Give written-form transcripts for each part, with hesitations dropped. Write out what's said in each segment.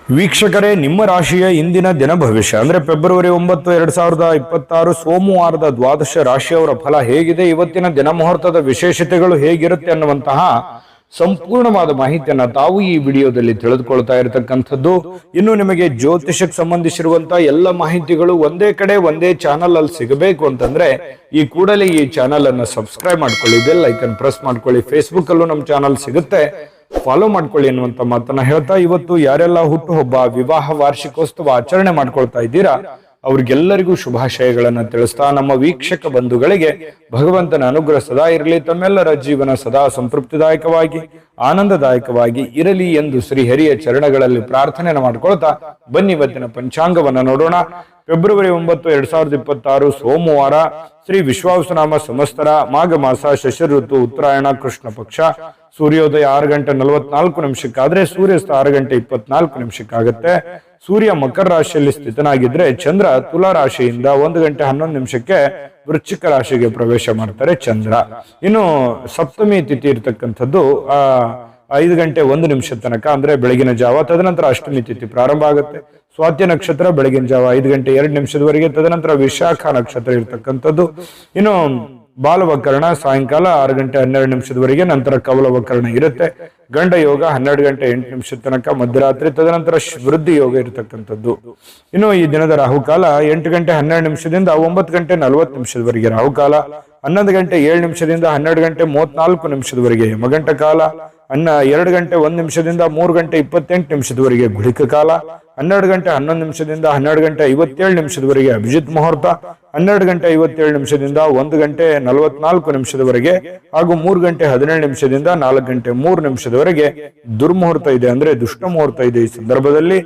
ವೀಕ್ಷಕರೇ, ನಿಮ್ಮ ರಾಶಿಯ ಇಂದಿನ ದಿನ ಭವಿಷ್ಯ ಅಂದ್ರೆ ಫೆಬ್ರವರಿ 9, 2026 ಸೋಮವಾರದ ದ್ವಾದಶ ರಾಶಿಯವರ ಫಲ ಹೇಗಿದೆ, ಇವತ್ತಿನ ದಿನ ಮುಹೂರ್ತದ ವಿಶೇಷತೆಗಳು ಹೇಗಿರುತ್ತೆ ಅನ್ನುವಂತಹ ಸಂಪೂರ್ಣವಾದ ಮಾಹಿತಿಯನ್ನ ತಾವು ಈ ವಿಡಿಯೋದಲ್ಲಿ ತಿಳಿದುಕೊಳ್ತಾ ಇರತಕ್ಕಂಥದ್ದು. ಇನ್ನು ನಿಮಗೆ ಜ್ಯೋತಿಷಕ್ಕೆ ಸಂಬಂಧಿಸಿರುವಂತಹ ಎಲ್ಲ ಮಾಹಿತಿಗಳು ಒಂದೇ ಕಡೆ ಒಂದೇ ಚಾನಲ್ ಅಲ್ಲಿ ಸಿಗಬೇಕು ಅಂತಂದ್ರೆ ಈ ಕೂಡಲೇ ಈ ಚಾನಲ್ ಅನ್ನ ಸಬ್ಸ್ಕ್ರೈಬ್ ಮಾಡ್ಕೊಳ್ಳಿ, ಬೆಲ್ ಐಕನ್ ಪ್ರೆಸ್ ಮಾಡ್ಕೊಳ್ಳಿ. ಫೇಸ್ಬುಕ್ ಅಲ್ಲೂ ನಮ್ಮ ಚಾನಲ್ ಸಿಗುತ್ತೆ, ಫಾಲೋ ಮಾಡ್ಕೊಳ್ಳಿ ಅನ್ನುವಂತ ಮಾತನ್ನ ಹೇಳ್ತಾ, ಇವತ್ತು ಯಾರೆಲ್ಲ ಹುಟ್ಟುಹಬ್ಬ, ವಿವಾಹ ವಾರ್ಷಿಕೋತ್ಸವ ಆಚರಣೆ ಮಾಡ್ಕೊಳ್ತಾ ಇದ್ದೀರಾ ಅವ್ರಿಗೆಲ್ಲರಿಗೂ ಶುಭಾಶಯಗಳನ್ನ ತಿಳಿಸ್ತಾ, ನಮ್ಮ ವೀಕ್ಷಕ ಬಂಧುಗಳಿಗೆ ಭಗವಂತನ ಅನುಗ್ರಹ ಸದಾ ಇರಲಿ, ತಮ್ಮೆಲ್ಲರ ಜೀವನ ಸದಾ ಸಂತೃಪ್ತಿದಾಯಕವಾಗಿ ಆನಂದದಾಯಕವಾಗಿ ಇರಲಿ ಎಂದು ಶ್ರೀಹರಿಯ ಚರಣಗಳಲ್ಲಿ ಪ್ರಾರ್ಥನೆಯನ್ನು ಮಾಡ್ಕೊಳ್ತಾ ಬನ್ನಿ ಇವತ್ತಿನ ಪಂಚಾಂಗವನ್ನ ನೋಡೋಣ. ಫೆಬ್ರವರಿ 9, 2026 ಸೋಮವಾರ, ಶ್ರೀ ವಿಶ್ವಾವಸುನಾಮ ಸಂವತ್ಸರ, ಮಾಘ ಮಾಸ, ಶಶಿ ಋತು, ಉತ್ತರಾಯಣ, ಕೃಷ್ಣ ಪಕ್ಷ. ಸೂರ್ಯೋದಯ 6:44 ಆದ್ರೆ ಸೂರ್ಯಾಸ್ತ 6:24 ಸೂರ್ಯ ಮಕರ ರಾಶಿಯಲ್ಲಿ ಸ್ಥಿತನಾಗಿದ್ರೆ ಚಂದ್ರ ತುಲಾ ರಾಶಿಯಿಂದ 1:11 ವೃಶ್ಚಿಕ ರಾಶಿಗೆ ಪ್ರವೇಶ ಮಾಡ್ತಾರೆ ಚಂದ್ರ. ಇನ್ನು ಸಪ್ತಮಿ ತಿಥಿ ಇರ್ತಕ್ಕಂಥದ್ದು 5:01 ತನಕ ಅಂದ್ರೆ ಬೆಳಗಿನ ಜಾವ, ತದನಂತರ ಅಷ್ಟಮಿ ತಿಥಿ ಪ್ರಾರಂಭ ಆಗುತ್ತೆ. ಸ್ವಾತಿ ನಕ್ಷತ್ರ ಬೆಳಗಿನ ಜಾವ 5:02 ತದನಂತರ ವಿಶಾಖ ನಕ್ಷತ್ರ ಇರ್ತಕ್ಕಂಥದ್ದು. ಇನ್ನು ಬಾಲವಕರಣ ಸಾಯಂಕಾಲ 6:12 ನಂತರ ಕವಲವಕರಣ ಇರುತ್ತೆ. ಗಂಡ ಯೋಗ 12:08 ತನಕ ಮಧ್ಯರಾತ್ರಿ, ತದನಂತರ ವೃದ್ಧಿ ಯೋಗ ಇರತಕ್ಕಂಥದ್ದು. ಇನ್ನು ಈ ದಿನದ ರಾಹುಕಾಲ 8:12 9:40 ರಾಹುಕಾಲ, 11:07 12:34 ಯಮಗಂಟ ಕಾಲ, 2:01 3:28 ಗುಳಿಕ ಕಾಲ, 12:11 12:57 ಅಭಿಜಿತ್ ಮುಹೂರ್ತ, 12:57 1:44 ಹಾಗೂ 3:17 4:03 ದುರ್ಮುಹೂರ್ತ ಇದೆ, ಅಂದ್ರೆ ದುಷ್ಟ ಮುಹೂರ್ತ ಇದೆ. ಈ ಸಂದರ್ಭದಲ್ಲಿ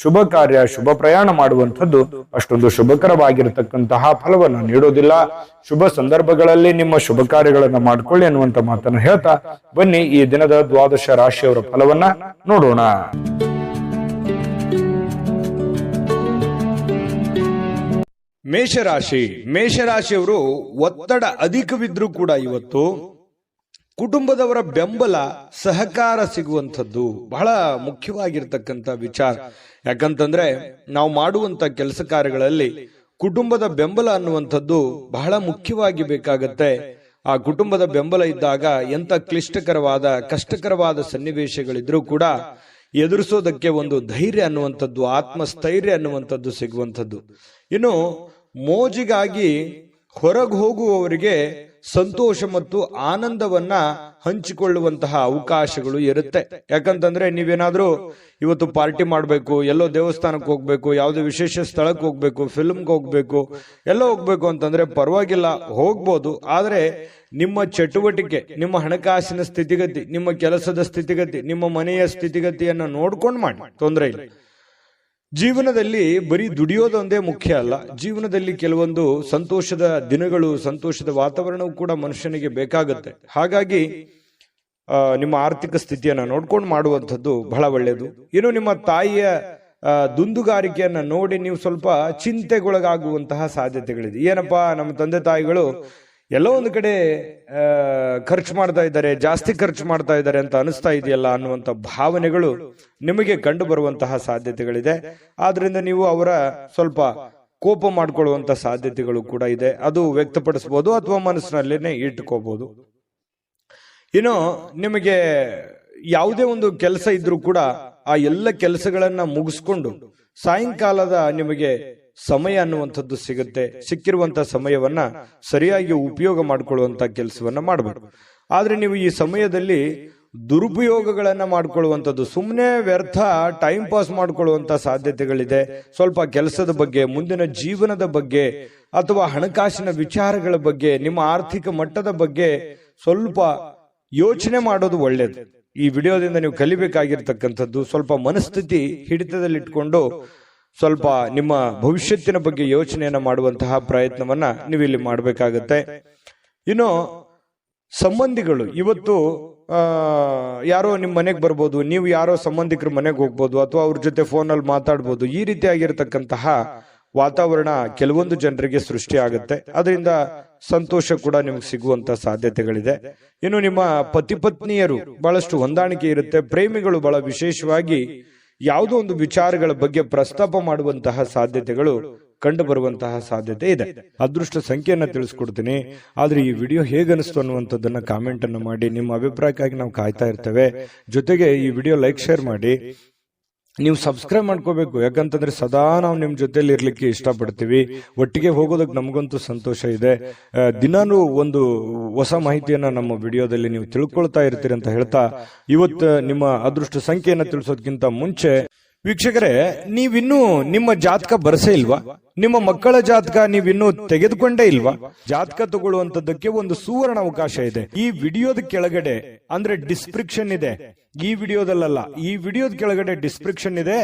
ಶುಭ ಕಾರ್ಯ, ಶುಭ ಪ್ರಯಾಣ ಮಾಡುವಂಥದ್ದು ಅಷ್ಟೊಂದು ಶುಭಕರವಾಗಿರತಕ್ಕಂತಹ ಫಲವನ್ನು ನೀಡೋದಿಲ್ಲ. ಶುಭ ಸಂದರ್ಭಗಳಲ್ಲಿ ನಿಮ್ಮ ಶುಭ ಕಾರ್ಯಗಳನ್ನ ಮಾಡ್ಕೊಳ್ಳಿ ಅನ್ನುವಂತ ಮಾತನ್ನು ಹೇಳ್ತಾ ಬನ್ನಿ ಈ ದಿನದ ದ್ವಾದಶ ರಾಶಿಯವರ ಫಲವನ್ನ ನೋಡೋಣ. ಮೇಷರಾಶಿಯವರು ಒತ್ತಡ ಅಧಿಕವಿದ್ರೂ ಕೂಡ ಇವತ್ತು ಕುಟುಂಬದವರ ಬೆಂಬಲ, ಸಹಕಾರ ಸಿಗುವಂಥದ್ದು ಬಹಳ ಮುಖ್ಯವಾಗಿರ್ತಕ್ಕಂಥ ವಿಚಾರ. ಯಾಕಂತಂದ್ರೆ ನಾವು ಮಾಡುವಂತ ಕೆಲಸ ಕಾರ್ಯಗಳಲ್ಲಿ ಕುಟುಂಬದ ಬೆಂಬಲ ಅನ್ನುವಂಥದ್ದು ಬಹಳ ಮುಖ್ಯವಾಗಿ ಬೇಕಾಗತ್ತೆ. ಆ ಕುಟುಂಬದ ಬೆಂಬಲ ಇದ್ದಾಗ ಎಂತ ಕ್ಲಿಷ್ಟಕರವಾದ, ಕಷ್ಟಕರವಾದ ಸನ್ನಿವೇಶಗಳಿದ್ರೂ ಕೂಡ ಎದುರಿಸೋದಕ್ಕೆ ಒಂದು ಧೈರ್ಯ ಅನ್ನುವಂಥದ್ದು, ಆತ್ಮಸ್ಥೈರ್ಯ ಅನ್ನುವಂಥದ್ದು ಸಿಗುವಂಥದ್ದು. ಇನ್ನು ಮೋಜಿಗಾಗಿ ಹೊರಗೆ ಹೋಗುವವರಿಗೆ ಸಂತೋಷ ಮತ್ತು ಆನಂದವನ್ನ ಹಂಚಿಕೊಳ್ಳುವಂತಹ ಅವಕಾಶಗಳು ಇರುತ್ತೆ. ಯಾಕಂತಂದ್ರೆ ನೀವೇನಾದ್ರೂ ಇವತ್ತು ಪಾರ್ಟಿ ಮಾಡ್ಬೇಕು, ಎಲ್ಲೋ ದೇವಸ್ಥಾನಕ್ಕೆ ಹೋಗ್ಬೇಕು, ಯಾವುದೇ ವಿಶೇಷ ಸ್ಥಳಕ್ಕೆ ಹೋಗ್ಬೇಕು, ಫಿಲ್ಮ್ಗೆ ಹೋಗ್ಬೇಕು, ಎಲ್ಲೋ ಹೋಗ್ಬೇಕು ಅಂತಂದ್ರೆ ಪರವಾಗಿಲ್ಲ, ಹೋಗ್ಬೋದು. ಆದ್ರೆ ನಿಮ್ಮ ಚಟುವಟಿಕೆ, ನಿಮ್ಮ ಹಣಕಾಸಿನ ಸ್ಥಿತಿಗತಿ, ನಿಮ್ಮ ಕೆಲಸದ ಸ್ಥಿತಿಗತಿ, ನಿಮ್ಮ ಮನೆಯ ಸ್ಥಿತಿಗತಿಯನ್ನ ನೋಡ್ಕೊಂಡು ಮಾಡಿ, ತೊಂದರೆ ಇಲ್ಲ. ಜೀವನದಲ್ಲಿ ಬರೀ ದುಡಿಯೋದೊಂದೇ ಮುಖ್ಯ ಅಲ್ಲ. ಜೀವನದಲ್ಲಿ ಕೆಲವೊಂದು ಸಂತೋಷದ ದಿನಗಳು, ಸಂತೋಷದ ವಾತಾವರಣವು ಕೂಡ ಮನುಷ್ಯನಿಗೆ ಬೇಕಾಗುತ್ತೆ. ಹಾಗಾಗಿ ನಿಮ್ಮ ಆರ್ಥಿಕ ಸ್ಥಿತಿಯನ್ನ ನೋಡ್ಕೊಂಡು ಮಾಡುವಂಥದ್ದು ಬಹಳ ಒಳ್ಳೆಯದು. ಇನ್ನು ನಿಮ್ಮ ತಾಯಿಯ ದುಂದುಗಾರಿಕೆಯನ್ನ ನೋಡಿ ನೀವು ಸ್ವಲ್ಪ ಚಿಂತೆಗೊಳಗಾಗುವಂತಹ ಸಾಧ್ಯತೆಗಳಿದೆ. ಏನಪ್ಪಾ, ನಮ್ಮ ತಂದೆ ತಾಯಿಗಳು ಎಲ್ಲೋ ಒಂದು ಕಡೆ ಖರ್ಚು ಮಾಡ್ತಾ ಇದ್ದಾರೆ, ಜಾಸ್ತಿ ಖರ್ಚು ಮಾಡ್ತಾ ಇದ್ದಾರೆ ಅಂತ ಅನಿಸ್ತಾ ಇದೆಯಲ್ಲ ಅನ್ನುವಂಥ ಭಾವನೆಗಳು ನಿಮಗೆ ಕಂಡು ಬರುವಂತಹ ಸಾಧ್ಯತೆಗಳಿದೆ. ಆದ್ರಿಂದ ನೀವು ಅವರ ಸ್ವಲ್ಪ ಕೋಪ ಮಾಡ್ಕೊಳ್ಳುವಂತ ಸಾಧ್ಯತೆಗಳು ಕೂಡ ಇದೆ. ಅದು ವ್ಯಕ್ತಪಡಿಸಬಹುದು ಅಥವಾ ಮನಸ್ಸಿನಲ್ಲೇನೆ ಇಟ್ಕೋಬಹುದು. ಇನ್ನು ನಿಮಗೆ ಯಾವುದೇ ಒಂದು ಕೆಲಸ ಇದ್ರೂ ಕೂಡ ಆ ಎಲ್ಲ ಕೆಲಸಗಳನ್ನ ಮುಗಿಸ್ಕೊಂಡು ಸಾಯಂಕಾಲದ ನಿಮಗೆ ಸಮಯ ಅನ್ನುವಂಥದ್ದು ಸಿಗುತ್ತೆ. ಸಿಕ್ಕಿರುವಂತಹ ಸಮಯವನ್ನ ಸರಿಯಾಗಿ ಉಪಯೋಗ ಮಾಡಿಕೊಳ್ಳುವಂತ ಕೆಲಸವನ್ನ ಮಾಡಬೇಕು. ಆದ್ರೆ ನೀವು ಈ ಸಮಯದಲ್ಲಿ ದುರುಪಯೋಗಗಳನ್ನ ಮಾಡ್ಕೊಳ್ಳುವಂಥದ್ದು, ಸುಮ್ಮನೆ ವ್ಯರ್ಥ ಟೈಮ್ ಪಾಸ್ ಮಾಡ್ಕೊಳ್ಳುವಂತ ಸಾಧ್ಯತೆಗಳಿದೆ. ಸ್ವಲ್ಪ ಕೆಲಸದ ಬಗ್ಗೆ, ಮುಂದಿನ ಜೀವನದ ಬಗ್ಗೆ ಅಥವಾ ಹಣಕಾಸಿನ ವಿಚಾರಗಳ ಬಗ್ಗೆ, ನಿಮ್ಮ ಆರ್ಥಿಕ ಮಟ್ಟದ ಬಗ್ಗೆ ಸ್ವಲ್ಪ ಯೋಚನೆ ಮಾಡೋದು ಒಳ್ಳೇದು. ಈ ವಿಡಿಯೋದಿಂದ ನೀವು ಕಲಿಬೇಕಾಗಿರ್ತಕ್ಕಂಥದ್ದು ಸ್ವಲ್ಪ ಮನಸ್ಥಿತಿ ಹಿಡಿತದಲ್ಲಿಟ್ಕೊಂಡು ಸ್ವಲ್ಪ ನಿಮ್ಮ ಭವಿಷ್ಯತ್ತಿನ ಬಗ್ಗೆ ಯೋಚನೆಯನ್ನ ಮಾಡುವಂತಹ ಪ್ರಯತ್ನವನ್ನ ನೀವು ಇಲ್ಲಿ ಮಾಡಬೇಕಾಗತ್ತೆ. ಇನ್ನು ಸಂಬಂಧಿಗಳು ಇವತ್ತು ಯಾರೋ ನಿಮ್ಮ ಮನೆಗೆ ಬರ್ಬೋದು, ನೀವು ಯಾರೋ ಸಂಬಂಧಿಕರ ಮನೆಗೆ ಹೋಗ್ಬೋದು ಅಥವಾ ಅವ್ರ ಜೊತೆ ಫೋನಲ್ಲಿ ಮಾತಾಡ್ಬೋದು. ಈ ರೀತಿಯಾಗಿರ್ತಕ್ಕಂತಹ ವಾತಾವರಣ ಕೆಲವೊಂದು ಜನರಿಗೆ ಸೃಷ್ಟಿ ಆಗುತ್ತೆ. ಅದರಿಂದ ಸಂತೋಷ ಕೂಡ ನಿಮ್ಗೆ ಸಿಗುವಂತ ಸಾಧ್ಯತೆಗಳಿದೆ. ಇನ್ನು ನಿಮ್ಮ ಪತಿ ಪತ್ನಿಯರು ಬಹಳಷ್ಟು ಹೊಂದಾಣಿಕೆ ಇರುತ್ತೆ. ಪ್ರೇಮಿಗಳು ಬಹಳ ವಿಶೇಷವಾಗಿ ಯಾವುದೋ ಒಂದು ವಿಚಾರಗಳ ಬಗ್ಗೆ ಪ್ರಸ್ತಾಪ ಮಾಡುವಂತಹ ಸಾಧ್ಯತೆಗಳು ಕಂಡು ಬರುವಂತಹ ಸಾಧ್ಯತೆ ಇದೆ. ಅದೃಷ್ಟ ಸಂಖ್ಯೆಯನ್ನ ತಿಳಿಸ್ಕೊಡ್ತೀನಿ. ಆದ್ರೆ ಈ ವಿಡಿಯೋ ಹೇಗನಿಸ್ತು ಅನ್ನುವಂಥದ್ದನ್ನ ಕಾಮೆಂಟ್ ಅನ್ನು ಮಾಡಿ. ನಿಮ್ಮ ಅಭಿಪ್ರಾಯಕ್ಕಾಗಿ ನಾವು ಕಾಯ್ತಾ ಇರ್ತೇವೆ. ಜೊತೆಗೆ ಈ ವಿಡಿಯೋ ಲೈಕ್ ಶೇರ್ ಮಾಡಿ. ನೀವು ಸಬ್ಸ್ಕ್ರೈಬ್ ಮಾಡ್ಕೋಬೇಕು, ಯಾಕಂತಂದ್ರೆ ಸದಾ ನಾವು ನಿಮ್ ಜೊತೆಲಿ ಇರ್ಲಿಕ್ಕೆ ಇಷ್ಟಪಡ್ತೀವಿ. ಒಟ್ಟಿಗೆ ಹೋಗೋದಕ್ಕೆ ನಮಗಂತೂ ಸಂತೋಷ ಇದೆ. ದಿನಾನು ಒಂದು ಹೊಸ ಮಾಹಿತಿಯನ್ನ ನಮ್ಮ ವಿಡಿಯೋದಲ್ಲಿ ನೀವು ತಿಳ್ಕೊಳ್ತಾ ಇರ್ತೀರಿ ಅಂತ ಹೇಳ್ತಾ, ಇವತ್ತು ನಿಮ್ಮ ಅದೃಷ್ಟ ಸಂಖ್ಯೆಯನ್ನ ತಿಳಿಸೋದಕ್ಕಿಂತ ಮುಂಚೆ ವೀಕ್ಷಕರೇ, ನೀವಿನ್ನೂ ನಿಮ್ಮ ಜಾತಕ ಬರಸೇ ಇಲ್ವಾ? ನಿಮ್ಮ ಮಕ್ಕಳ ಜಾತಕ ನೀವಿನ್ನೂ ತೆಗೆದುಕೊಂಡೇ ಇಲ್ವಾ? ಜಾತಕ ತಗೊಳ್ಳುವಂತದ್ದಕ್ಕೆ ಒಂದು ಸುವರ್ಣ ಅವಕಾಶ ಇದೆ. ಈ ವಿಡಿಯೋದ ಕೆಳಗಡೆ ಅಂದ್ರೆ ಡಿಸ್ಕ್ರಿಪ್ಷನ್ ಇದೆ. ಈ ವಿಡಿಯೋದಲ್ಲ, ಈ ವಿಡಿಯೋದ ಕೆಳಗಡೆ ಡಿಸ್ಕ್ರಿಪ್ಷನ್ ಇದೆ.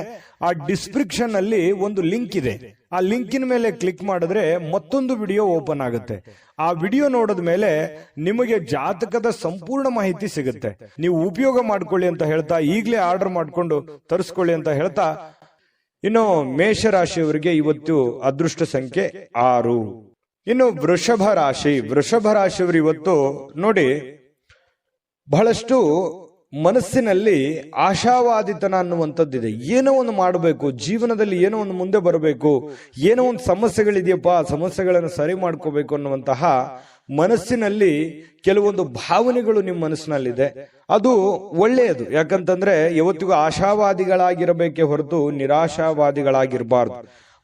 ಆ ಡಿಸ್ಕ್ರಿಪ್ಷನ್ ಅಲ್ಲಿ ಒಂದು ಲಿಂಕ್ ಇದೆ. ಆ ಲಿಂಕಿನ ಮೇಲೆ ಕ್ಲಿಕ್ ಮಾಡಿದ್ರೆ ಮತ್ತೊಂದು ವಿಡಿಯೋ ಓಪನ್ ಆಗುತ್ತೆ. ಆ ವಿಡಿಯೋ ನೋಡಿದ ಮೇಲೆ ನಿಮಗೆ ಜಾತಕದ ಸಂಪೂರ್ಣ ಮಾಹಿತಿ ಸಿಗುತ್ತೆ. ನೀವು ಉಪಯೋಗ ಮಾಡ್ಕೊಳ್ಳಿ ಅಂತ ಹೇಳ್ತಾ, ಈಗಲೇ ಆರ್ಡರ್ ಮಾಡ್ಕೊಂಡು ತರಿಸ್ಕೊಳ್ಳಿ ಅಂತ ಹೇಳ್ತಾ, ಇನ್ನು ಮೇಷರಾಶಿಯವರಿಗೆ ಇವತ್ತು ಅದೃಷ್ಟ ಸಂಖ್ಯೆ 6. ಇನ್ನು ವೃಷಭ ರಾಶಿಯವರು ಇವತ್ತು ನೋಡಿ, ಬಹಳಷ್ಟು ಮನಸ್ಸಿನಲ್ಲಿ ಆಶಾವಾದಿತನ ಅನ್ನುವಂಥದ್ದಿದೆ. ಏನೋ ಒಂದು ಮಾಡಬೇಕು, ಜೀವನದಲ್ಲಿ ಏನೋ ಒಂದು ಮುಂದೆ ಬರಬೇಕು, ಏನೋ ಒಂದು ಸಮಸ್ಯೆಗಳಿದೆಯಪ್ಪ, ಸಮಸ್ಯೆಗಳನ್ನು ಸರಿ ಮಾಡ್ಕೋಬೇಕು ಅನ್ನುವಂತಹ ಮನಸ್ಸಿನಲ್ಲಿ ಕೆಲವೊಂದು ಭಾವನೆಗಳು ನಿಮ್ಮ ಮನಸ್ಸಿನಲ್ಲಿದೆ. ಅದು ಒಳ್ಳೆಯದು. ಯಾಕಂತಂದ್ರೆ ಯಾವತ್ತಿಗೂ ಆಶಾವಾದಿಗಳಾಗಿರಬೇಕೇ ಹೊರತು ನಿರಾಶಾವಾದಿಗಳಾಗಿರಬಾರ್ದು.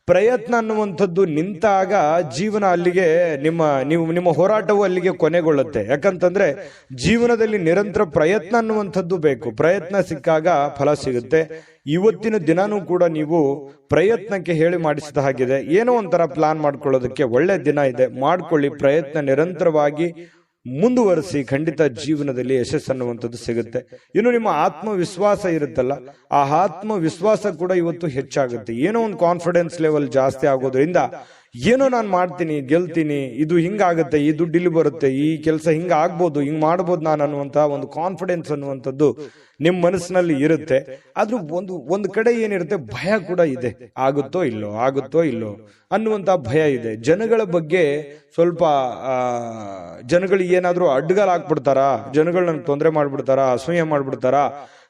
ಪ್ರಯತ್ನ ಅನ್ನುವಂಥದ್ದು ನಿಂತಾಗ ಜೀವನ ಅಲ್ಲಿಗೆ ನಿಮ್ಮ ಹೋರಾಟವು ಅಲ್ಲಿಗೆ ಕೊನೆಗೊಳ್ಳುತ್ತೆ. ಯಾಕಂತಂದ್ರೆ ಜೀವನದಲ್ಲಿ ನಿರಂತರ ಪ್ರಯತ್ನ ಅನ್ನುವಂಥದ್ದು ಬೇಕು. ಪ್ರಯತ್ನ ಸಿಕ್ಕಾಗ ಫಲ ಸಿಗುತ್ತೆ. ಇವತ್ತಿನ ದಿನಾನೂ ಕೂಡ ನೀವು ಪ್ರಯತ್ನಕ್ಕೆ ಹೇಳಿ ಮಾಡಿಸಿದ ಹಾಗಿದೆ. ಏನೋ ಒಂಥರ ಪ್ಲಾನ್ ಮಾಡ್ಕೊಳ್ಳೋದಕ್ಕೆ ಒಳ್ಳೆ ದಿನ ಇದೆ. ಮಾಡ್ಕೊಳ್ಳಿ, ಪ್ರಯತ್ನ ನಿರಂತರವಾಗಿ ಮುಂದುವರಿಸಿ. ಖಂಡಿತ ಜೀವನದಲ್ಲಿ ಯಶಸ್ಸು ಅನ್ನುವಂಥದ್ದು ಸಿಗುತ್ತೆ. ಇನ್ನು ನಿಮ್ಮ ಆತ್ಮವಿಶ್ವಾಸ ಇರುತ್ತಲ್ಲ, ಆ ಆತ್ಮವಿಶ್ವಾಸ ಕೂಡ ಇವತ್ತು ಹೆಚ್ಚಾಗುತ್ತೆ. ಏನೋ ಒಂದು ಕಾನ್ಫಿಡೆನ್ಸ್ ಲೆವೆಲ್ ಜಾಸ್ತಿ ಆಗೋದ್ರಿಂದ ಏನೋ ನಾನು ಮಾಡ್ತೀನಿ, ಗೆಲ್ತೀನಿ, ಇದು ಹಿಂಗಾಗುತ್ತೆ, ಈ ದುಡ್ಡು ಇಲ್ಲಿ ಬರುತ್ತೆ, ಈ ಕೆಲಸ ಹಿಂಗ ಆಗ್ಬೋದು, ಹಿಂಗ್ ಮಾಡ್ಬೋದು ನಾನು ಅನ್ನುವಂತಹ ಒಂದು ಕಾನ್ಫಿಡೆನ್ಸ್ ಅನ್ನುವಂಥದ್ದು ನಿಮ್ಮ ಮನಸ್ಸಿನಲ್ಲಿ ಇರುತ್ತೆ. ಆದ್ರೂ ಒಂದು ಕಡೆ ಏನಿರುತ್ತೆ, ಭಯ ಕೂಡ ಇದೆ. ಆಗುತ್ತೋ ಇಲ್ಲೋ ಅನ್ನುವಂತಹ ಭಯ ಇದೆ. ಜನಗಳ ಬಗ್ಗೆ ಸ್ವಲ್ಪ ಜನಗಳಿಗೆ ಏನಾದ್ರೂ ಅಡ್ಡಗಾಲ ಹಾಕ್ಬಿಡ್ತಾರಾ, ಜನಗಳು ನಂಗೆ ತೊಂದರೆ ಮಾಡ್ಬಿಡ್ತಾರಾ, ಅಸೂಯೆ ಮಾಡ್ಬಿಡ್ತಾರಾ,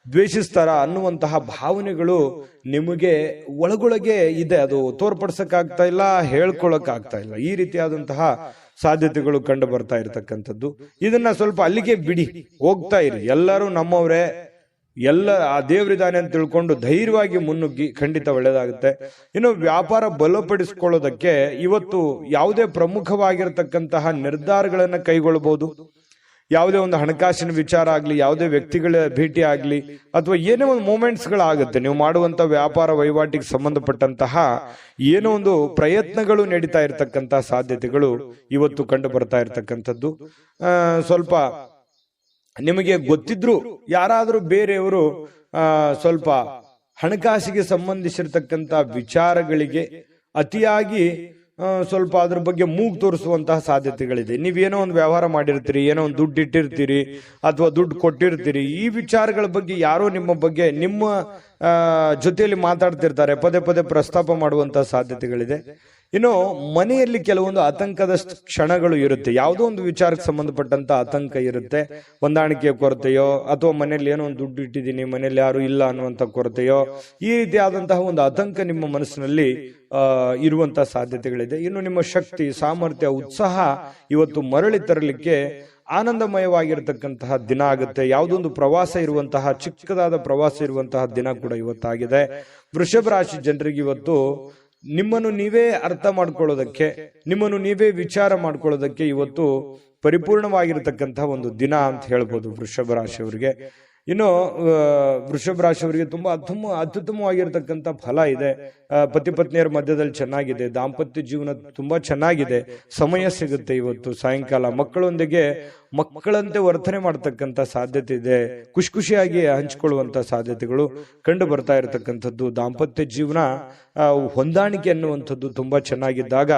ದ್ವೇಷಿಸ್ತಾರ ಅನ್ನುವಂತಹ ಭಾವನೆಗಳು ನಿಮಗೆ ಒಳಗೊಳಗೆ ಇದೆ. ಅದು ತೋರ್ಪಡಿಸಕ್ಕಾಗ್ತಾ ಇಲ್ಲ, ಹೇಳ್ಕೊಳಕ್ ಆಗ್ತಾ ಇಲ್ಲ. ಈ ರೀತಿಯಾದಂತಹ ಸಾಧ್ಯತೆಗಳು ಕಂಡು ಬರ್ತಾ ಇರತಕ್ಕಂಥದ್ದು. ಇದನ್ನ ಸ್ವಲ್ಪ ಅಲ್ಲಿಗೆ ಬಿಡಿ, ಹೋಗ್ತಾ ಇರಿ. ಎಲ್ಲರೂ ನಮ್ಮವರೇ, ಎಲ್ಲ ಆ ದೇವರಿದಾನೆ ಅಂತ ತಿಳ್ಕೊಂಡು ಧೈರ್ಯವಾಗಿ ಮುನ್ನುಗ್ಗಿ. ಖಂಡಿತ ಒಳ್ಳೇದಾಗುತ್ತೆ. ಇನ್ನು ವ್ಯಾಪಾರ ಬಲಪಡಿಸಿಕೊಳ್ಳೋದಕ್ಕೆ ಇವತ್ತು ಯಾವುದೇ ಪ್ರಮುಖವಾಗಿರತಕ್ಕಂತಹ ನಿರ್ಧಾರಗಳನ್ನ ಕೈಗೊಳ್ಳಬಹುದು. ಯಾವುದೇ ಒಂದು ಹಣಕಾಸಿನ ವಿಚಾರ ಆಗ್ಲಿ, ಯಾವುದೇ ವ್ಯಕ್ತಿಗಳ ಭೇಟಿ ಆಗ್ಲಿ, ಅಥವಾ ಏನೇ ಒಂದು ಮೂಮೆಂಟ್ಸ್ಗಳಾಗುತ್ತೆ. ನೀವು ಮಾಡುವಂತ ವ್ಯಾಪಾರ ವಹಿವಾಟಿಗೆ ಸಂಬಂಧಪಟ್ಟಂತಹ ಏನೋ ಒಂದು ಪ್ರಯತ್ನಗಳು ನಡೀತಾ ಇರತಕ್ಕಂತಹ ಸಾಧ್ಯತೆಗಳು ಇವತ್ತು ಕಂಡು ಬರ್ತಾ ಇರತಕ್ಕಂಥದ್ದು. ಸ್ವಲ್ಪ ನಿಮಗೆ ಗೊತ್ತಿದ್ರು ಯಾರಾದ್ರೂ ಬೇರೆಯವರು ಸ್ವಲ್ಪ ಹಣಕಾಸಿಗೆ ಸಂಬಂಧಿಸಿರ್ತಕ್ಕಂಥ ವಿಚಾರಗಳಿಗೆ ಅತಿಯಾಗಿ ಸ್ವಲ್ಪ ಅದ್ರ ಬಗ್ಗೆ ಮೂಗು ತೋರಿಸುವಂತಹ ಸಾಧ್ಯತೆಗಳಿದೆ. ನೀವೇನೋ ಒಂದು ವ್ಯವಹಾರ ಮಾಡಿರ್ತೀರಿ, ಏನೋ ಒಂದು ದುಡ್ಡು ಇಟ್ಟಿರ್ತೀರಿ ಅಥವಾ ದುಡ್ಡು ಕೊಟ್ಟಿರ್ತೀರಿ. ಈ ವಿಚಾರಗಳ ಬಗ್ಗೆ ಯಾರೋ ನಿಮ್ಮ ಜೊತೆಯಲ್ಲಿ ಮಾತಾಡ್ತಿರ್ತಾರೆ, ಪದೇ ಪದೇ ಪ್ರಸ್ತಾಪ ಮಾಡುವಂತಹ ಸಾಧ್ಯತೆಗಳಿದೆ. ಇನ್ನು ಮನೆಯಲ್ಲಿ ಕೆಲವೊಂದು ಆತಂಕದ ಕ್ಷಣಗಳು ಇರುತ್ತೆ. ಯಾವುದೋ ಒಂದು ವಿಚಾರಕ್ಕೆ ಸಂಬಂಧಪಟ್ಟಂತ ಆತಂಕ ಇರುತ್ತೆ. ಹೊಂದಾಣಿಕೆಯ ಕೊರತೆಯೋ, ಅಥವಾ ಮನೆಯಲ್ಲಿ ಏನೋ ಒಂದು ದುಡ್ಡು ಇಟ್ಟಿದ್ದೀನಿ, ಮನೆಯಲ್ಲಿ ಯಾರು ಇಲ್ಲ ಅನ್ನುವಂಥ ಕೊರತೆಯೋ, ಈ ರೀತಿಯಾದಂತಹ ಒಂದು ಆತಂಕ ನಿಮ್ಮ ಮನಸ್ಸಿನಲ್ಲಿ ಇರುವಂತಹ ಸಾಧ್ಯತೆಗಳಿದೆ. ಇನ್ನು ನಿಮ್ಮ ಶಕ್ತಿ, ಸಾಮರ್ಥ್ಯ, ಉತ್ಸಾಹ ಇವತ್ತು ಮರಳಿ ತರಲಿಕ್ಕೆ ಆನಂದಮಯವಾಗಿರತಕ್ಕಂತಹ ದಿನ ಆಗುತ್ತೆ. ಯಾವುದೊಂದು ಪ್ರವಾಸ ಇರುವಂತಹ, ಚಿಕ್ಕದಾದ ಪ್ರವಾಸ ಇರುವಂತಹ ದಿನ ಕೂಡ ಇವತ್ತಾಗಿದೆ. ವೃಷಭ ರಾಶಿ ಜನರಿಗೆ ಇವತ್ತು ನಿಮ್ಮನ್ನು ನೀವೇ ಅರ್ಥ ಮಾಡ್ಕೊಳ್ಳೋದಕ್ಕೆ, ನಿಮ್ಮನ್ನು ನೀವೇ ವಿಚಾರ ಮಾಡ್ಕೊಳ್ಳೋದಕ್ಕೆ ಇವತ್ತು ಪರಿಪೂರ್ಣವಾಗಿರತಕ್ಕಂತಹ ಒಂದು ದಿನ ಅಂತ ಹೇಳ್ಬೋದು ವೃಷಭ ರಾಶಿಯವರಿಗೆ. ಇನ್ನು ವೃಷಭ ರಾಶಿಯವರಿಗೆ ತುಂಬಾ ಅತ್ಯುತ್ತಮವಾಗಿರ್ತಕ್ಕಂಥ ಫಲ ಇದೆ. ಪತಿ ಪತ್ನಿಯರ ಮಧ್ಯದಲ್ಲಿ ಚೆನ್ನಾಗಿದೆ. ದಾಂಪತ್ಯ ಜೀವನ ತುಂಬಾ ಚೆನ್ನಾಗಿದೆ. ಸಮಯ ಸಿಗುತ್ತೆ ಇವತ್ತು ಸಾಯಂಕಾಲ. ಮಕ್ಕಳೊಂದಿಗೆ ಮಕ್ಕಳಂತೆ ವರ್ತನೆ ಮಾಡತಕ್ಕಂಥ ಸಾಧ್ಯತೆ ಇದೆ. ಖುಷಿಯಾಗಿ ಹಂಚಿಕೊಳ್ಳುವಂತ ಸಾಧ್ಯತೆಗಳು ಕಂಡು ಬರ್ತಾ ಇರತಕ್ಕಂಥದ್ದು. ದಾಂಪತ್ಯ ಜೀವನ ಹೊಂದಾಣಿಕೆ ಅನ್ನುವಂಥದ್ದು ತುಂಬಾ ಚೆನ್ನಾಗಿದ್ದಾಗ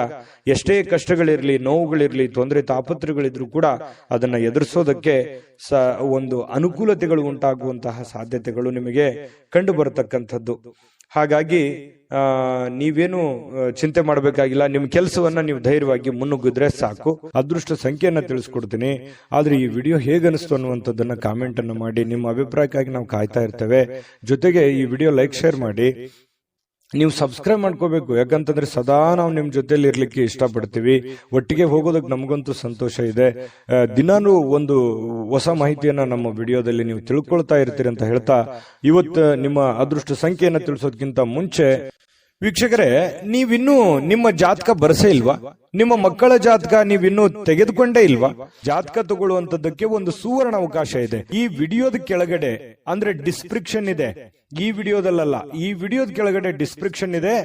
ಎಷ್ಟೇ ಕಷ್ಟಗಳಿರ್ಲಿ, ನೋವುಗಳಿರ್ಲಿ, ತೊಂದರೆ ತಾಪತ್ರಗಳಿದ್ರು ಕೂಡ ಅದನ್ನ ಎದುರಿಸೋದಕ್ಕೆ ಒಂದು ಅನುಕೂಲತೆಗಳು ಉಂಟಾಗುವಂತಹ ಸಾಧ್ಯತೆಗಳು ನಿಮಗೆ ಕಂಡು ಬರತಕ್ಕಂಥದ್ದು. ಹಾಗಾಗಿ ನೀವೇನು ಚಿಂತೆ ಮಾಡಬೇಕಾಗಿಲ್ಲ. ನಿಮ್ಮ ಕೆಲಸವನ್ನ ನೀವು ಧೈರ್ಯವಾಗಿ ಮುನ್ನುಗ್ಗಿದ್ರೆ ಸಾಕು. ಅದೃಷ್ಟ ಸಂಖ್ಯೆಯನ್ನ ತಿಳಿಸ್ಕೊಡ್ತೀನಿ. ಆದ್ರೆ ಈ ವಿಡಿಯೋ ಹೇಗನಿಸ್ತು ಅನ್ನುವಂಥದ್ದನ್ನ ಕಾಮೆಂಟ್ ಅನ್ನು ಮಾಡಿ. ನಿಮ್ಮ ಅಭಿಪ್ರಾಯಕ್ಕಾಗಿ ನಾವು ಕಾಯ್ತಾ ಇರ್ತೇವೆ. ಜೊತೆಗೆ ಈ ವಿಡಿಯೋ ಲೈಕ್ ಶೇರ್ ಮಾಡಿ. ನೀವು ಸಬ್ಸ್ಕ್ರೈಬ್ ಮಾಡ್ಕೋಬೇಕು. ಯಾಕಂತಂದ್ರೆ ಸದಾ ನಾವು ನಿಮ್ ಜೊತೆಲಿ ಇರ್ಲಿಕ್ಕೆ ಇಷ್ಟಪಡ್ತೀವಿ. ಒಟ್ಟಿಗೆ ಹೋಗೋದಕ್ಕೆ ನಮಗಂತೂ ಸಂತೋಷ ಇದೆ. ದಿನಾನು ಒಂದು ಹೊಸ ಮಾಹಿತಿಯನ್ನ ನಮ್ಮ ವಿಡಿಯೋದಲ್ಲಿ ನೀವು ತಿಳ್ಕೊಳ್ತಾ ಇರ್ತೀರಿ ಅಂತ ಹೇಳ್ತಾ, ಇವತ್ತು ನಿಮ್ಮ ಅದೃಷ್ಟ ಸಂಖ್ಯೆಯನ್ನ ತಿಳಿಸೋದಕ್ಕಿಂತ ಮುಂಚೆ ವೀಕ್ಷಕರೇ, ನೀವಿನ್ನೂ ನಿಮ್ಮ ಜಾತಕ ಬರಸೇ ಇಲ್ವಾ? ನಿಮ್ಮ ಮಕ್ಕಳ ಜಾತಕ ನೀವಿನ್ನೂ ತೆಗೆದುಕೊಂಡೇ ಇಲ್ವಾ? ಜಾತಕ ತಗೊಳ್ಳುವಂತದ್ದಕ್ಕೆ ಒಂದು ಸುವರ್ಣ ಅವಕಾಶ ಇದೆ. ಈ ವಿಡಿಯೋದ ಕೆಳಗಡೆ ಅಂದ್ರೆ ಡಿಸ್ಕ್ರಿಪ್ಷನ್ ಇದೆ. ಈ ವಿಡಿಯೋದಲ್ಲ, ಈ ವಿಡಿಯೋದ ಕೆಳಗಡೆ ಡಿಸ್ಕ್ರಿಪ್ಷನ್ ಇದೆ.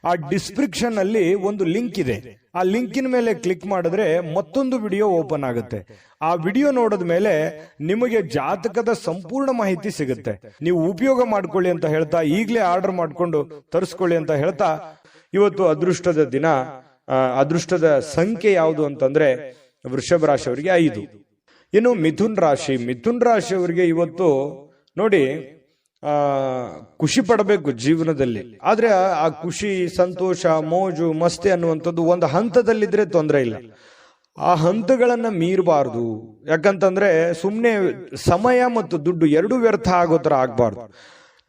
ಆ ಡಿಸ್ಕ್ರಿಪ್ಷನ್ ಅಲ್ಲಿ ಒಂದು ಲಿಂಕ್ ಇದೆ. ಆ ಲಿಂಕಿನ ಮೇಲೆ ಕ್ಲಿಕ್ ಮಾಡಿದ್ರೆ ಮತ್ತೊಂದು ವಿಡಿಯೋ ಓಪನ್ ಆಗುತ್ತೆ. ಆ ವಿಡಿಯೋ ನೋಡಿದ ಮೇಲೆ ನಿಮಗೆ ಜಾತಕದ ಸಂಪೂರ್ಣ ಮಾಹಿತಿ ಸಿಗುತ್ತೆ. ನೀವು ಉಪಯೋಗ ಮಾಡ್ಕೊಳ್ಳಿ ಅಂತ ಹೇಳ್ತಾ, ಈಗಲೇ ಆರ್ಡರ್ ಮಾಡ್ಕೊಂಡು ತರಿಸ್ಕೊಳ್ಳಿ ಅಂತ ಹೇಳ್ತಾ, ಇವತ್ತು ಅದೃಷ್ಟದ ದಿನ. ಅದೃಷ್ಟದ ಸಂಖ್ಯೆ ಯಾವುದು ಅಂತಂದ್ರೆ ವೃಷಭ ರಾಶಿಯವರಿಗೆ 5. ಇನ್ನು ಮಿಥುನ್ ರಾಶಿಯವರಿಗೆ ಇವತ್ತು ನೋಡಿ, ಖುಷಿ ಪಡಬೇಕು ಜೀವನದಲ್ಲಿ. ಆದ್ರೆ ಆ ಖುಷಿ, ಸಂತೋಷ, ಮೋಜು, ಮಸ್ತಿ ಅನ್ನುವಂಥದ್ದು ಒಂದು ಹಂತದಲ್ಲಿದ್ರೆ ತೊಂದರೆ ಇಲ್ಲ. ಆ ಹಂತಗಳನ್ನ ಮೀರಬಾರ್ದು. ಯಾಕಂತಂದ್ರೆ ಸುಮ್ಮನೆ ಸಮಯ ಮತ್ತು ದುಡ್ಡು ಎರಡೂ ವ್ಯರ್ಥ ಆಗೋ ತರ ಆಗ್ಬಾರ್ದು.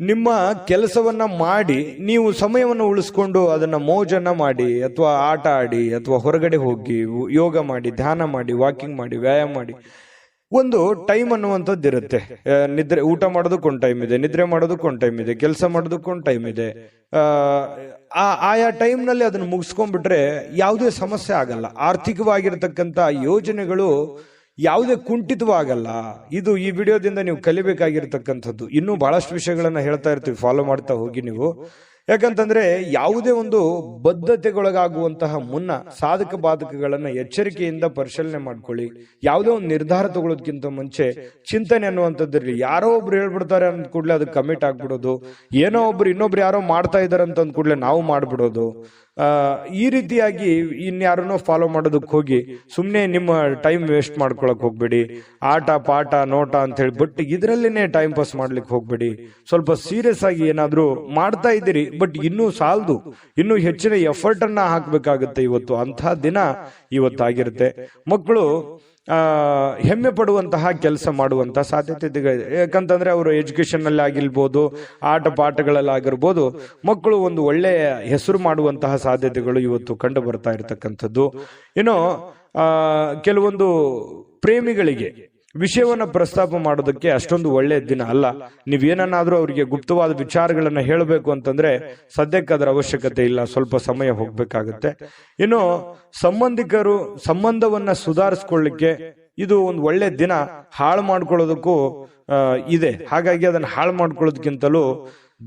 ನಿಮ್ಮ ಕೆಲಸವನ್ನ ಮಾಡಿ ನೀವು ಸಮಯವನ್ನು ಉಳಿಸ್ಕೊಂಡು ಅದನ್ನ ಮೋಜನ್ನ ಮಾಡಿ, ಅಥವಾ ಆಟ ಆಡಿ, ಅಥವಾ ಹೊರಗಡೆ ಹೋಗಿ ಯೋಗ ಮಾಡಿ, ಧ್ಯಾನ ಮಾಡಿ, ವಾಕಿಂಗ್ ಮಾಡಿ, ವ್ಯಾಯಾಮ ಮಾಡಿ. ಒಂದು ಟೈಮ್ ಅನ್ನುವಂಥದ್ದು ಇರುತ್ತೆ. ನಿದ್ರೆ, ಊಟ ಮಾಡೋದಕ್ಕೊಂದು ಟೈಮ್ ಇದೆ, ನಿದ್ರೆ ಮಾಡೋದಕ್ಕೊಂದು ಟೈಮ್ ಇದೆ, ಕೆಲಸ ಮಾಡೋದಕ್ಕೊಂದು ಟೈಮ್ ಇದೆ. ಆಯಾ ಟೈಮ್ ನಲ್ಲಿ ಅದನ್ನು ಮುಗಿಸ್ಕೊಂಡ್ಬಿಟ್ರೆ ಯಾವುದೇ ಸಮಸ್ಯೆ ಆಗಲ್ಲ. ಆರ್ಥಿಕವಾಗಿರ್ತಕ್ಕಂಥ ಯೋಜನೆಗಳು ಯಾವುದೇ ಕುಂಠಿತವಾಗಲ್ಲ. ಇದು ಈ ವಿಡಿಯೋದಿಂದ ನೀವು ಕಲಿಬೇಕಾಗಿರ್ತಕ್ಕಂಥದ್ದು. ಇನ್ನೂ ಬಹಳಷ್ಟು ವಿಷಯಗಳನ್ನ ಹೇಳ್ತಾ ಇರ್ತೀವಿ, ಫಾಲೋ ಮಾಡ್ತಾ ಹೋಗಿ ನೀವು. ಯಾಕಂತಂದ್ರೆ ಯಾವುದೇ ಒಂದು ಬದ್ಧತೆಗೊಳಗಾಗುವಂತಹ ಮುನ್ನ ಸಾಧಕ ಬಾಧಕಗಳನ್ನ ಎಚ್ಚರಿಕೆಯಿಂದ ಪರಿಶೀಲನೆ ಮಾಡ್ಕೊಳ್ಳಿ. ಯಾವುದೇ ಒಂದು ನಿರ್ಧಾರ ತಗೊಳ್ಳೋದಕ್ಕಿಂತ ಮುಂಚೆ ಚಿಂತನೆ ಅನ್ನುವಂಥದ್ದಿರಲಿ. ಯಾರೋ ಒಬ್ರು ಹೇಳ್ಬಿಡ್ತಾರೆ ಅಂದ ಕೂಡಲೇ ಅದಕ್ಕೆ ಕಮಿಟ್ ಆಗ್ಬಿಡೋದು, ಏನೋ ಒಬ್ರು ಇನ್ನೊಬ್ರು ಯಾರೋ ಮಾಡ್ತಾ ಇದಾರೆ ಅಂತ ಅಂದ ಕೂಡಲೇ ನಾವು ಮಾಡ್ಬಿಡೋದು, ಈ ರೀತಿಯಾಗಿ ಇನ್ಯಾರನ್ನೋ ಫಾಲೋ ಮಾಡೋದಕ್ಕೆ ಹೋಗಿ ಸುಮ್ಮನೆ ನಿಮ್ಮ ಟೈಮ್ ವೇಸ್ಟ್ ಮಾಡ್ಕೊಳಕ್ ಹೋಗ್ಬೇಡಿ. ಆಟ ಪಾಠ ನೋಟ ಅಂತ ಹೇಳಿ ಬಟ್ ಇದರಲ್ಲೇನೆ ಟೈಮ್ ಪಾಸ್ ಮಾಡ್ಲಿಕ್ಕೆ ಹೋಗ್ಬೇಡಿ. ಸ್ವಲ್ಪ ಸೀರಿಯಸ್ ಆಗಿ ಏನಾದ್ರೂ ಮಾಡ್ತಾ ಇದ್ದೀರಿ, ಬಟ್ ಇನ್ನೂ ಸಾಲದು, ಇನ್ನೂ ಹೆಚ್ಚಿನ ಎಫರ್ಟ್ ಅನ್ನ ಹಾಕ್ಬೇಕಾಗುತ್ತೆ. ಇವತ್ತು ಅಂತಹ ದಿನ ಇವತ್ತಾಗಿರುತ್ತೆ. ಮಕ್ಕಳು ಹೆಮ್ಮೆ ಪಡುವಂತಹ ಕೆಲಸ ಮಾಡುವಂತಹ ಸಾಧ್ಯತೆ ಇದೆ. ಯಾಕಂತಂದ್ರೆ ಅವರು ಎಜುಕೇಶನ್ ನಲ್ಲಿ ಆಗಿರ್ಬೋದು, ಆಟ ಪಾಠಗಳಲ್ಲಿ ಆಗಿರ್ಬೋದು, ಮಕ್ಕಳು ಒಂದು ಒಳ್ಳೆಯ ಹೆಸರು ಮಾಡುವಂತಹ ಸಾಧ್ಯತೆಗಳು ಇವತ್ತು ಕಂಡು ಬರ್ತಾ ಇರತಕ್ಕಂಥದ್ದು. ಇನ್ನು ಕೆಲವೊಂದು ಪ್ರೇಮಿಗಳಿಗೆ ವಿಷಯವನ್ನ ಪ್ರಸ್ತಾಪ ಮಾಡೋದಕ್ಕೆ ಅಷ್ಟೊಂದು ಒಳ್ಳೆಯ ದಿನ ಅಲ್ಲ. ನೀವೇನಾದ್ರೂ ಅವರಿಗೆ ಗುಪ್ತವಾದ ವಿಚಾರಗಳನ್ನ ಹೇಳಬೇಕು ಅಂತಂದ್ರೆ ಸದ್ಯಕ್ಕೆ ಅದರ ಅವಶ್ಯಕತೆ ಇಲ್ಲ, ಸ್ವಲ್ಪ ಸಮಯ ಹೋಗ್ಬೇಕಾಗತ್ತೆ. ಇನ್ನು ಸಂಬಂಧಿಕರು ಸಂಬಂಧವನ್ನ ಸುಧಾರಿಸ್ಕೊಳ್ಳಿಕ್ಕೆ ಇದು ಒಂದು ಒಳ್ಳೆ ದಿನ. ಹಾಳು ಮಾಡ್ಕೊಳ್ಳೋದಕ್ಕೂ ಇದೆ. ಹಾಗಾಗಿ ಅದನ್ನ ಹಾಳು ಮಾಡ್ಕೊಳ್ಳೋದಕ್ಕಿಂತಲೂ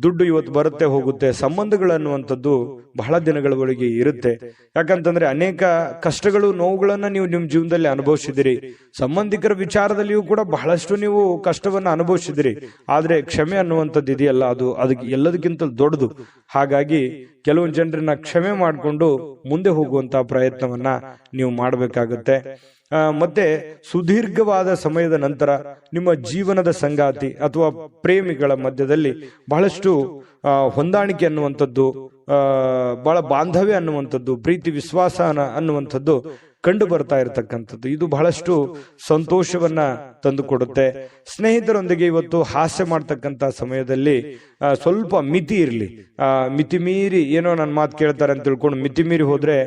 ದುಡ್ಡು ಇವತ್ತು ಬರುತ್ತೆ ಹೋಗುತ್ತೆ. ಸಂಬಂಧಗಳನ್ನುವಂಥದ್ದು ಬಹಳ ದಿನಗಳವರೆಗೆ ಇರುತ್ತೆ. ಯಾಕಂತಂದ್ರೆ ಅನೇಕ ಕಷ್ಟಗಳು, ನೋವುಗಳನ್ನ ನೀವು ನಿಮ್ಮ ಜೀವನದಲ್ಲಿ ಅನುಭವಿಸಿದಿರಿ. ಸಂಬಂಧಿಕರ ವಿಚಾರದಲ್ಲಿಯೂ ಕೂಡ ಬಹಳಷ್ಟು ನೀವು ಕಷ್ಟವನ್ನ ಅನುಭವಿಸಿದಿರಿ. ಆದ್ರೆ ಕ್ಷಮೆ ಅನ್ನುವಂಥದ್ದು ಇದೆಯಲ್ಲ, ಅದಕ್ಕೆ ಎಲ್ಲದಕ್ಕಿಂತ ದೊಡ್ಡದು. ಹಾಗಾಗಿ ಕೆಲವೊಂದು ಜನರನ್ನ ಕ್ಷಮೆ ಮಾಡಿಕೊಂಡು ಮುಂದೆ ಹೋಗುವಂತಹ ಪ್ರಯತ್ನವನ್ನ ನೀವು ಮಾಡಬೇಕಾಗತ್ತೆ. ಮತ್ತೆ ಸುದೀರ್ಘವಾದ ಸಮಯದ ನಂತರ ನಿಮ್ಮ ಜೀವನದ ಸಂಗಾತಿ ಅಥವಾ ಪ್ರೇಮಿಗಳ ಮಧ್ಯದಲ್ಲಿ ಬಹಳಷ್ಟು ಹೊಂದಾಣಿಕೆ ಅನ್ನುವಂಥದ್ದು, ಬಹಳ ಬಾಂಧವ್ಯ ಅನ್ನುವಂಥದ್ದು, ಪ್ರೀತಿ ವಿಶ್ವಾಸ ಅನ್ನುವಂಥದ್ದು ಕಂಡು ಬರ್ತಾ ಇರತಕ್ಕಂಥದ್ದು. ಇದು ಬಹಳಷ್ಟು ಸಂತೋಷವನ್ನ ತಂದುಕೊಡುತ್ತೆ. ಸ್ನೇಹಿತರೊಂದಿಗೆ ಇವತ್ತು ಹಾಸ್ಯ ಮಾಡ್ತಕ್ಕಂಥ ಸಮಯದಲ್ಲಿ ಸ್ವಲ್ಪ ಮಿತಿ ಇರಲಿ. ಮಿತಿ ಮೀರಿ ಏನೋ ನನ್ನ ಮಾತು ಕೇಳ್ತಾರೆ ಅಂತ ತಿಳ್ಕೊಂಡು ಮಿತಿ ಮೀರಿ ಹೋದ್ರೆ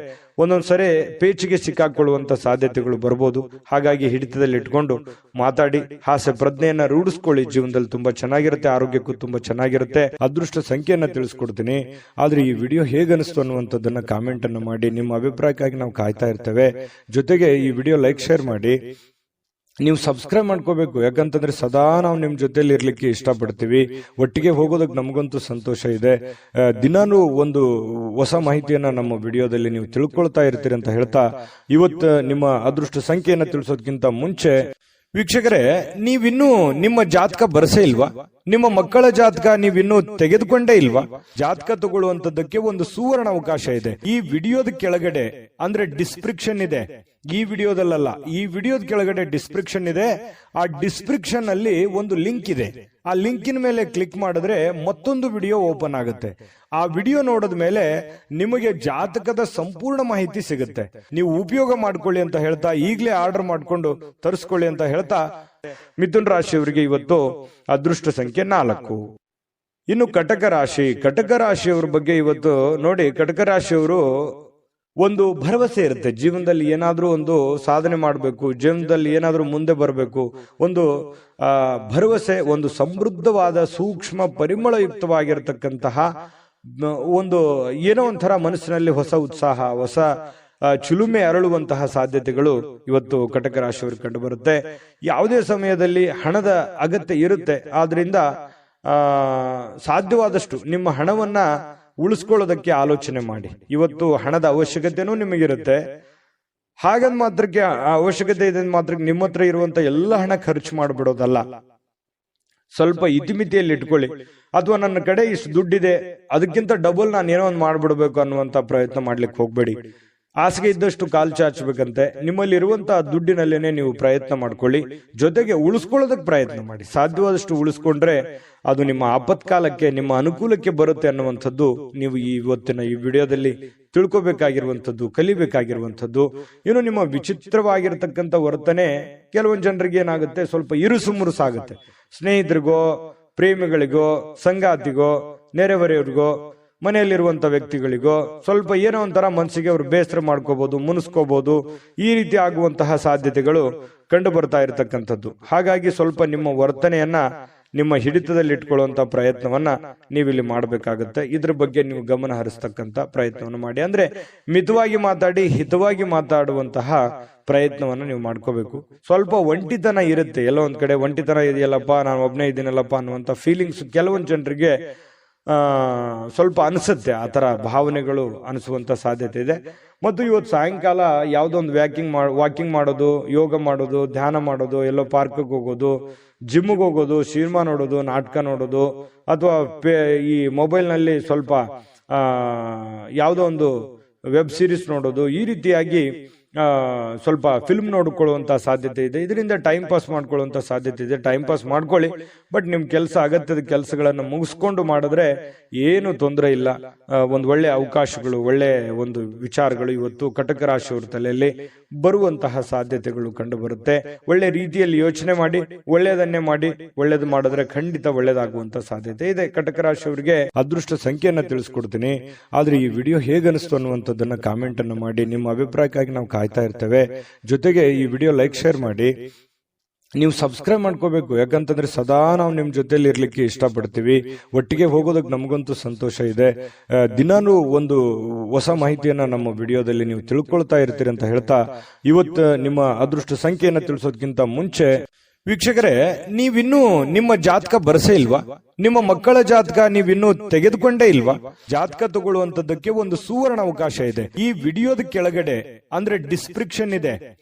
ಒಂದೊಂದ್ಸರಿ ಪೇಚಿಗೆ ಸಿಕ್ಕಾಕೊಳ್ಳುವಂತ ಸಾಧ್ಯತೆಗಳು ಬರ್ಬೋದು. ಹಾಗಾಗಿ ಹಿಡಿತದಲ್ಲಿ ಇಟ್ಕೊಂಡು ಮಾತಾಡಿ ಹಾಸ್ಯ ಪ್ರಜ್ಞೆಯನ್ನ ರೂಢಿಸ್ಕೊಳ್ಳಿ. ಜೀವನದಲ್ಲಿ ತುಂಬಾ ಚೆನ್ನಾಗಿರುತ್ತೆ, ಆರೋಗ್ಯಕ್ಕೂ ತುಂಬಾ ಚೆನ್ನಾಗಿರುತ್ತೆ. ಅದೃಷ್ಟ ಸಂಖ್ಯೆಯನ್ನ ತಿಳಿಸ್ಕೊಡ್ತೀನಿ. ಆದ್ರೆ ಈ ವಿಡಿಯೋ ಹೇಗನಿಸ್ತು ಅನ್ನುವಂಥದ್ದನ್ನ ಕಾಮೆಂಟ್ ಅನ್ನು ಮಾಡಿ. ನಿಮ್ಮ ಅಭಿಪ್ರಾಯಕ್ಕಾಗಿ ನಾವು ಕಾಯ್ತಾ ಇರ್ತೇವೆ. ಜೊತೆಗೆ ಈ ವಿಡಿಯೋ ಲೈಕ್ ಶೇರ್ ಮಾಡಿ. ನೀವು ಸಬ್ಸ್ಕ್ರೈಬ್ ಮಾಡ್ಕೋಬೇಕು. ಯಾಕಂತಂದ್ರೆ ಸದಾ ನಾವು ನಿಮ್ ಜೊತೆಲಿ ಇರ್ಲಿಕ್ಕೆ ಇಷ್ಟಪಡ್ತೀವಿ. ಒಟ್ಟಿಗೆ ಹೋಗೋದಕ್ಕೆ ನಮಗಂತೂ ಸಂತೋಷ ಇದೆ. ದಿನಾನು ಒಂದು ಹೊಸ ಮಾಹಿತಿಯನ್ನ ನಮ್ಮ ವಿಡಿಯೋದಲ್ಲಿ ನೀವು ತಿಳ್ಕೊಳ್ತಾ ಇರ್ತೀರಿ ಅಂತ ಹೇಳ್ತಾ, ಇವತ್ತು ನಿಮ್ಮ ಅದೃಷ್ಟ ಸಂಖ್ಯೆಯನ್ನ ತಿಳಿಸೋದಕ್ಕಿಂತ ಮುಂಚೆ ವೀಕ್ಷಕರೇ, ನೀವಿನ್ನೂ ನಿಮ್ಮ ಜಾತಕ ಬರಸೇ ಇಲ್ವಾ? ನಿಮ್ಮ ಮಕ್ಕಳ ಜಾತಕ ನೀವಿನ್ನೂ ತೆಗೆದುಕೊಂಡೇ ಇಲ್ವಾ? ಜಾತಕ ತಗೊಳ್ಳುವಂತದ್ದಕ್ಕೆ ಒಂದು ಸುವರ್ಣ ಅವಕಾಶ ಇದೆ. ಈ ವಿಡಿಯೋದ ಕೆಳಗಡೆ ಅಂದ್ರೆ ಡಿಸ್ಕ್ರಿಪ್ಷನ್ ಇದೆ, ಈ ವಿಡಿಯೋದಲ್ಲ, ಈ ವಿಡಿಯೋದ ಕೆಳಗಡೆ ಡಿಸ್ಕ್ರಿಪ್ಷನ್ ಇದೆ. ಆ ಡಿಸ್ಕ್ರಿಪ್ಷನ್ ಅಲ್ಲಿ ಒಂದು ಲಿಂಕ್ ಇದೆ. ಆ ಲಿಂಕಿನ ಮೇಲೆ ಕ್ಲಿಕ್ ಮಾಡಿದ್ರೆ ಮತ್ತೊಂದು ವಿಡಿಯೋ ಓಪನ್ ಆಗುತ್ತೆ. ಆ ವಿಡಿಯೋ ನೋಡಿದ ಮೇಲೆ ನಿಮಗೆ ಜಾತಕದ ಸಂಪೂರ್ಣ ಮಾಹಿತಿ ಸಿಗುತ್ತೆ. ನೀವು ಉಪಯೋಗ ಮಾಡ್ಕೊಳ್ಳಿ ಅಂತ ಹೇಳ್ತಾ, ಈಗಲೇ ಆರ್ಡರ್ ಮಾಡ್ಕೊಂಡು ತರಿಸ್ಕೊಳ್ಳಿ ಅಂತ ಹೇಳ್ತಾ, ಮಿಥುನ ರಾಶಿಯವರಿಗೆ ಇವತ್ತು ಅದೃಷ್ಟ ಸಂಖ್ಯೆ 4. ಇನ್ನು ಕಟಕ ರಾಶಿಯವರ ಬಗ್ಗೆ ಇವತ್ತು ನೋಡಿ. ಕಟಕ ರಾಶಿಯವರು ಒಂದು ಭರವಸೆ ಇರುತ್ತೆ, ಜೀವನದಲ್ಲಿ ಏನಾದ್ರೂ ಒಂದು ಸಾಧನೆ ಮಾಡಬೇಕು, ಜೀವನದಲ್ಲಿ ಏನಾದ್ರೂ ಮುಂದೆ ಬರಬೇಕು, ಒಂದು ಭರವಸೆ, ಒಂದು ಸಮೃದ್ಧವಾದ ಸೂಕ್ಷ್ಮ ಪರಿಮಳಯುಕ್ತವಾಗಿರತಕ್ಕಂತಹ ಒಂದು ಏನೋ ಒಂಥರ ಮನಸ್ಸಿನಲ್ಲಿ ಹೊಸ ಉತ್ಸಾಹ, ಹೊಸ ಚಿಲುಮೆ ಅರಳುವಂತಹ ಸಾಧ್ಯತೆಗಳು ಇವತ್ತು ಕಟಕ ರಾಶಿಯವರಿಗೆ ಕಂಡು ಬರುತ್ತೆ. ಯಾವುದೇ ಸಮಯದಲ್ಲಿ ಹಣದ ಅಗತ್ಯ ಇರುತ್ತೆ, ಆದ್ರಿಂದ ಸಾಧ್ಯವಾದಷ್ಟು ನಿಮ್ಮ ಹಣವನ್ನ ಉಳಿಸ್ಕೊಳ್ಳೋದಕ್ಕೆ ಆಲೋಚನೆ ಮಾಡಿ. ಇವತ್ತು ಹಣದ ಅವಶ್ಯಕತೆನೂ ನಿಮಗಿರುತ್ತೆ. ಹಾಗಂದ್ ಮಾತ್ರಕ್ಕೆ ಅವಶ್ಯಕತೆ ಇದೆ ಮಾತ್ರಕ್ಕೆ ನಿಮ್ಮ ಹತ್ರ ಇರುವಂತ ಎಲ್ಲ ಹಣ ಖರ್ಚು ಮಾಡಿಬಿಡೋದಲ್ಲ. ಸ್ವಲ್ಪ ಇತಿಮಿತಿಯಲ್ಲಿ ಇಟ್ಕೊಳ್ಳಿ. ಅಥವಾ ನನ್ನ ಕಡೆ ಇಷ್ಟು ದುಡ್ಡಿದೆ, ಅದಕ್ಕಿಂತ ಡಬಲ್ ನಾನು ಏನೋ ಒಂದು ಮಾಡ್ಬಿಡ್ಬೇಕು ಅನ್ನುವಂತ ಪ್ರಯತ್ನ ಮಾಡ್ಲಿಕ್ಕೆ ಹೋಗ್ಬೇಡಿ. ಹಾಸಿಗೆ ಇದ್ದಷ್ಟು ಕಾಲು ಚಾಚಬೇಕಂತೆ. ನಿಮ್ಮಲ್ಲಿ ಇರುವಂತಹ ದುಡ್ಡಿನಲ್ಲೇನೆ ನೀವು ಪ್ರಯತ್ನ ಮಾಡ್ಕೊಳ್ಳಿ. ಜೊತೆಗೆ ಉಳಿಸ್ಕೊಳ್ಳೋದಕ್ಕೆ ಪ್ರಯತ್ನ ಮಾಡಿ. ಸಾಧ್ಯವಾದಷ್ಟು ಉಳಿಸ್ಕೊಂಡ್ರೆ ಅದು ನಿಮ್ಮ ಆಪತ್ಕಾಲಕ್ಕೆ, ನಿಮ್ಮ ಅನುಕೂಲಕ್ಕೆ ಬರುತ್ತೆ ಅನ್ನುವಂಥದ್ದು ನೀವು ಇವತ್ತಿನ ಈ ವಿಡಿಯೋದಲ್ಲಿ ತಿಳ್ಕೊಬೇಕಾಗಿರುವಂಥದ್ದು, ಕಲಿಬೇಕಾಗಿರುವಂಥದ್ದು. ಇನ್ನು ನಿಮ್ಮ ವಿಚಿತ್ರವಾಗಿರ್ತಕ್ಕಂಥ ವರ್ತನೆ ಕೆಲವೊಂದು ಜನರಿಗೆ ಏನಾಗುತ್ತೆ, ಸ್ವಲ್ಪ ಇರುಸು ಮುರುಸಾಗುತ್ತೆ. ಸ್ನೇಹಿತರಿಗೋ, ಪ್ರೇಮಿಗಳಿಗೋ, ಸಂಗಾತಿಗೋ, ನೆರೆಹೊರೆಯವರಿಗೋ, ಮನೆಯಲ್ಲಿರುವಂತ ವ್ಯಕ್ತಿಗಳಿಗೋ ಸ್ವಲ್ಪ ಏನೋ ಒಂಥರ ಮನಸ್ಸಿಗೆ ಅವರು ಬೇಸರ ಮಾಡ್ಕೋಬಹುದು, ಮುನಿಸ್ಕೋಬಹುದು. ಈ ರೀತಿ ಆಗುವಂತಹ ಸಾಧ್ಯತೆಗಳು ಕಂಡು ಬರ್ತಾ ಇರತಕ್ಕಂಥದ್ದು. ಹಾಗಾಗಿ ಸ್ವಲ್ಪ ನಿಮ್ಮ ವರ್ತನೆಯನ್ನ ನಿಮ್ಮ ಹಿಡಿತದಲ್ಲಿ ಇಟ್ಕೊಳ್ಳುವಂತ ಪ್ರಯತ್ನವನ್ನ ನೀವಿಲ್ಲಿ ಮಾಡಬೇಕಾಗುತ್ತೆ. ಇದ್ರ ಬಗ್ಗೆ ನೀವು ಗಮನ ಹರಿಸ್ತಕ್ಕಂತ ಪ್ರಯತ್ನವನ್ನು ಮಾಡಿ. ಅಂದ್ರೆ ಮಿತವಾಗಿ ಮಾತಾಡಿ, ಹಿತವಾಗಿ ಮಾತಾಡುವಂತಹ ಪ್ರಯತ್ನವನ್ನ ನೀವು ಮಾಡ್ಕೋಬೇಕು. ಸ್ವಲ್ಪ ಒಂಟಿತನ ಇರುತ್ತೆ, ಎಲ್ಲೋ ಒಂದ್ ಕಡೆ ಒಂಟಿತನ ಇದೆಯಲ್ಲಪ್ಪ, ನಾನು ಒಬ್ನೇ ಇದ್ದೀನಲ್ಲಪ್ಪ ಅನ್ನುವಂತ ಫೀಲಿಂಗ್ಸ್ ಕೆಲವೊಂದು ಜನರಿಗೆ ಸ್ವಲ್ಪ ಅನಿಸುತ್ತೆ. ಆ ತರ ಭಾವನೆಗಳು ಅನಿಸುವಂತ ಸಾಧ್ಯತೆ ಇದೆ. ಮತ್ತು ಇವತ್ತು ಸಾಯಂಕಾಲ ಯಾವುದೋ ಒಂದು ವಾಕಿಂಗ್ ಮಾಡೋದು, ಯೋಗ ಮಾಡೋದು, ಧ್ಯಾನ ಮಾಡೋದು, ಎಲ್ಲೋ ಪಾರ್ಕ್ಗೆ ಹೋಗೋದು, ಜಿಮ್ಗೆ ಹೋಗೋದು, ಸಿನಿಮಾ ನೋಡೋದು, ನಾಟಕ ನೋಡೋದು, ಅಥವಾ ಈ ಮೊಬೈಲ್ನಲ್ಲಿ ಸ್ವಲ್ಪ ಯಾವುದೋ ಒಂದು ವೆಬ್ ಸೀರೀಸ್ ನೋಡೋದು, ಈ ರೀತಿಯಾಗಿ ಸ್ವಲ್ಪ ಫಿಲ್ಮ್ ನೋಡ್ಕೊಳ್ಳುವಂತ ಸಾಧ್ಯತೆ ಇದೆ. ಇದರಿಂದ ಟೈಮ್ ಪಾಸ್ ಮಾಡ್ಕೊಳ್ಳುವಂತ ಸಾಧ್ಯತೆ ಇದೆ. ಟೈಮ್ ಪಾಸ್ ಮಾಡ್ಕೊಳ್ಳಿ, ಬಟ್ ನಿಮ್ ಕೆಲಸ, ಅಗತ್ಯದ ಕೆಲಸಗಳನ್ನ ಮುಗಿಸ್ಕೊಂಡು ಮಾಡಿದ್ರೆ ಏನು ತೊಂದರೆ ಇಲ್ಲ. ಒಂದು ಒಳ್ಳೆ ಅವಕಾಶಗಳು, ಒಳ್ಳೆ ಒಂದು ವಿಚಾರಗಳು ಇವತ್ತು ಕಟಕ ರಾಶಿಯವರ ತಲೆಯಲ್ಲಿ ಬರುವಂತಹ ಸಾಧ್ಯತೆಗಳು ಕಂಡು ಬರುತ್ತೆ. ಒಳ್ಳೆ ರೀತಿಯಲ್ಲಿ ಯೋಚನೆ ಮಾಡಿ, ಒಳ್ಳೆಯದನ್ನೇ ಮಾಡಿ, ಒಳ್ಳೇದು ಮಾಡಿದ್ರೆ ಖಂಡಿತ ಒಳ್ಳೇದಾಗುವಂತ ಸಾಧ್ಯತೆ ಇದೆ. ಕಟಕ ರಾಶಿಯವರಿಗೆ ಅದೃಷ್ಟ ಸಂಖ್ಯೆಯನ್ನ ತಿಳಿಸ್ಕೊಡ್ತೀನಿ. ಆದ್ರೆ ಈ ವಿಡಿಯೋ ಹೇಗನಿಸ್ತು ಅನ್ನುವಂಥದ್ದನ್ನ ಕಾಮೆಂಟ್ ಅನ್ನು ಮಾಡಿ. ನಿಮ್ಮ ಅಭಿಪ್ರಾಯಕ್ಕಾಗಿ ನಾವು ಕಾಯ್ತಾ ಇರ್ತೇವೆ. ಜೊತೆಗೆ ಈ ವಿಡಿಯೋ ಲೈಕ್, ಶೇರ್ ಮಾಡಿ. ನೀವು ಸಬ್ಸ್ಕ್ರೈಬ್ ಮಾಡ್ಕೋಬೇಕು, ಯಾಕಂತಂದ್ರೆ ಸದಾ ನಾವು ನಿಮ್ ಜೊತೆಲಿ ಇರ್ಲಿಕ್ಕೆ ಇಷ್ಟಪಡ್ತೀವಿ. ಒಟ್ಟಿಗೆ ಹೋಗೋದಕ್ಕೆ ನಮಗಂತೂ ಸಂತೋಷ ಇದೆ. ದಿನಾನು ಒಂದು ಹೊಸ ಮಾಹಿತಿಯನ್ನ ನಮ್ಮ ವಿಡಿಯೋದಲ್ಲಿ ನೀವು ತಿಳ್ಕೊಳ್ತಾ ಇರ್ತೀರಿ ಅಂತ ಹೇಳ್ತಾ, ಇವತ್ತು ನಿಮ್ಮ ಅದೃಷ್ಟ ಸಂಖ್ಯೆಯನ್ನ ತಿಳಿಸೋದಕ್ಕಿಂತ ಮುಂಚೆ ವೀಕ್ಷಕರೇ, ನೀವಿನ್ನೂ ನಿಮ್ಮ ಜಾತಕ ಬರಸೇ ಇಲ್ವಾ? ನಿಮ್ಮ ಮಕ್ಕಳ ಜಾತಕ ನೀವಿನ್ನೂ ತೆಗೆದುಕೊಂಡೇ ಇಲ್ವಾ? ಜಾತಕ ತಗೊಳ್ಳುವಂತದ್ದಕ್ಕೆ ಒಂದು ಸುವರ್ಣ ಅವಕಾಶ ಇದೆ. ಈ ವಿಡಿಯೋದ ಕೆಳಗಡೆ ಅಂದ್ರೆ ಡಿಸ್ಕ್ರಿಪ್ಷನ್ ಇದೆ,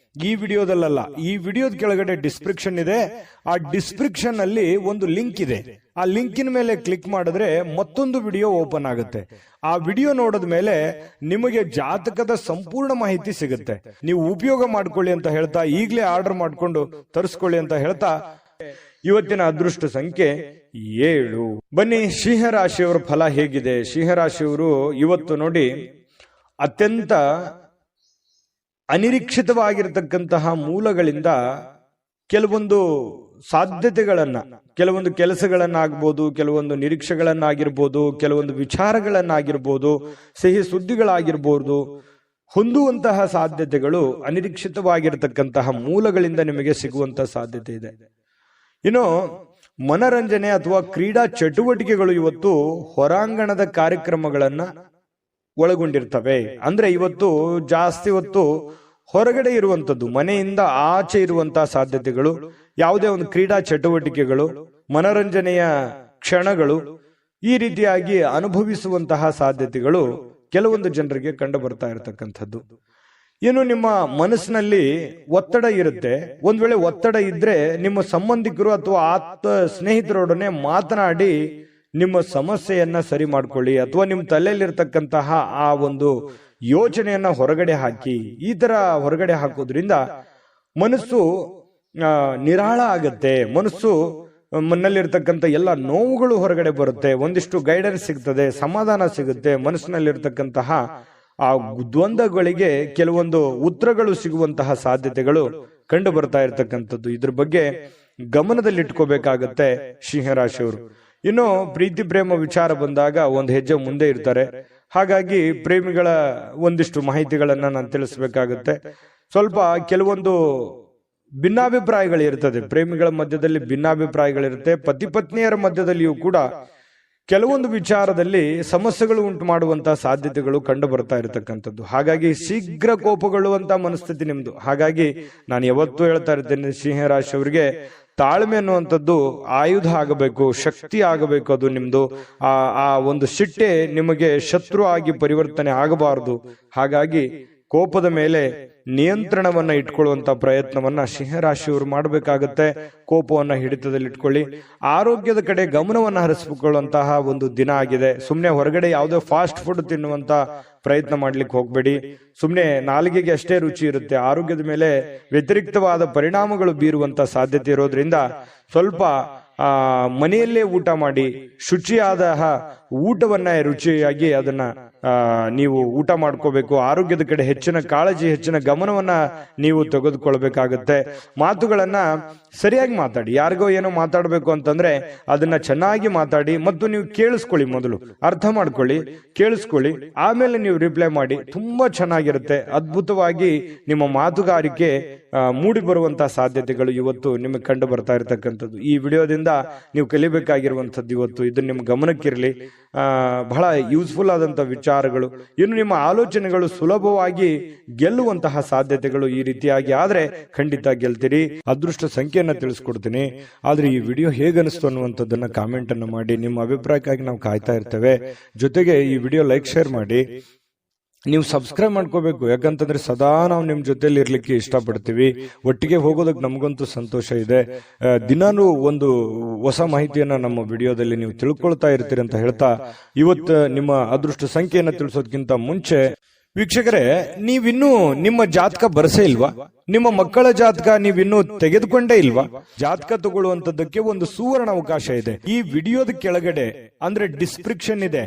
ಈ ವಿಡಿಯೋದಲ್ಲ, ಈ ವಿಡಿಯೋದ ಕೆಳಗಡೆ ಡಿಸ್ಕ್ರಿಪ್ಷನ್ ಇದೆ. ಆ ಡಿಸ್ಕ್ರಿಪ್ಷನ್ ಅಲ್ಲಿ ಒಂದು ಲಿಂಕ್ ಇದೆ. ಆ ಲಿಂಕಿನ ಮೇಲೆ ಕ್ಲಿಕ್ ಮಾಡಿದ್ರೆ ಮತ್ತೊಂದು ವಿಡಿಯೋ ಓಪನ್ ಆಗುತ್ತೆ. ಆ ವಿಡಿಯೋ ನೋಡಿದ ಮೇಲೆ ನಿಮಗೆ ಜಾತಕದ ಸಂಪೂರ್ಣ ಮಾಹಿತಿ ಸಿಗುತ್ತೆ. ನೀವು ಉಪಯೋಗ ಮಾಡ್ಕೊಳ್ಳಿ ಅಂತ ಹೇಳ್ತಾ, ಈಗಲೇ ಆರ್ಡರ್ ಮಾಡ್ಕೊಂಡು ತರಿಸ್ಕೊಳ್ಳಿ ಅಂತ ಹೇಳ್ತಾ, ಇವತ್ತಿನ ಅದೃಷ್ಟ ಸಂಖ್ಯೆ 7. ಬನ್ನಿ, ಸಿಂಹರಾಶಿಯವರ ಫಲ ಹೇಗಿದೆ. ಸಿಂಹರಾಶಿಯವರು ಇವತ್ತು ನೋಡಿ, ಅತ್ಯಂತ ಅನಿರೀಕ್ಷಿತವಾಗಿರತಕ್ಕಂತಹ ಮೂಲಗಳಿಂದ ಕೆಲವೊಂದು ಸಾಧ್ಯತೆಗಳನ್ನ, ಕೆಲವೊಂದು ಕೆಲಸಗಳನ್ನಾಗ್ಬೋದು, ಕೆಲವೊಂದು ನಿರೀಕ್ಷೆಗಳನ್ನಾಗಿರ್ಬೋದು, ಕೆಲವೊಂದು ವಿಚಾರಗಳನ್ನಾಗಿರ್ಬೋದು, ಸಿಹಿ ಸುದ್ದಿಗಳಾಗಿರ್ಬೋದು, ಹೊಂದುವಂತಹ ಸಾಧ್ಯತೆಗಳು ಅನಿರೀಕ್ಷಿತವಾಗಿರತಕ್ಕಂತಹ ಮೂಲಗಳಿಂದ ನಿಮಗೆ ಸಿಗುವಂತಹ ಸಾಧ್ಯತೆ ಇದೆ. ಇನ್ನು ಮನರಂಜನೆ ಅಥವಾ ಕ್ರೀಡಾ ಚಟುವಟಿಕೆಗಳು ಇವತ್ತು ಹೊರಾಂಗಣದ ಕಾರ್ಯಕ್ರಮಗಳನ್ನ ಒಳಗೊಂಡಿರ್ತವೆ. ಅಂದ್ರೆ ಇವತ್ತು ಜಾಸ್ತಿ ಹೊತ್ತು ಹೊರಗಡೆ ಇರುವಂತದ್ದು, ಮನೆಯಿಂದ ಆಚೆ ಇರುವಂತಹ ಸಾಧ್ಯತೆಗಳು, ಯಾವುದೇ ಒಂದು ಕ್ರೀಡಾ ಚಟುವಟಿಕೆಗಳು, ಮನರಂಜನೆಯ ಕ್ಷಣಗಳು, ಈ ರೀತಿಯಾಗಿ ಅನುಭವಿಸುವಂತಹ ಸಾಧ್ಯತೆಗಳು ಕೆಲವೊಂದು ಜನರಿಗೆ ಕಂಡು ಬರ್ತಾ ಇರತಕ್ಕಂಥದ್ದು. ಇನ್ನು ನಿಮ್ಮ ಮನಸ್ಸಿನಲ್ಲಿ ಒತ್ತಡ ಇರುತ್ತೆ. ಒಂದ್ ವೇಳೆ ಒತ್ತಡ ಇದ್ರೆ ನಿಮ್ಮ ಸಂಬಂಧಿಕರು ಅಥವಾ ಸ್ನೇಹಿತರೊಡನೆ ಮಾತನಾಡಿ ನಿಮ್ಮ ಸಮಸ್ಯೆಯನ್ನ ಸರಿ ಮಾಡ್ಕೊಳ್ಳಿ, ಅಥವಾ ನಿಮ್ಮ ತಲೆಯಲ್ಲಿರ್ತಕ್ಕಂತಹ ಆ ಒಂದು ಯೋಚನೆಯನ್ನ ಹೊರಗಡೆ ಹಾಕಿ. ಈ ತರ ಹೊರಗಡೆ ಹಾಕೋದ್ರಿಂದ ಮನಸ್ಸು ನಿರಾಳ ಆಗತ್ತೆ. ಮನಸ್ಸು ಮನಲ್ಲಿರ್ತಕ್ಕಂಥ ಎಲ್ಲ ನೋವುಗಳು ಹೊರಗಡೆ ಬರುತ್ತೆ. ಒಂದಿಷ್ಟು ಗೈಡೆನ್ಸ್ ಸಿಗ್ತದೆ, ಸಮಾಧಾನ ಸಿಗುತ್ತೆ. ಮನಸ್ಸಿನಲ್ಲಿರ್ತಕ್ಕಂತಹ ಆ ದ್ವಂದ್ವಗಳಿಗೆ ಕೆಲವೊಂದು ಉತ್ತರಗಳು ಸಿಗುವಂತಹ ಸಾಧ್ಯತೆಗಳು ಕಂಡು ಬರ್ತಾ ಇರತಕ್ಕಂಥದ್ದು. ಇದ್ರ ಬಗ್ಗೆ ಗಮನದಲ್ಲಿಟ್ಕೋಬೇಕಾಗತ್ತೆ ಸಿಂಹರಾಶಿಯವರು. ಇನ್ನು ಪ್ರೀತಿ ಪ್ರೇಮ ವಿಚಾರ ಬಂದಾಗ ಒಂದು ಹೆಜ್ಜೆ ಮುಂದೆ ಇರ್ತಾರೆ. ಹಾಗಾಗಿ ಪ್ರೇಮಿಗಳ ಒಂದಿಷ್ಟು ಮಾಹಿತಿಗಳನ್ನ ನಾನು ತಿಳಿಸ್ಬೇಕಾಗತ್ತೆ. ಸ್ವಲ್ಪ ಕೆಲವೊಂದು ಭಿನ್ನಾಭಿಪ್ರಾಯಗಳಿರ್ತದೆ. ಪ್ರೇಮಿಗಳ ಮಧ್ಯದಲ್ಲಿ ಭಿನ್ನಾಭಿಪ್ರಾಯಗಳಿರುತ್ತೆ. ಪತಿ ಪತ್ನಿಯರ ಮಧ್ಯದಲ್ಲಿಯೂ ಕೂಡ ಕೆಲವೊಂದು ವಿಚಾರದಲ್ಲಿ ಸಮಸ್ಯೆಗಳು ಉಂಟು ಮಾಡುವಂತಹ ಸಾಧ್ಯತೆಗಳು ಕಂಡು ಬರ್ತಾ ಇರತಕ್ಕಂಥದ್ದು. ಹಾಗಾಗಿ ಶೀಘ್ರ ಕೋಪಗೊಳ್ಳುವಂತ ಮನಸ್ಥಿತಿ ನಿಮ್ದು. ಹಾಗಾಗಿ ನಾನು ಯಾವತ್ತೂ ಹೇಳ್ತಾ ಇರ್ತೇನೆ, ಸಿಂಹರಾಶಿಯವರಿಗೆ ತಾಳ್ಮೆ ಅನ್ನುವಂಥದ್ದು ಆಯುಧ ಆಗಬೇಕು, ಶಕ್ತಿ ಆಗಬೇಕು. ಅದು ನಿಮ್ದು ಆ ಒಂದು ಸಿಟ್ಟೆ ನಿಮಗೆ ಶತ್ರು ಆಗಿ ಪರಿವರ್ತನೆ ಆಗಬಾರದು. ಹಾಗಾಗಿ ಕೋಪದ ಮೇಲೆ ನಿಯಂತ್ರಣವನ್ನ ಇಟ್ಕೊಳ್ಳುವಂತ ಪ್ರಯತ್ನವನ್ನ ಸಿಂಹರಾಶಿಯವರು ಮಾಡಬೇಕಾಗತ್ತೆ. ಕೋಪವನ್ನ ಹಿಡಿತದಲ್ಲಿಟ್ಕೊಳ್ಳಿ. ಆರೋಗ್ಯದ ಕಡೆ ಗಮನವನ್ನ ಹರಿಸಿಕೊಳ್ಳುವಂತಹ ಒಂದು ದಿನ ಆಗಿದೆ. ಸುಮ್ನೆ ಹೊರಗಡೆ ಯಾವುದೋ ಫಾಸ್ಟ್ ಫುಡ್ ತಿನ್ನುವಂತ ಪ್ರಯತ್ನ ಮಾಡ್ಲಿಕ್ಕೆ ಹೋಗ್ಬೇಡಿ. ಸುಮ್ನೆ ನಾಲಿಗೆಗೆ ಅಷ್ಟೇ ರುಚಿ ಇರುತ್ತೆ. ಆರೋಗ್ಯದ ಮೇಲೆ ವ್ಯತಿರಿಕ್ತವಾದ ಪರಿಣಾಮಗಳು ಬೀರುವಂತ ಸಾಧ್ಯತೆ ಇರೋದ್ರಿಂದ ಸ್ವಲ್ಪ ಮನೆಯಲ್ಲೇ ಊಟ ಮಾಡಿ, ಶುಚಿಯಾದ ಊಟವನ್ನ ರುಚಿಯಾಗಿ ಅದನ್ನ ನೀವು ಊಟ ಮಾಡ್ಕೋಬೇಕು. ಆರೋಗ್ಯದ ಕಡೆ ಹೆಚ್ಚಿನ ಕಾಳಜಿ, ಹೆಚ್ಚಿನ ಗಮನವನ್ನ ನೀವು ತೆಗೆದುಕೊಳ್ಬೇಕಾಗತ್ತೆ. ಮಾತುಗಳನ್ನ ಸರಿಯಾಗಿ ಮಾತಾಡಿ. ಯಾರಿಗೋ ಏನೋ ಮಾತಾಡ್ಬೇಕು ಅಂತಂದ್ರೆ ಅದನ್ನ ಚೆನ್ನಾಗಿ ಮಾತಾಡಿ ಮತ್ತು ನೀವು ಕೇಳಿಸ್ಕೊಳ್ಳಿ. ಮೊದಲು ಅರ್ಥ ಮಾಡ್ಕೊಳ್ಳಿ, ಕೇಳಿಸ್ಕೊಳ್ಳಿ, ಆಮೇಲೆ ನೀವು ರಿಪ್ಲೈ ಮಾಡಿ. ತುಂಬಾ ಚೆನ್ನಾಗಿರುತ್ತೆ. ಅದ್ಭುತವಾಗಿ ನಿಮ್ಮ ಮಾತುಗಾರಿಕೆ ಮೂಡಿ ಬರುವಂತಹ ಸಾಧ್ಯತೆಗಳು ಇವತ್ತು ನಿಮಗೆ ಕಂಡು ಬರ್ತಾ ಇರತಕ್ಕಂಥದ್ದು. ಈ ವಿಡಿಯೋದಿಂದ ನೀವು ಕಲಿಬೇಕಾಗಿರುವಂಥದ್ದು ಇವತ್ತು ಇದು ನಿಮ್ಮ ಗಮನಕ್ಕಿರಲಿ. ಬಹಳ ಯೂಸ್ಫುಲ್ ಆದಂತಹ ವಿಚಾರಗಳು. ಇನ್ನು ನಿಮ್ಮ ಆಲೋಚನೆಗಳು ಸುಲಭವಾಗಿ ಗೆಲ್ಲುವಂತಹ ಸಾಧ್ಯತೆಗಳು ಈ ರೀತಿಯಾಗಿ ಆದ್ರೆ ಖಂಡಿತ ಗೆಲ್ತೀರಿ. ಅದೃಷ್ಟ ಸಂಖ್ಯೆಯನ್ನ ತಿಳಿಸ್ಕೊಡ್ತೀನಿ. ಆದ್ರೆ ಈ ವಿಡಿಯೋ ಹೇಗನಿಸ್ತು ಅನ್ನುವಂಥದ್ದನ್ನ ಕಾಮೆಂಟ್ ಅನ್ನು ಮಾಡಿ. ನಿಮ್ಮ ಅಭಿಪ್ರಾಯಕ್ಕಾಗಿ ನಾವು ಕಾಯ್ತಾ ಇರ್ತೇವೆ. ಜೊತೆಗೆ ಈ ವಿಡಿಯೋ ಲೈಕ್, ಶೇರ್ ಮಾಡಿ. ನೀವು ಸಬ್ಸ್ಕ್ರೈಬ್ ಮಾಡ್ಕೋಬೇಕು. ಯಾಕಂತಂದ್ರೆ ಸದಾ ನಾವು ನಿಮ್ ಜೊತೆಲಿ ಇರ್ಲಿಕ್ಕೆ ಇಷ್ಟಪಡ್ತೀವಿ. ಒಟ್ಟಿಗೆ ಹೋಗೋದಕ್ಕೆ ನಮಗಂತೂ ಸಂತೋಷ ಇದೆ. ದಿನಾನು ಒಂದು ಹೊಸ ಮಾಹಿತಿಯನ್ನ ನಮ್ಮ ವಿಡಿಯೋದಲ್ಲಿ ನೀವು ತಿಳ್ಕೊಳ್ತಾ ಇರ್ತೀರಿ ಅಂತ ಹೇಳ್ತಾ, ಇವತ್ತು ನಿಮ್ಮ ಅದೃಷ್ಟ ಸಂಖ್ಯೆಯನ್ನ ತಿಳಿಸೋದಕ್ಕಿಂತ ಮುಂಚೆ ವೀಕ್ಷಕರೇ, ನೀವಿನ್ನೂ ನಿಮ್ಮ ಜಾತಕ ಬರಸೇ ಇಲ್ವಾ? ನಿಮ್ಮ ಮಕ್ಕಳ ಜಾತಕ ನೀವಿನ್ನೂ ತೆಗೆದುಕೊಂಡೇ ಇಲ್ವಾ? ಜಾತಕ ತಗೊಳ್ಳುವಂತದ್ದಕ್ಕೆ ಒಂದು ಸುವರ್ಣ ಅವಕಾಶ ಇದೆ. ಈ ವಿಡಿಯೋದ ಕೆಳಗಡೆ ಅಂದ್ರೆ ಡಿಸ್ಕ್ರಿಪ್ಷನ್ ಇದೆ.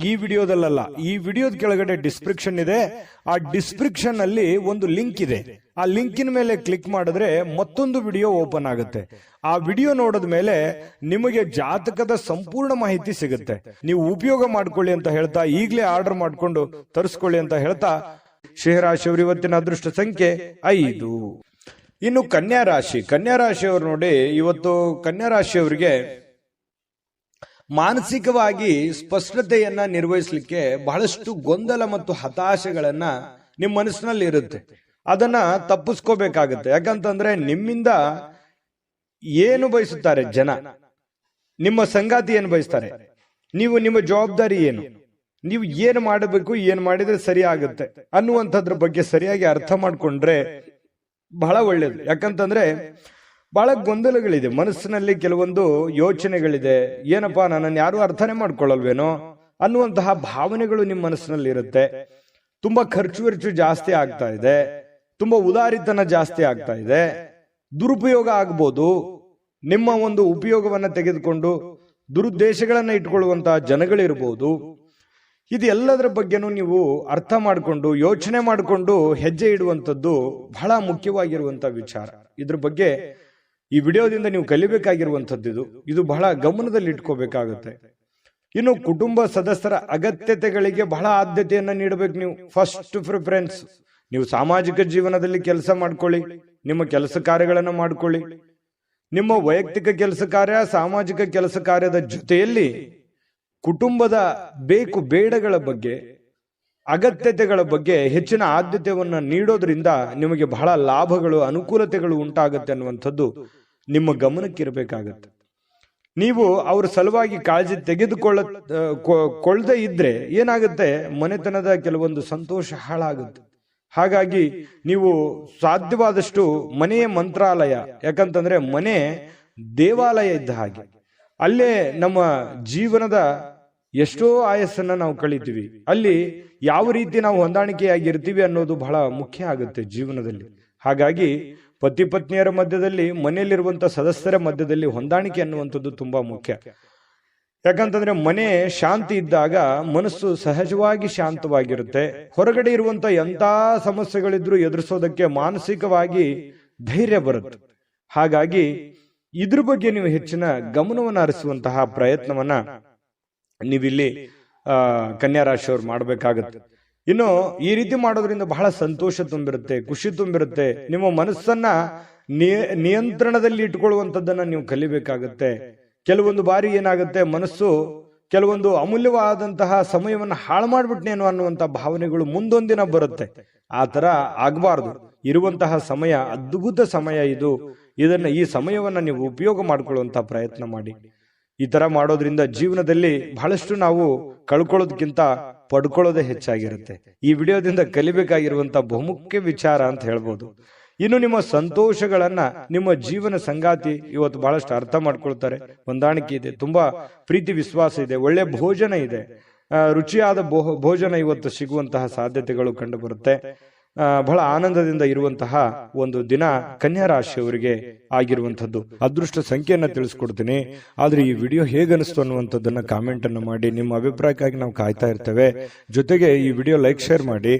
ಈ ವಿಡಿಯೋದಲ್ಲ, ಈ ವಿಡಿಯೋದ ಕೆಳಗಡೆ ಡಿಸ್ಕ್ರಿಪ್ಷನ್ ಇದೆ. ಆ ಡಿಸ್ಕ್ರಿಪ್ಷನ್ ಅಲ್ಲಿ ಒಂದು ಲಿಂಕ್ ಇದೆ. ಆ ಲಿಂಕಿನ ಮೇಲೆ ಕ್ಲಿಕ್ ಮಾಡಿದ್ರೆ ಮತ್ತೊಂದು ವಿಡಿಯೋ ಓಪನ್ ಆಗುತ್ತೆ. ಆ ವಿಡಿಯೋ ನೋಡಿದ ಮೇಲೆ ನಿಮಗೆ ಜಾತಕದ ಸಂಪೂರ್ಣ ಮಾಹಿತಿ ಸಿಗುತ್ತೆ. ನೀವು ಉಪಯೋಗ ಮಾಡ್ಕೊಳ್ಳಿ ಅಂತ ಹೇಳ್ತಾ, ಈಗಲೇ ಆರ್ಡರ್ ಮಾಡ್ಕೊಂಡು ತರಿಸ್ಕೊಳ್ಳಿ ಅಂತ ಹೇಳ್ತಾ, ಸಿಂಹರಾಶಿಯವರು ಇವತ್ತಿನ ಅದೃಷ್ಟ ಸಂಖ್ಯೆ 5. ಇನ್ನು ಕನ್ಯಾ ರಾಶಿ. ಕನ್ಯಾ ರಾಶಿಯವರು ನೋಡಿ, ಇವತ್ತು ಕನ್ಯಾ ರಾಶಿಯವರಿಗೆ ಮಾನಸಿಕವಾಗಿ ಸ್ಪಷ್ಟತೆಯನ್ನ ನಿರ್ವಹಿಸಲಿಕ್ಕೆ ಬಹಳಷ್ಟು ಗೊಂದಲ ಮತ್ತು ಹತಾಶೆಗಳನ್ನ ನಿಮ್ಮ ಮನಸ್ಸಿನಲ್ಲಿ ಇರುತ್ತೆ. ಅದನ್ನ ತಪ್ಪಿಸ್ಕೋಬೇಕಾಗತ್ತೆ. ಯಾಕಂತಂದ್ರೆ ನಿಮ್ಮಿಂದ ಏನು ಬಯಸುತ್ತಾರೆ ಜನ, ನಿಮ್ಮ ಸಂಗಾತಿ ಏನು ಬಯಸ್ತಾರೆ, ನೀವು ನಿಮ್ಮ ಜವಾಬ್ದಾರಿ ಏನು, ನೀವು ಏನು ಮಾಡಬೇಕು, ಏನು ಮಾಡಿದ್ರೆ ಸರಿ ಆಗುತ್ತೆ ಅನ್ನುವಂಥದ್ರ ಬಗ್ಗೆ ಸರಿಯಾಗಿ ಅರ್ಥ ಮಾಡ್ಕೊಂಡ್ರೆ ಬಹಳ ಒಳ್ಳೇದು. ಯಾಕಂತಂದ್ರೆ ಬಹಳ ಗೊಂದಲಗಳಿದೆ ಮನಸ್ಸಿನಲ್ಲಿ, ಕೆಲವೊಂದು ಯೋಚನೆಗಳಿದೆ. ಏನಪ್ಪಾ, ನನ್ನನ್ನು ಯಾರು ಅರ್ಥನೇ ಮಾಡ್ಕೊಳ್ಳಲ್ವೇನೋ ಅನ್ನುವಂತಹ ಭಾವನೆಗಳು ನಿಮ್ಮ ಮನಸ್ಸಿನಲ್ಲಿ ಇರುತ್ತೆ. ತುಂಬಾ ಖರ್ಚು ಜಾಸ್ತಿ ಆಗ್ತಾ ಇದೆ, ತುಂಬಾ ಉದಾರಿತನ ಜಾಸ್ತಿ ಆಗ್ತಾ ಇದೆ, ದುರುಪಯೋಗ ಆಗ್ಬೋದು. ನಿಮ್ಮ ಒಂದು ಉಪಯೋಗವನ್ನ ತೆಗೆದುಕೊಂಡು ದುರುದ್ದೇಶಗಳನ್ನ ಇಟ್ಕೊಳ್ಳುವಂತಹ ಜನಗಳಿರ್ಬೋದು. ಇದೆಲ್ಲದರ ಬಗ್ಗೆನೂ ನೀವು ಅರ್ಥ ಮಾಡಿಕೊಂಡು ಯೋಚನೆ ಮಾಡಿಕೊಂಡು ಹೆಜ್ಜೆ ಇಡುವಂಥದ್ದು ಬಹಳ ಮುಖ್ಯವಾಗಿರುವಂತಹ ವಿಚಾರ. ಇದ್ರ ಬಗ್ಗೆ ಈ ವಿಡಿಯೋದಿಂದ ನೀವು ಕಲಿಬೇಕಾಗಿರುವಂಥದ್ದು ಇದು ಬಹಳ ಗಮನದಲ್ಲಿ ಇಟ್ಕೋಬೇಕಾಗುತ್ತೆ. ಇನ್ನು ಕುಟುಂಬ ಸದಸ್ಯರ ಅಗತ್ಯತೆಗಳಿಗೆ ಬಹಳ ಆದ್ಯತೆಯನ್ನ ನೀಡಬೇಕು. ನೀವು ಫಸ್ಟ್ ಪ್ರಿಫರೆನ್ಸ್. ನೀವು ಸಾಮಾಜಿಕ ಜೀವನದಲ್ಲಿ ಕೆಲಸ ಮಾಡ್ಕೊಳ್ಳಿ, ನಿಮ್ಮ ಕೆಲಸ ಕಾರ್ಯಗಳನ್ನ ಮಾಡ್ಕೊಳ್ಳಿ. ನಿಮ್ಮ ವೈಯಕ್ತಿಕ ಕೆಲಸ ಕಾರ್ಯ, ಸಾಮಾಜಿಕ ಕೆಲಸ ಕಾರ್ಯದ ಜೊತೆಯಲ್ಲಿ ಕುಟುಂಬದ ಬೇಕು ಬೇಡಗಳ ಬಗ್ಗೆ, ಅಗತ್ಯತೆಗಳ ಬಗ್ಗೆ ಹೆಚ್ಚಿನ ಆದ್ಯತೆಯನ್ನ ನೀಡೋದ್ರಿಂದ ನಿಮಗೆ ಬಹಳ ಲಾಭಗಳು, ಅನುಕೂಲತೆಗಳು ಉಂಟಾಗುತ್ತೆ ಅನ್ನುವಂಥದ್ದು ನಿಮ್ಮ ಗಮನಕ್ಕಿರಬೇಕಾಗತ್ತೆ. ನೀವು ಅವ್ರ ಸಲುವಾಗಿ ಕಾಳಜಿ ತೆಗೆದುಕೊಳ್ಳದೆ ಇದ್ರೆ ಏನಾಗುತ್ತೆ, ಮನೆತನದ ಕೆಲವೊಂದು ಸಂತೋಷ ಹಾಳಾಗುತ್ತೆ. ಹಾಗಾಗಿ ನೀವು ಸಾಧ್ಯವಾದಷ್ಟು ಮನೆಯ ಮಂತ್ರಾಲಯ, ಯಾಕಂತಂದ್ರೆ ಮನೆ ದೇವಾಲಯ ಇದ್ದ ಹಾಗೆ. ಅಲ್ಲೇ ನಮ್ಮ ಜೀವನದ ಎಷ್ಟೋ ಆಯಸ್ಸನ್ನ ನಾವು ಕಳಿತೀವಿ. ಅಲ್ಲಿ ಯಾವ ರೀತಿ ನಾವು ಹೊಂದಾಣಿಕೆಯಾಗಿರ್ತೀವಿ ಅನ್ನೋದು ಬಹಳ ಮುಖ್ಯ ಆಗುತ್ತೆ ಜೀವನದಲ್ಲಿ. ಹಾಗಾಗಿ ಪತಿ ಪತ್ನಿಯರ ಮಧ್ಯದಲ್ಲಿ, ಮನೆಯಲ್ಲಿರುವಂತ ಸದಸ್ಯರ ಮಧ್ಯದಲ್ಲಿ ಹೊಂದಾಣಿಕೆ ಅನ್ನುವಂಥದ್ದು ತುಂಬಾ ಮುಖ್ಯ. ಯಾಕಂತಂದ್ರೆ ಮನೆ ಶಾಂತಿ ಇದ್ದಾಗ ಮನಸ್ಸು ಸಹಜವಾಗಿ ಶಾಂತವಾಗಿರುತ್ತೆ. ಹೊರಗಡೆ ಇರುವಂತ ಎಂಥ ಸಮಸ್ಯೆಗಳಿದ್ರು ಎದುರಿಸೋದಕ್ಕೆ ಮಾನಸಿಕವಾಗಿ ಧೈರ್ಯ ಬರುತ್ತೆ. ಹಾಗಾಗಿ ಇದ್ರ ಬಗ್ಗೆ ನೀವು ಹೆಚ್ಚಿನ ಗಮನವನ್ನು ಹರಿಸುವಂತಹ ಪ್ರಯತ್ನವನ್ನ ನೀವಿಲ್ಲಿ ಕನ್ಯಾ ರಾಶಿಯವರು ಮಾಡಬೇಕಾಗತ್ತೆ. ಇನ್ನು ಈ ರೀತಿ ಮಾಡೋದ್ರಿಂದ ಬಹಳ ಸಂತೋಷ ತುಂಬಿರುತ್ತೆ, ಖುಷಿ ತುಂಬಿರುತ್ತೆ. ನಿಮ್ಮ ಮನಸ್ಸನ್ನ ನಿಯಂತ್ರಣದಲ್ಲಿ ಇಟ್ಕೊಳ್ಳುವಂಥದ್ದನ್ನ ನೀವು ಕಲಿಬೇಕಾಗತ್ತೆ. ಕೆಲವೊಂದು ಬಾರಿ ಏನಾಗುತ್ತೆ, ಮನಸ್ಸು ಕೆಲವೊಂದು ಅಮೂಲ್ಯವಾದಂತಹ ಸಮಯವನ್ನು ಹಾಳು ಮಾಡ್ಬಿಟ್ನೇನೋ ಅನ್ನುವಂಥ ಭಾವನೆಗಳು ಮುಂದೊಂದಿನ ಬರುತ್ತೆ. ಆ ತರ ಆಗಬಾರ್ದು. ಇರುವಂತಹ ಸಮಯ ಅದ್ಭುತ ಸಮಯ ಇದು. ಈ ಸಮಯವನ್ನ ನೀವು ಉಪಯೋಗ ಮಾಡಿಕೊಳ್ಳುವಂತಹ ಪ್ರಯತ್ನ ಮಾಡಿ. ಈ ತರ ಮಾಡೋದ್ರಿಂದ ಜೀವನದಲ್ಲಿ ಬಹಳಷ್ಟು ನಾವು ಕಳ್ಕೊಳ್ಳೋದಕ್ಕಿಂತ ಪಡ್ಕೊಳ್ಳೋದೇ ಹೆಚ್ಚಾಗಿರುತ್ತೆ. ಈ ವಿಡಿಯೋದಿಂದ ಕಲಿಬೇಕಾಗಿರುವಂತ ಬಹುಮುಖ್ಯ ವಿಚಾರ ಅಂತ ಹೇಳ್ಬೋದು. ಇನ್ನು ನಿಮ್ಮ ಸಂತೋಷಗಳನ್ನ ನಿಮ್ಮ ಜೀವನ ಸಂಗಾತಿ ಇವತ್ತು ಬಹಳಷ್ಟು ಅರ್ಥ ಮಾಡ್ಕೊಳ್ತಾರೆ. ಹೊಂದಾಣಿಕೆ ಇದೆ, ತುಂಬಾ ಪ್ರೀತಿ ವಿಶ್ವಾಸ ಇದೆ, ಒಳ್ಳೆ ಭೋಜನ ಇದೆ, ರುಚಿಯಾದ ಭೋಜನ ಇವತ್ತು ಸಿಗುವಂತಹ ಸಾಧ್ಯತೆಗಳು ಕಂಡು ಬರುತ್ತೆ. ಬಹಳ ಆನಂದದಿಂದ ಇರುವಂತಹ ಒಂದು ದಿನ ಕನ್ಯಾ ರಾಶಿಯವರಿಗೆ ಆಗಿರುವಂತದ್ದು. ಅದೃಷ್ಟ ಸಂಖ್ಯೆಯನ್ನ ತಿಳಿಸ್ಕೊಡ್ತೀನಿ. ಆದ್ರೆ ಈ ವಿಡಿಯೋ ಹೇಗನಿಸ್ತು ಅನ್ನುವಂಥದ್ದನ್ನ ಕಾಮೆಂಟ್ ಅನ್ನು ಮಾಡಿ. ನಿಮ್ಮ ಅಭಿಪ್ರಾಯಕ್ಕಾಗಿ ನಾವು ಕಾಯ್ತಾ ಇರ್ತೇವೆ. ಜೊತೆಗೆ ಈ ವಿಡಿಯೋ ಲೈಕ್ ಶೇರ್ ಮಾಡಿ.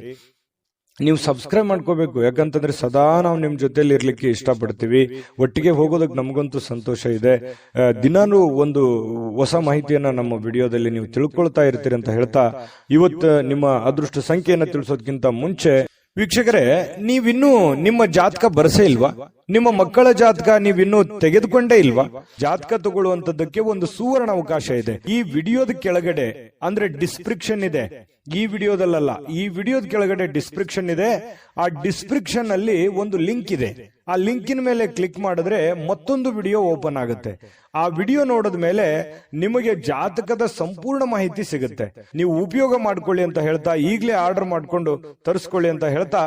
ನೀವು ಸಬ್ಸ್ಕ್ರೈಬ್ ಮಾಡ್ಕೋಬೇಕು. ಯಾಕಂತಂದ್ರೆ ಸದಾ ನಾವು ನಿಮ್ ಜೊತೆಲಿ ಇರ್ಲಿಕ್ಕೆ ಇಷ್ಟಪಡ್ತೀವಿ. ಒಟ್ಟಿಗೆ ಹೋಗೋದಕ್ಕೆ ನಮಗಂತೂ ಸಂತೋಷ ಇದೆ. ದಿನಾನು ಒಂದು ಹೊಸ ಮಾಹಿತಿಯನ್ನ ನಮ್ಮ ವಿಡಿಯೋದಲ್ಲಿ ನೀವು ತಿಳ್ಕೊಳ್ತಾ ಇರ್ತೀರಿ ಅಂತ ಹೇಳ್ತಾ, ಇವತ್ತು ನಿಮ್ಮ ಅದೃಷ್ಟ ಸಂಖ್ಯೆಯನ್ನ ತಿಳಿಸೋದಕ್ಕಿಂತ ಮುಂಚೆ ವೀಕ್ಷಕರೇ, ನೀವಿನ್ನೂ ನಿಮ್ಮ ಜಾತಕ ಬರಸೇ ಇಲ್ವಾ? ನಿಮ್ಮ ಮಕ್ಕಳ ಜಾತಕ ನೀವಿನ್ನೂ ತೆಗೆದುಕೊಂಡೇ ಇಲ್ವಾ? ಜಾತಕ ತಗೊಳ್ಳುವಂತದ್ದಕ್ಕೆ ಒಂದು ಸುವರ್ಣ ಅವಕಾಶ ಇದೆ. ಈ ವಿಡಿಯೋದ ಕೆಳಗಡೆ ಅಂದ್ರೆ ಡಿಸ್ಕ್ರಿಪ್ಷನ್ ಇದೆ. ಈ ವಿಡಿಯೋದಲ್ಲ, ಈ ವಿಡಿಯೋದ ಕೆಳಗಡೆ ಡಿಸ್ಕ್ರಿಪ್ಷನ್ ಇದೆ. ಆ ಡಿಸ್ಕ್ರಿಪ್ಷನ್ ಅಲ್ಲಿ ಒಂದು ಲಿಂಕ್ ಇದೆ. ಆ ಲಿಂಕಿನ ಮೇಲೆ ಕ್ಲಿಕ್ ಮಾಡಿದ್ರೆ ಮತ್ತೊಂದು ವಿಡಿಯೋ ಓಪನ್ ಆಗುತ್ತೆ. ಆ ವಿಡಿಯೋ ನೋಡಿದ ಮೇಲೆ ನಿಮಗೆ ಜಾತಕದ ಸಂಪೂರ್ಣ ಮಾಹಿತಿ ಸಿಗುತ್ತೆ. ನೀವು ಉಪಯೋಗ ಮಾಡ್ಕೊಳ್ಳಿ ಅಂತ ಹೇಳ್ತಾ, ಈಗಲೇ ಆರ್ಡರ್ ಮಾಡ್ಕೊಂಡು ತರಿಸ್ಕೊಳ್ಳಿ ಅಂತ ಹೇಳ್ತಾ,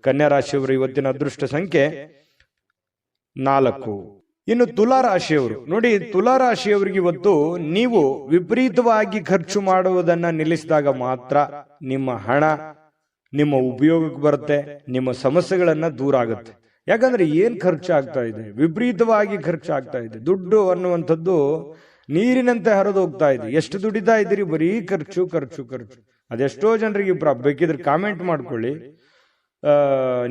ಕನ್ಯಾ ರಾಶಿಯವರು ಇವತ್ತಿನ ಅದೃಷ್ಟ ಸಂಖ್ಯೆ 4. ಇನ್ನು ತುಲಾ ರಾಶಿಯವರು ನೋಡಿ, ತುಲಾ ರಾಶಿಯವರಿಗೆ ಇವತ್ತು ನೀವು ವಿಪರೀತವಾಗಿ ಖರ್ಚು ಮಾಡುವುದನ್ನ ನಿಲ್ಲಿಸಿದಾಗ ಮಾತ್ರ ನಿಮ್ಮ ಹಣ ನಿಮ್ಮ ಉಪಯೋಗಕ್ಕೆ ಬರುತ್ತೆ, ನಿಮ್ಮ ಸಮಸ್ಯೆಗಳನ್ನ ದೂರ ಆಗುತ್ತೆ. ಯಾಕಂದ್ರೆ ಏನ್ ಖರ್ಚು ಆಗ್ತಾ ಇದೆ, ವಿಪರೀತವಾಗಿ ಖರ್ಚು ಆಗ್ತಾ ಇದೆ. ದುಡ್ಡು ಅನ್ನುವಂಥದ್ದು ನೀರಿನಂತೆ ಹರಿದು ಹೋಗ್ತಾ ಇದೆ. ಎಷ್ಟು ದುಡಿತಾ ಇದ್ದೀರಿ, ಬರೀ ಖರ್ಚು ಖರ್ಚು ಖರ್ಚು. ಅದೆಷ್ಟೋ ಜನರಿಗೆ ಬೇಕಿದ್ರೆ ಕಾಮೆಂಟ್ ಮಾಡ್ಕೊಳ್ಳಿ,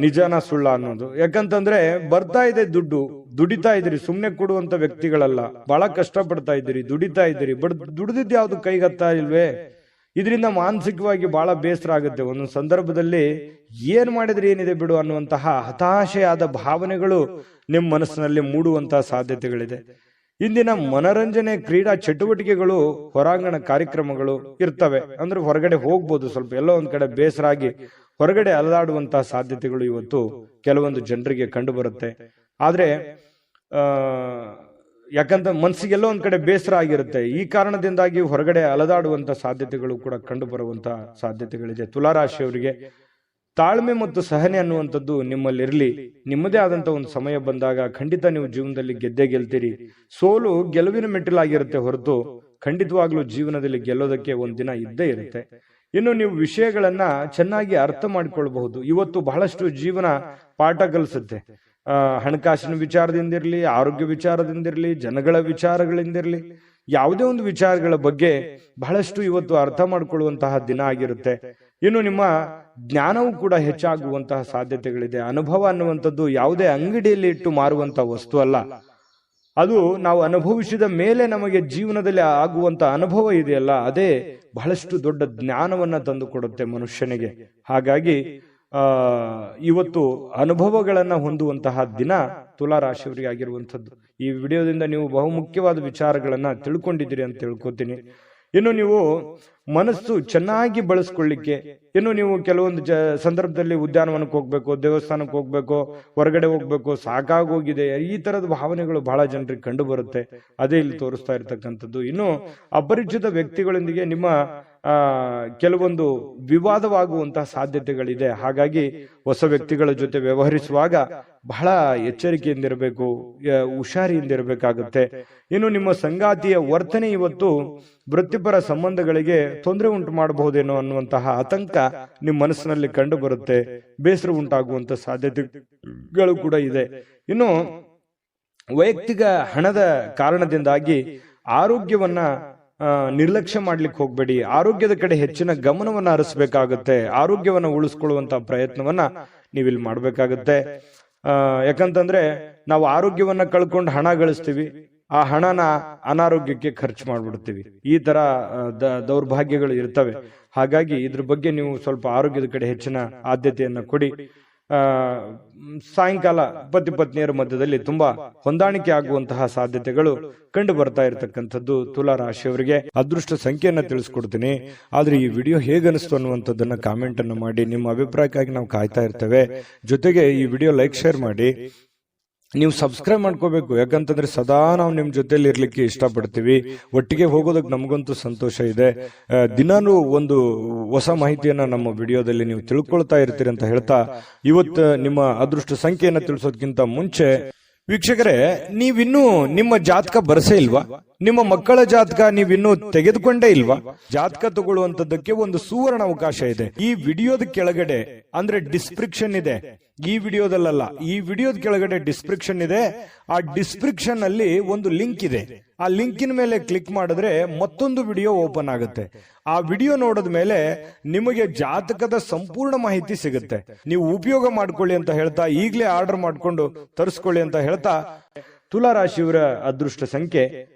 ನಿಜಾನ ಸುಳ್ಳ ಅನ್ನೋದು. ಯಾಕಂತಂದ್ರೆ ಬರ್ತಾ ಇದೆ ದುಡ್ಡು, ದುಡಿತಾ ಇದ್ದೀರಿ, ಸುಮ್ನೆ ಕೊಡುವಂತ ವ್ಯಕ್ತಿಗಳಲ್ಲ. ಬಹಳ ಕಷ್ಟ ಪಡ್ತಾ ಇದ್ದೀರಿ, ದುಡಿತಾ ಇದ್ದೀರಿ, ಬಟ್ ದುಡಿದಿದ್ದು ಯಾವ್ದು ಕೈಗತ್ತಾ ಇಲ್ವೇ? ಇದರಿಂದ ಮಾನಸಿಕವಾಗಿ ಬಹಳ ಬೇಸರ ಆಗುತ್ತೆ. ಒಂದೊಂದು ಸಂದರ್ಭದಲ್ಲಿ ಏನ್ ಮಾಡಿದ್ರೆ ಏನಿದೆ ಬಿಡು ಅನ್ನುವಂತಹ ಹತಾಶೆಯಾದ ಭಾವನೆಗಳು ನಿಮ್ಮ ಮನಸ್ಸಿನಲ್ಲಿ ಮೂಡುವಂತಹ ಸಾಧ್ಯತೆಗಳಿದೆ. ಇಂದಿನ ಮನರಂಜನೆ ಕ್ರೀಡಾ ಚಟುವಟಿಕೆಗಳು, ಹೊರಾಂಗಣ ಕಾರ್ಯಕ್ರಮಗಳು ಇರ್ತವೆ. ಅಂದ್ರೆ ಹೊರಗಡೆ ಹೋಗ್ಬೋದು, ಸ್ವಲ್ಪ ಎಲ್ಲೋ ಒಂದ್ ಕಡೆ ಬೇಸರ ಆಗಿ ಹೊರಗಡೆ ಅಲದಾಡುವಂತಹ ಸಾಧ್ಯತೆಗಳು ಇವತ್ತು ಕೆಲವೊಂದು ಜನರಿಗೆ ಕಂಡು ಬರುತ್ತೆ. ಆದ್ರೆ ಯಾಕಂತ ಮನಸ್ಸಿಗೆಲ್ಲೋ ಒಂದ್ ಕಡೆ ಬೇಸರ ಆಗಿರುತ್ತೆ. ಈ ಕಾರಣದಿಂದಾಗಿ ಹೊರಗಡೆ ಅಲದಾಡುವಂತ ಸಾಧ್ಯತೆಗಳು ಕೂಡ ಕಂಡು ಬರುವಂತಹ ಸಾಧ್ಯತೆಗಳಿದೆ. ತುಲಾರಾಶಿಯವರಿಗೆ ತಾಳ್ಮೆ ಮತ್ತು ಸಹನೆ ಅನ್ನುವಂಥದ್ದು ನಿಮ್ಮಲ್ಲಿರಲಿ. ನಿಮ್ಮದೇ ಆದಂತ ಒಂದು ಸಮಯ ಬಂದಾಗ ಖಂಡಿತ ನೀವು ಜೀವನದಲ್ಲಿ ಗೆದ್ದೇ ಗೆಲ್ತೀರಿ. ಸೋಲು ಗೆಲುವಿನ ಮೆಟ್ಟಿಲಾಗಿರುತ್ತೆ ಹೊರತು ಖಂಡಿತವಾಗ್ಲೂ ಜೀವನದಲ್ಲಿ ಗೆಲ್ಲೋದಕ್ಕೆ ಒಂದಿನ ಇದ್ದೇ ಇರುತ್ತೆ. ಇನ್ನು ನೀವು ವಿಷಯಗಳನ್ನ ಚೆನ್ನಾಗಿ ಅರ್ಥ ಮಾಡಿಕೊಳ್ಬಹುದು. ಇವತ್ತು ಬಹಳಷ್ಟು ಜೀವನ ಪಾಠ ಕಲಿಸುತ್ತೆ. ಹಣಕಾಸಿನ ವಿಚಾರದಿಂದಿರಲಿ, ಆರೋಗ್ಯ ವಿಚಾರದಿಂದಿರಲಿ, ಜನಗಳ ವಿಚಾರಗಳಿಂದಿರಲಿ, ಯಾವುದೇ ಒಂದು ವಿಚಾರಗಳ ಬಗ್ಗೆ ಬಹಳಷ್ಟು ಇವತ್ತು ಅರ್ಥ ಮಾಡಿಕೊಳ್ಳುವಂತಹ ದಿನ ಆಗಿರುತ್ತೆ. ಇನ್ನು ನಿಮ್ಮ ಜ್ಞಾನವೂ ಕೂಡ ಹೆಚ್ಚಾಗುವಂತಹ ಸಾಧ್ಯತೆಗಳಿದೆ. ಅನುಭವ ಅನ್ನುವಂಥದ್ದು ಯಾವುದೇ ಅಂಗಡಿಯಲ್ಲಿ ಇಟ್ಟು ಮಾರುವಂತಹ ವಸ್ತು ಅಲ್ಲ. ಅದು ನಾವು ಅನುಭವಿಸಿದ ಮೇಲೆ ನಮಗೆ ಜೀವನದಲ್ಲಿ ಆಗುವಂತ ಅನುಭವ ಇದೆಯಲ್ಲ, ಅದೇ ಬಹಳಷ್ಟು ದೊಡ್ಡ ಜ್ಞಾನವನ್ನ ತಂದು ಕೊಡುತ್ತೆ ಮನುಷ್ಯನಿಗೆ. ಹಾಗಾಗಿ ಇವತ್ತು ಅನುಭವಗಳನ್ನ ಹೊಂದುವಂತಹ ದಿನ ತುಲಾ ರಾಶಿಯವರಿಗೆ ಆಗಿರುವಂಥದ್ದು. ಈ ವಿಡಿಯೋದಿಂದ ನೀವು ಬಹುಮುಖ್ಯವಾದ ವಿಚಾರಗಳನ್ನ ತಿಳ್ಕೊಂಡಿದ್ದೀರಿ ಅಂತ ತಿಳ್ಕೊತೀನಿ. ಇನ್ನು ನೀವು ಮನಸ್ಸು ಚೆನ್ನಾಗಿ ಬಳಸ್ಕೊಳ್ಳಿಕ್ಕೆ, ಇನ್ನು ನೀವು ಕೆಲವೊಂದು ಸಂದರ್ಭದಲ್ಲಿ ಉದ್ಯಾನವನಕ್ಕೆ ಹೋಗ್ಬೇಕು, ದೇವಸ್ಥಾನಕ್ಕೆ ಹೋಗ್ಬೇಕು, ಹೊರಗಡೆ ಹೋಗ್ಬೇಕು, ಸಾಕಾಗೋಗಿದೆ, ಈ ತರದ ಭಾವನೆಗಳು ಬಹಳ ಜನರಿಗೆ ಕಂಡು ಬರುತ್ತೆ. ಅದೇ ಇಲ್ಲಿ ತೋರಿಸ್ತಾ ಇರ್ತಕ್ಕಂಥದ್ದು. ಇನ್ನು ಅಪರಿಚಿತ ವ್ಯಕ್ತಿಗಳೊಂದಿಗೆ ನಿಮ್ಮ ಕೆಲವೊಂದು ವಿವಾದವಾಗುವಂತಹ ಸಾಧ್ಯತೆಗಳಿದೆ. ಹಾಗಾಗಿ ಹೊಸ ವ್ಯಕ್ತಿಗಳ ಜೊತೆ ವ್ಯವಹರಿಸುವಾಗ ಬಹಳ ಎಚ್ಚರಿಕೆಯಿಂದಿರಬೇಕು, ಹುಷಾರಿಯಿಂದಿರಬೇಕಾಗುತ್ತೆ. ಇನ್ನು ನಿಮ್ಮ ಸಂಗಾತಿಯ ವರ್ತನೆ ಇವತ್ತು ವೃತ್ತಿಪರ ಸಂಬಂಧಗಳಿಗೆ ತೊಂದರೆ ಉಂಟು ಮಾಡಬಹುದೇನೋ ಅನ್ನುವಂತಹ ಆತಂಕ ನಿಮ್ಮ ಮನಸ್ಸಿನಲ್ಲಿ ಕಂಡು ಬರುತ್ತೆ. ಬೇಸರ ಉಂಟಾಗುವಂತಹ ಸಾಧ್ಯತೆಗಳು ಕೂಡ ಇದೆ. ಇನ್ನು ವೈಯಕ್ತಿಕ ಹಣದ ಕಾರಣದಿಂದಾಗಿ ಆರೋಗ್ಯವನ್ನ ನಿರ್ಲಕ್ಷ್ಯ ಮಾಡ್ಲಿಕ್ಕೆ ಹೋಗ್ಬೇಡಿ. ಆರೋಗ್ಯದ ಕಡೆ ಹೆಚ್ಚಿನ ಗಮನವನ್ನ ಹರಿಸಬೇಕಾಗುತ್ತೆ. ಆರೋಗ್ಯವನ್ನ ಉಳಿಸ್ಕೊಳ್ಳುವಂತ ಪ್ರಯತ್ನವನ್ನ ನೀವಿಲ್ಲಿ ಮಾಡ್ಬೇಕಾಗತ್ತೆ. ಯಾಕಂತಂದ್ರೆ ನಾವು ಆರೋಗ್ಯವನ್ನ ಕಳ್ಕೊಂಡು ಹಣ ಗಳಿಸ್ತೀವಿ, ಆ ಹಣನ ಅನಾರೋಗ್ಯಕ್ಕೆ ಖರ್ಚು ಮಾಡ್ಬಿಡ್ತೀವಿ. ಈ ತರ ದೌರ್ಭಾಗ್ಯಗಳು ಇರ್ತವೆ. ಹಾಗಾಗಿ ಇದ್ರ ಬಗ್ಗೆ ನೀವು ಸ್ವಲ್ಪ ಆರೋಗ್ಯದ ಕಡೆ ಹೆಚ್ಚಿನ ಆದ್ಯತೆಯನ್ನ ಕೊಡಿ. ಸಾಯಂಕಾಲ ಪತಿ ಪತ್ನಿಯರ ಮಧ್ಯದಲ್ಲಿ ತುಂಬಾ ಹೊಂದಾಣಿಕೆ ಆಗುವಂತಹ ಸಾಧ್ಯತೆಗಳು ಕಂಡು ಬರ್ತಾ ಇರತಕ್ಕಂಥದ್ದು ತುಲಾ ರಾಶಿಯವರಿಗೆ. ಅದೃಷ್ಟ ಸಂಖ್ಯೆಯನ್ನ ತಿಳಿಸ್ಕೊಡ್ತೀನಿ. ಆದ್ರೆ ಈ ವಿಡಿಯೋ ಹೇಗನಿಸ್ತು ಅನ್ನುವಂಥದ್ದನ್ನ ಕಾಮೆಂಟ್ ಅನ್ನು ಮಾಡಿ. ನಿಮ್ಮ ಅಭಿಪ್ರಾಯಕ್ಕಾಗಿ ನಾವು ಕಾಯ್ತಾ ಇರ್ತೇವೆ. ಜೊತೆಗೆ ಈ ವಿಡಿಯೋ ಲೈಕ್ ಶೇರ್ ಮಾಡಿ. ನೀವು ಸಬ್ಸ್ಕ್ರೈಬ್ ಮಾಡ್ಕೋಬೇಕು. ಯಾಕಂತಂದ್ರೆ ಸದಾ ನಾವು ನಿಮ್ ಜೊತೆಲಿ ಇರ್ಲಿಕ್ಕೆ ಇಷ್ಟಪಡ್ತೀವಿ. ಒಟ್ಟಿಗೆ ಹೋಗೋದಕ್ಕೆ ನಮಗಂತೂ ಸಂತೋಷ ಇದೆ. ದಿನಾನು ಒಂದು ಹೊಸ ಮಾಹಿತಿಯನ್ನ ನಮ್ಮ ವಿಡಿಯೋದಲ್ಲಿ ನೀವು ತಿಳ್ಕೊಳ್ತಾ ಇರ್ತೀರಿ ಅಂತ ಹೇಳ್ತಾ, ಇವತ್ತು ನಿಮ್ಮ ಅದೃಷ್ಟ ಸಂಖ್ಯೆಯನ್ನ ತಿಳಿಸೋದಕ್ಕಿಂತ ಮುಂಚೆ ವೀಕ್ಷಕರೇ, ನೀವಿನ್ನೂ ನಿಮ್ಮ ಜಾತಕ ಬರಸೇ ಇಲ್ವಾ? ನಿಮ್ಮ ಮಕ್ಕಳ ಜಾತಕ ನೀವಿನ್ನೂ ತೆಗೆದುಕೊಂಡೇ ಇಲ್ವಾ? ಜಾತಕ ತಗೊಳ್ಳುವಂತದ್ದಕ್ಕೆ ಒಂದು ಸುವರ್ಣ ಅವಕಾಶ ಇದೆ. ಈ ವಿಡಿಯೋದ ಕೆಳಗಡೆ ಅಂದ್ರೆ ಡಿಸ್ಕ್ರಿಪ್ಷನ್ ಇದೆ. ಈ ವಿಡಿಯೋದಲ್ಲ, ಈ ವಿಡಿಯೋದ ಕೆಳಗಡೆ ಡಿಸ್ಕ್ರಿಪ್ಷನ್ ಇದೆ. ಆ ಡಿಸ್ಕ್ರಿಪ್ಷನ್ ಅಲ್ಲಿ ಒಂದು ಲಿಂಕ್ ಇದೆ. ಆ ಲಿಂಕಿನ ಮೇಲೆ ಕ್ಲಿಕ್ ಮಾಡಿದ್ರೆ ಮತ್ತೊಂದು ವಿಡಿಯೋ ಓಪನ್ ಆಗುತ್ತೆ. ಆ ವಿಡಿಯೋ ನೋಡಿದ ಮೇಲೆ ನಿಮಗೆ ಜಾತಕದ ಸಂಪೂರ್ಣ ಮಾಹಿತಿ ಸಿಗುತ್ತೆ. ನೀವು ಉಪಯೋಗ ಮಾಡ್ಕೊಳ್ಳಿ ಅಂತ ಹೇಳ್ತಾ, ಈಗಲೇ ಆರ್ಡರ್ ಮಾಡ್ಕೊಂಡು ತರಿಸ್ಕೊಳ್ಳಿ ಅಂತ ಹೇಳ್ತಾ, ತುಲಾ ರಾಶಿಯವರ ಅದೃಷ್ಟ ಸಂಖ್ಯೆ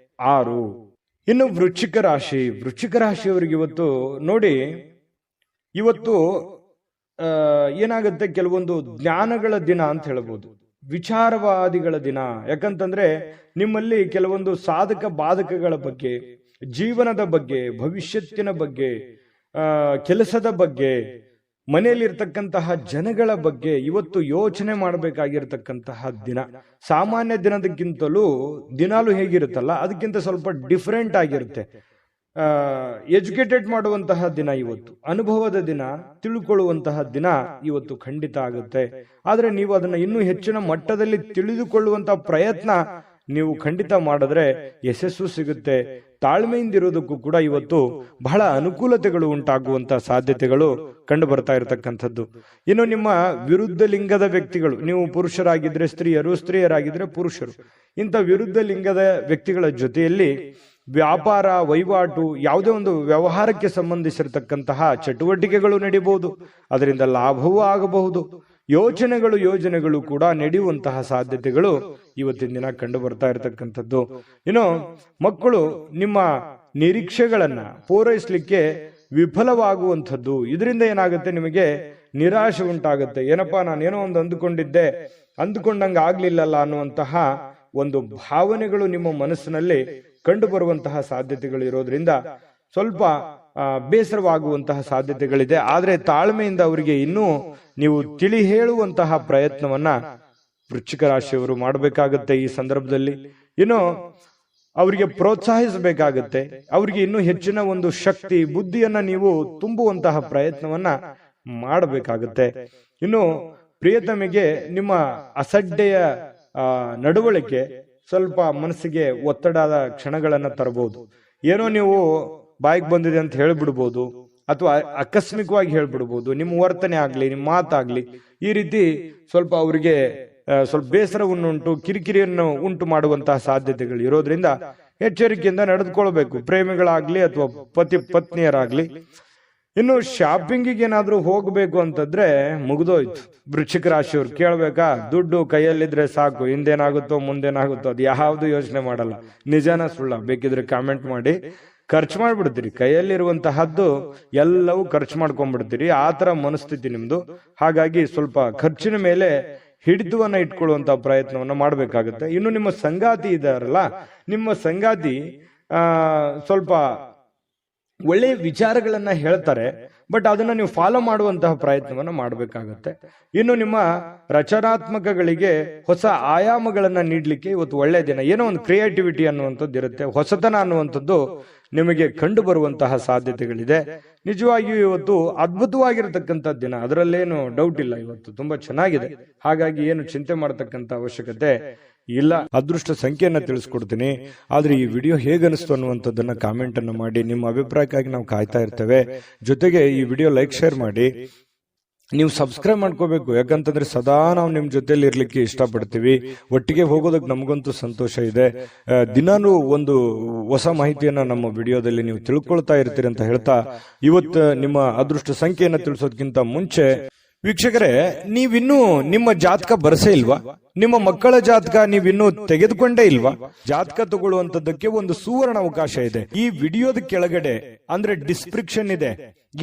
6. ಇನ್ನು ವೃಶ್ಚಿಕ ರಾಶಿ. ವೃಶ್ಚಿಕ ರಾಶಿಯವರಿಗೆ ಇವತ್ತು ನೋಡಿ, ಇವತ್ತು ಏನಾಗುತ್ತೆ, ಕೆಲವೊಂದು ಜ್ಞಾನಗಳ ದಿನ ಅಂತ ಹೇಳ್ಬೋದು, ವಿಚಾರವಾದಿಗಳ ದಿನ. ಯಾಕಂತಂದ್ರೆ ನಿಮ್ಮಲ್ಲಿ ಕೆಲವೊಂದು ಸಾಧಕ ಬಾಧಕಗಳ ಬಗ್ಗೆ, ಜೀವನದ ಬಗ್ಗೆ, ಭವಿಷ್ಯತ್ತಿನ ಬಗ್ಗೆ, ಕೆಲಸದ ಬಗ್ಗೆ, ಮನೆಯಲ್ಲಿರ್ತಕ್ಕಂತಹ ಜನಗಳ ಬಗ್ಗೆ ಇವತ್ತು ಯೋಚನೆ ಮಾಡಬೇಕಾಗಿರ್ತಕ್ಕಂತಹ ದಿನ. ಸಾಮಾನ್ಯ ದಿನದಕ್ಕಿಂತಲೂ ದಿನಾಲು ಹೇಗಿರುತ್ತಲ್ಲ ಅದಕ್ಕಿಂತ ಸ್ವಲ್ಪ ಡಿಫರೆಂಟ್ ಆಗಿರುತ್ತೆ. ಎಜುಕೇಟೆಡ್ ಮಾಡುವಂತಹ ದಿನ ಇವತ್ತು, ಅನುಭವದ ದಿನ, ತಿಳ್ಕೊಳ್ಳುವಂತಹ ದಿನ ಇವತ್ತು ಖಂಡಿತ ಆಗುತ್ತೆ. ಆದ್ರೆ ನೀವು ಅದನ್ನ ಇನ್ನೂ ಹೆಚ್ಚಿನ ಮಟ್ಟದಲ್ಲಿ ತಿಳಿದುಕೊಳ್ಳುವಂತಹ ಪ್ರಯತ್ನ ನೀವು ಖಂಡಿತ ಮಾಡಿದ್ರೆ ಯಶಸ್ಸು ಸಿಗುತ್ತೆ. ತಾಳ್ಮೆಯಿಂದಿರೋದಕ್ಕೂ ಕೂಡ ಇವತ್ತು ಬಹಳ ಅನುಕೂಲತೆಗಳು ಉಂಟಾಗುವಂತಹ ಸಾಧ್ಯತೆಗಳು ಕಂಡು ಬರ್ತಾ ಇರತಕ್ಕಂಥದ್ದು. ಇನ್ನು ನಿಮ್ಮ ವಿರುದ್ಧ ಲಿಂಗದ ವ್ಯಕ್ತಿಗಳು, ನೀವು ಪುರುಷರಾಗಿದ್ರೆ ಸ್ತ್ರೀಯರು, ಸ್ತ್ರೀಯರಾಗಿದ್ರೆ ಪುರುಷರು, ಇಂಥ ವಿರುದ್ಧ ಲಿಂಗದ ವ್ಯಕ್ತಿಗಳ ಜೊತೆಯಲ್ಲಿ ವ್ಯಾಪಾರ ವಹಿವಾಟು, ಯಾವುದೇ ಒಂದು ವ್ಯವಹಾರಕ್ಕೆ ಸಂಬಂಧಿಸಿರತಕ್ಕಂತಹ ಚಟುವಟಿಕೆಗಳು ನಡೀಬಹುದು. ಅದರಿಂದ ಲಾಭವೂ ಆಗಬಹುದು. ಯೋಜನೆಗಳು ಕೂಡ ನಡೆಯುವಂತಹ ಸಾಧ್ಯತೆಗಳು ಇವತ್ತಿನ ದಿನ ಕಂಡು ಬರ್ತಾ ಇರತಕ್ಕಂಥದ್ದು. ಇನ್ನು ಮಕ್ಕಳು ನಿಮ್ಮ ನಿರೀಕ್ಷೆಗಳನ್ನ ಪೂರೈಸಲಿಕ್ಕೆ ವಿಫಲವಾಗುವಂಥದ್ದು. ಇದರಿಂದ ಏನಾಗುತ್ತೆ, ನಿಮಗೆ ನಿರಾಶೆ ಉಂಟಾಗುತ್ತೆ. ಏನಪ್ಪಾ, ನಾನೇನೋ ಒಂದು ಅಂದುಕೊಂಡಂಗ ಆಗ್ಲಿಲ್ಲಲ್ಲ ಅನ್ನುವಂತಹ ಒಂದು ಭಾವನೆಗಳು ನಿಮ್ಮ ಮನಸ್ಸಿನಲ್ಲಿ ಕಂಡು ಬರುವಂತಹ ಸಾಧ್ಯತೆಗಳು ಇರೋದ್ರಿಂದ ಸ್ವಲ್ಪ ಬೇಸರವಾಗುವಂತಹ ಸಾಧ್ಯತೆಗಳಿದೆ. ಆದ್ರೆ ತಾಳ್ಮೆಯಿಂದ ಅವರಿಗೆ ಇನ್ನೂ ನೀವು ತಿಳಿ ಹೇಳುವಂತಹ ಪ್ರಯತ್ನವನ್ನ ವೃಶ್ಚಿಕ ರಾಶಿಯವರು ಮಾಡಬೇಕಾಗತ್ತೆ ಈ ಸಂದರ್ಭದಲ್ಲಿ. ಇನ್ನು ಅವರಿಗೆ ಪ್ರೋತ್ಸಾಹಿಸಬೇಕಾಗತ್ತೆ. ಅವರಿಗೆ ಇನ್ನೂ ಹೆಚ್ಚಿನ ಒಂದು ಶಕ್ತಿ, ಬುದ್ಧಿಯನ್ನ ನೀವು ತುಂಬುವಂತಹ ಪ್ರಯತ್ನವನ್ನ ಮಾಡಬೇಕಾಗತ್ತೆ. ಇನ್ನು ಪ್ರಿಯತಮೆಗೆ ನಿಮ್ಮ ಅಸಡ್ಡೆಯ ನಡವಳಿಕೆ ಸ್ವಲ್ಪ ಮನಸ್ಸಿಗೆ ಒತ್ತಡದ ಕ್ಷಣಗಳನ್ನ ತರಬಹುದು. ಏನೋ ನೀವು ಬಾಯಿಗೆ ಬಂದಿದೆ ಅಂತ ಹೇಳ್ಬಿಡ್ಬೋದು, ಅಥವಾ ಆಕಸ್ಮಿಕವಾಗಿ ಹೇಳ್ಬಿಡ್ಬೋದು. ನಿಮ್ಮ ವರ್ತನೆ ಆಗ್ಲಿ, ನಿಮ್ಮ ಮಾತಾಗ್ಲಿ, ಈ ರೀತಿ ಸ್ವಲ್ಪ ಅವರಿಗೆ ಸ್ವಲ್ಪ ಬೇಸರವನ್ನುಂಟು, ಕಿರಿಕಿರಿಯನ್ನು ಉಂಟು ಮಾಡುವಂತಹ ಸಾಧ್ಯತೆಗಳು ಇರೋದ್ರಿಂದ ಎಚ್ಚರಿಕೆಯಿಂದ ನಡೆದುಕೊಳ್ಬೇಕು, ಪ್ರೇಮಿಗಳಾಗ್ಲಿ ಅಥವಾ ಪತ್ನಿಯರಾಗ್ಲಿ. ಇನ್ನು ಶಾಪಿಂಗಿಗೆ ಏನಾದ್ರೂ ಹೋಗ್ಬೇಕು ಅಂತಂದ್ರೆ ಮುಗಿದೋಯ್ತು. ವೃಶ್ಚಿಕ ರಾಶಿಯವ್ರು ಕೇಳ್ಬೇಕಾ, ದುಡ್ಡು ಕೈಯಲ್ಲಿದ್ರೆ ಸಾಕು, ಹಿಂದೇನಾಗುತ್ತೋ ಮುಂದೇನಾಗುತ್ತೋ ಅದು ಯಾವ್ದು ಯೋಚನೆ ಮಾಡಲ್ಲ. ನಿಜಾನ ಸುಳ್ಳ ಬೇಕಿದ್ರೆ ಕಾಮೆಂಟ್ ಮಾಡಿ. ಖರ್ಚು ಮಾಡ್ಬಿಡ್ತೀರಿ, ಕೈಯಲ್ಲಿರುವಂತಹದ್ದು ಎಲ್ಲವೂ ಖರ್ಚು ಮಾಡ್ಕೊಂಡ್ಬಿಡ್ತೀರಿ. ಆ ತರ ಮನಸ್ಥಿತಿ ನಿಮ್ದು. ಹಾಗಾಗಿ ಸ್ವಲ್ಪ ಖರ್ಚಿನ ಮೇಲೆ ಹಿಡಿತವನ್ನ ಇಟ್ಕೊಳ್ಳುವಂತ ಪ್ರಯತ್ನವನ್ನ ಮಾಡ್ಬೇಕಾಗುತ್ತೆ. ಇನ್ನು ನಿಮ್ಮ ಸಂಗಾತಿ ಇದಾರಲ್ಲ, ನಿಮ್ಮ ಸಂಗಾತಿ ಸ್ವಲ್ಪ ಒಳ್ಳೆಯ ವಿಚಾರಗಳನ್ನ ಹೇಳ್ತಾರೆ. ಬಟ್ ಅದನ್ನ ನೀವು ಫಾಲೋ ಮಾಡುವಂತಹ ಪ್ರಯತ್ನವನ್ನ ಮಾಡಬೇಕಾಗತ್ತೆ. ಇನ್ನು ನಿಮ್ಮ ರಚನಾತ್ಮಕಗಳಿಗೆ ಹೊಸ ಆಯಾಮಗಳನ್ನ ನೀಡಲಿಕ್ಕೆ ಇವತ್ತು ಒಳ್ಳೆ ದಿನ. ಏನೋ ಒಂದು ಕ್ರಿಯೇಟಿವಿಟಿ ಅನ್ನುವಂಥದ್ದು ಇರುತ್ತೆ, ಹೊಸತನ ಅನ್ನುವಂಥದ್ದು ನಿಮಗೆ ಕಂಡು ಬರುವಂತಹ ಸಾಧ್ಯತೆಗಳಿದೆ. ನಿಜವಾಗಿಯೂ ಇವತ್ತು ಅದ್ಭುತವಾಗಿರತಕ್ಕಂಥ ದಿನ, ಅದರಲ್ಲೇನು ಡೌಟ್ ಇಲ್ಲ. ಇವತ್ತು ತುಂಬಾ ಚೆನ್ನಾಗಿದೆ, ಹಾಗಾಗಿ ಏನು ಚಿಂತೆ ಮಾಡತಕ್ಕಂಥ ಅವಶ್ಯಕತೆ ಇಲ್ಲ. ಅದೃಷ್ಟ ಸಂಖ್ಯೆಯನ್ನ ತಿಳಿಸ್ಕೊಡ್ತೀನಿ, ಆದ್ರೆ ಈ ವಿಡಿಯೋ ಹೇಗನಿಸ್ತು ಅನ್ನುವಂಥದ್ದನ್ನ ಕಾಮೆಂಟ್ ಅನ್ನು ಮಾಡಿ. ನಿಮ್ಮ ಅಭಿಪ್ರಾಯಕ್ಕಾಗಿ ನಾವು ಕಾಯ್ತಾ ಇರ್ತೇವೆ. ಜೊತೆಗೆ ಈ ವಿಡಿಯೋ ಲೈಕ್ ಶೇರ್ ಮಾಡಿ. ನೀವು ಸಬ್ಸ್ಕ್ರೈಬ್ ಮಾಡ್ಕೋಬೇಕು, ಯಾಕಂತಂದ್ರೆ ಸದಾ ನಾವು ನಿಮ್ ಜೊತೆಲಿ ಇರ್ಲಿಕ್ಕೆ ಇಷ್ಟಪಡ್ತೀವಿ. ಒಟ್ಟಿಗೆ ಹೋಗೋದಕ್ಕೆ ನಮಗಂತೂ ಸಂತೋಷ ಇದೆ. ದಿನಾನು ಒಂದು ಹೊಸ ಮಾಹಿತಿಯನ್ನ ನಮ್ಮ ವಿಡಿಯೋದಲ್ಲಿ ನೀವು ತಿಳ್ಕೊಳ್ತಾ ಇರ್ತೀರಿ ಅಂತ ಹೇಳ್ತಾ, ಇವತ್ತು ನಿಮ್ಮ ಅದೃಷ್ಟ ಸಂಖ್ಯೆಯನ್ನ ತಿಳಿಸೋದಕ್ಕಿಂತ ಮುಂಚೆ ವೀಕ್ಷಕರೇ, ನೀವಿನ್ನೂ ನಿಮ್ಮ ಜಾತಕ ಬರಸೇ ಇಲ್ವಾ? ನಿಮ್ಮ ಮಕ್ಕಳ ಜಾತಕ ನೀವಿನ್ನೂ ತೆಗೆದುಕೊಂಡೇ ಇಲ್ವಾ? ಜಾತಕ ತಗೊಳ್ಳುವಂತದ್ದಕ್ಕೆ ಒಂದು ಸುವರ್ಣ ಅವಕಾಶ ಇದೆ. ಈ ವಿಡಿಯೋದ ಕೆಳಗಡೆ ಅಂದ್ರೆ ಡಿಸ್ಕ್ರಿಪ್ಷನ್ ಇದೆ,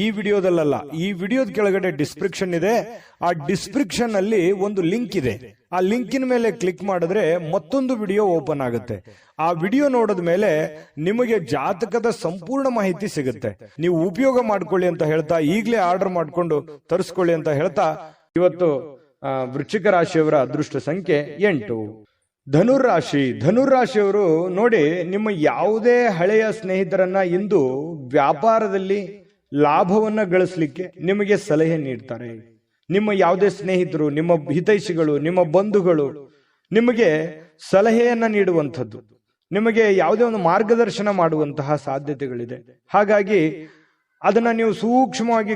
ಈ ವಿಡಿಯೋದಲ್ಲ, ಈ ವಿಡಿಯೋದ ಕೆಳಗಡೆ ಡಿಸ್ಕ್ರಿಪ್ಷನ್ ಇದೆ. ಆ ಡಿಸ್ಕ್ರಿಪ್ಷನ್ ಅಲ್ಲಿ ಒಂದು ಲಿಂಕ್ ಇದೆ. ಆ ಲಿಂಕಿನ ಮೇಲೆ ಕ್ಲಿಕ್ ಮಾಡಿದ್ರೆ ಮತ್ತೊಂದು ವಿಡಿಯೋ ಓಪನ್ ಆಗುತ್ತೆ. ಆ ವಿಡಿಯೋ ನೋಡಿದ ಮೇಲೆ ನಿಮಗೆ ಜಾತಕದ ಸಂಪೂರ್ಣ ಮಾಹಿತಿ ಸಿಗುತ್ತೆ. ನೀವು ಉಪಯೋಗ ಮಾಡ್ಕೊಳ್ಳಿ ಅಂತ ಹೇಳ್ತಾ, ಈಗಲೇ ಆರ್ಡರ್ ಮಾಡ್ಕೊಂಡು ತರಿಸ್ಕೊಳ್ಳಿ ಅಂತ ಹೇಳ್ತಾ, ಇವತ್ತು ವೃಶ್ಚಿಕ ರಾಶಿಯವರ ಅದೃಷ್ಟ ಸಂಖ್ಯೆ 8. ಧನುರಾಶಿಯವರು ನೋಡಿ, ನಿಮ್ಮ ಯಾವುದೇ ಹಳೆಯ ಸ್ನೇಹಿತರನ್ನ ಇಂದು ವ್ಯಾಪಾರದಲ್ಲಿ ಲಾಭವನ್ನ ಗಳಿಸಲಿಕ್ಕೆ ನಿಮಗೆ ಸಲಹೆ ನೀಡ್ತಾರೆ. ನಿಮ್ಮ ಯಾವುದೇ ಸ್ನೇಹಿತರು, ನಿಮ್ಮ ಹಿತೈಷಿಗಳು, ನಿಮ್ಮ ಬಂಧುಗಳು ನಿಮಗೆ ಸಲಹೆಯನ್ನ ನೀಡುವಂಥದ್ದು, ನಿಮಗೆ ಯಾವುದೇ ಒಂದು ಮಾರ್ಗದರ್ಶನ ಮಾಡುವಂತಹ ಸಾಧ್ಯತೆಗಳಿದೆ. ಹಾಗಾಗಿ ಅದನ್ನ ನೀವು ಸೂಕ್ಷ್ಮವಾಗಿ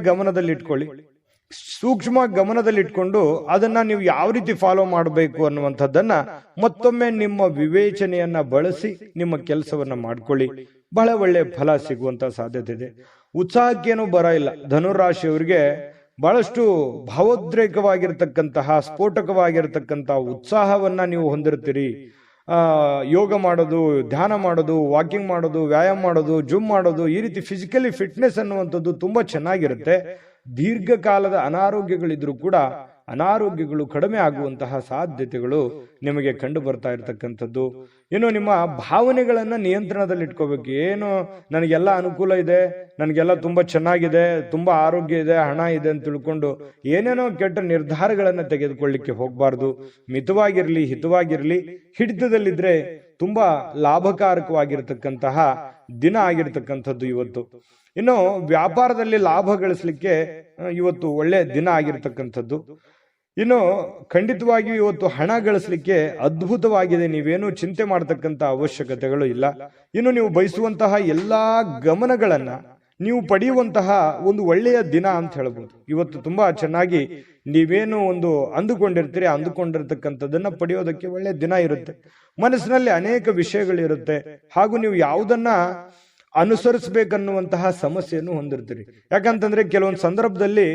ಗಮನದಲ್ಲಿಟ್ಕೊಂಡು ಅದನ್ನ ನೀವು ಯಾವ ರೀತಿ ಫಾಲೋ ಮಾಡಬೇಕು ಅನ್ನುವಂಥದ್ದನ್ನ ಮತ್ತೊಮ್ಮೆ ನಿಮ್ಮ ವಿವೇಚನೆಯನ್ನ ಬಳಸಿ ನಿಮ್ಮ ಕೆಲಸವನ್ನ ಮಾಡ್ಕೊಳ್ಳಿ. ಬಹಳ ಒಳ್ಳೆ ಫಲ ಸಿಗುವಂತ ಸಾಧ್ಯತೆ ಇದೆ. ಉತ್ಸಾಹಕ್ಕೇನು ಬರ ಇಲ್ಲ. ಧನುರಾಶಿಯವರಿಗೆ ಬಹಳಷ್ಟು ಭಾವೋದ್ರೇಕವಾಗಿರ್ತಕ್ಕಂತಹ, ಸ್ಫೋಟಕವಾಗಿರ್ತಕ್ಕಂತಹ ಉತ್ಸಾಹವನ್ನ ನೀವು ಹೊಂದಿರ್ತೀರಿ. ಯೋಗ ಮಾಡೋದು, ಧ್ಯಾನ ಮಾಡೋದು, ವಾಕಿಂಗ್ ಮಾಡೋದು, ವ್ಯಾಯಾಮ ಮಾಡೋದು, ಜಿಮ್ ಮಾಡೋದು, ಈ ರೀತಿ ಫಿಸಿಕಲಿ ಫಿಟ್ನೆಸ್ ಅನ್ನುವಂಥದ್ದು ತುಂಬಾ ಚೆನ್ನಾಗಿರುತ್ತೆ. ದೀರ್ಘಕಾಲದ ಅನಾರೋಗ್ಯಗಳಿದ್ರೂ ಕೂಡ ಅನಾರೋಗ್ಯಗಳು ಕಡಿಮೆ ಆಗುವಂತಹ ಸಾಧ್ಯತೆಗಳು ನಿಮಗೆ ಕಂಡು ಬರ್ತಾ ಇರತಕ್ಕಂಥದ್ದು. ಇನ್ನು ನಿಮ್ಮ ಭಾವನೆಗಳನ್ನ ನಿಯಂತ್ರಣದಲ್ಲಿ ಇಟ್ಕೋಬೇಕು. ಏನು ನನಗೆಲ್ಲ ಅನುಕೂಲ ಇದೆ, ನನಗೆಲ್ಲ ತುಂಬಾ ಚೆನ್ನಾಗಿದೆ, ತುಂಬಾ ಆರೋಗ್ಯ ಇದೆ, ಹಣ ಇದೆ ಅಂತ ತಿಳ್ಕೊಂಡು ಏನೇನೋ ಕೆಟ್ಟ ನಿರ್ಧಾರಗಳನ್ನ ತೆಗೆದುಕೊಳ್ಳಿಕ್ಕೆ ಹೋಗ್ಬಾರ್ದು. ಮಿತವಾಗಿರ್ಲಿ, ಹಿತವಾಗಿರ್ಲಿ. ಹಿಡಿತದಲ್ಲಿದ್ರೆ ತುಂಬಾ ಲಾಭಕಾರಕವಾಗಿರ್ತಕ್ಕಂತಹ ದಿನ ಆಗಿರ್ತಕ್ಕಂಥದ್ದು ಇವತ್ತು. ಇನ್ನು ವ್ಯಾಪಾರದಲ್ಲಿ ಲಾಭ ಗಳಿಸಲಿಕ್ಕೆ ಇವತ್ತು ಒಳ್ಳೆ ದಿನ ಆಗಿರ್ತಕ್ಕಂಥದ್ದು. ಇನ್ನು ಖಂಡಿತವಾಗಿಯೂ ಇವತ್ತು ಹಣ ಗಳಿಸಲಿಕ್ಕೆ ಅದ್ಭುತವಾಗಿದೆ. ನೀವೇನು ಚಿಂತೆ ಮಾಡತಕ್ಕಂತ ಅವಶ್ಯಕತೆಗಳು ಇಲ್ಲ. ಇನ್ನು ನೀವು ಬಯಸುವಂತಹ ಎಲ್ಲಾ ಗಮನಗಳನ್ನ ನೀವು ಪಡೆಯುವಂತಹ ಒಂದು ಒಳ್ಳೆಯ ದಿನ ಅಂತ ಹೇಳ್ಬೋದು. ಇವತ್ತು ತುಂಬಾ ಚೆನ್ನಾಗಿ ನೀವೇನು ಒಂದು ಅಂದುಕೊಂಡಿರ್ತಕ್ಕಂಥದ್ದನ್ನ ಪಡೆಯೋದಕ್ಕೆ ಒಳ್ಳೆ ದಿನ ಇರುತ್ತೆ. ಮನಸ್ಸಿನಲ್ಲಿ ಅನೇಕ ವಿಷಯಗಳಿರುತ್ತೆ, ಹಾಗೂ ನೀವು ಯಾವುದನ್ನ ಅನುಸರಿಸಬೇಕನ್ನುವಂತಹ ಸಮಸ್ಯೆಯನ್ನು ಹೊಂದಿರ್ತೀರಿ. ಯಾಕಂತಂದ್ರೆ ಕೆಲವೊಂದು ಸಂದರ್ಭದಲ್ಲಿ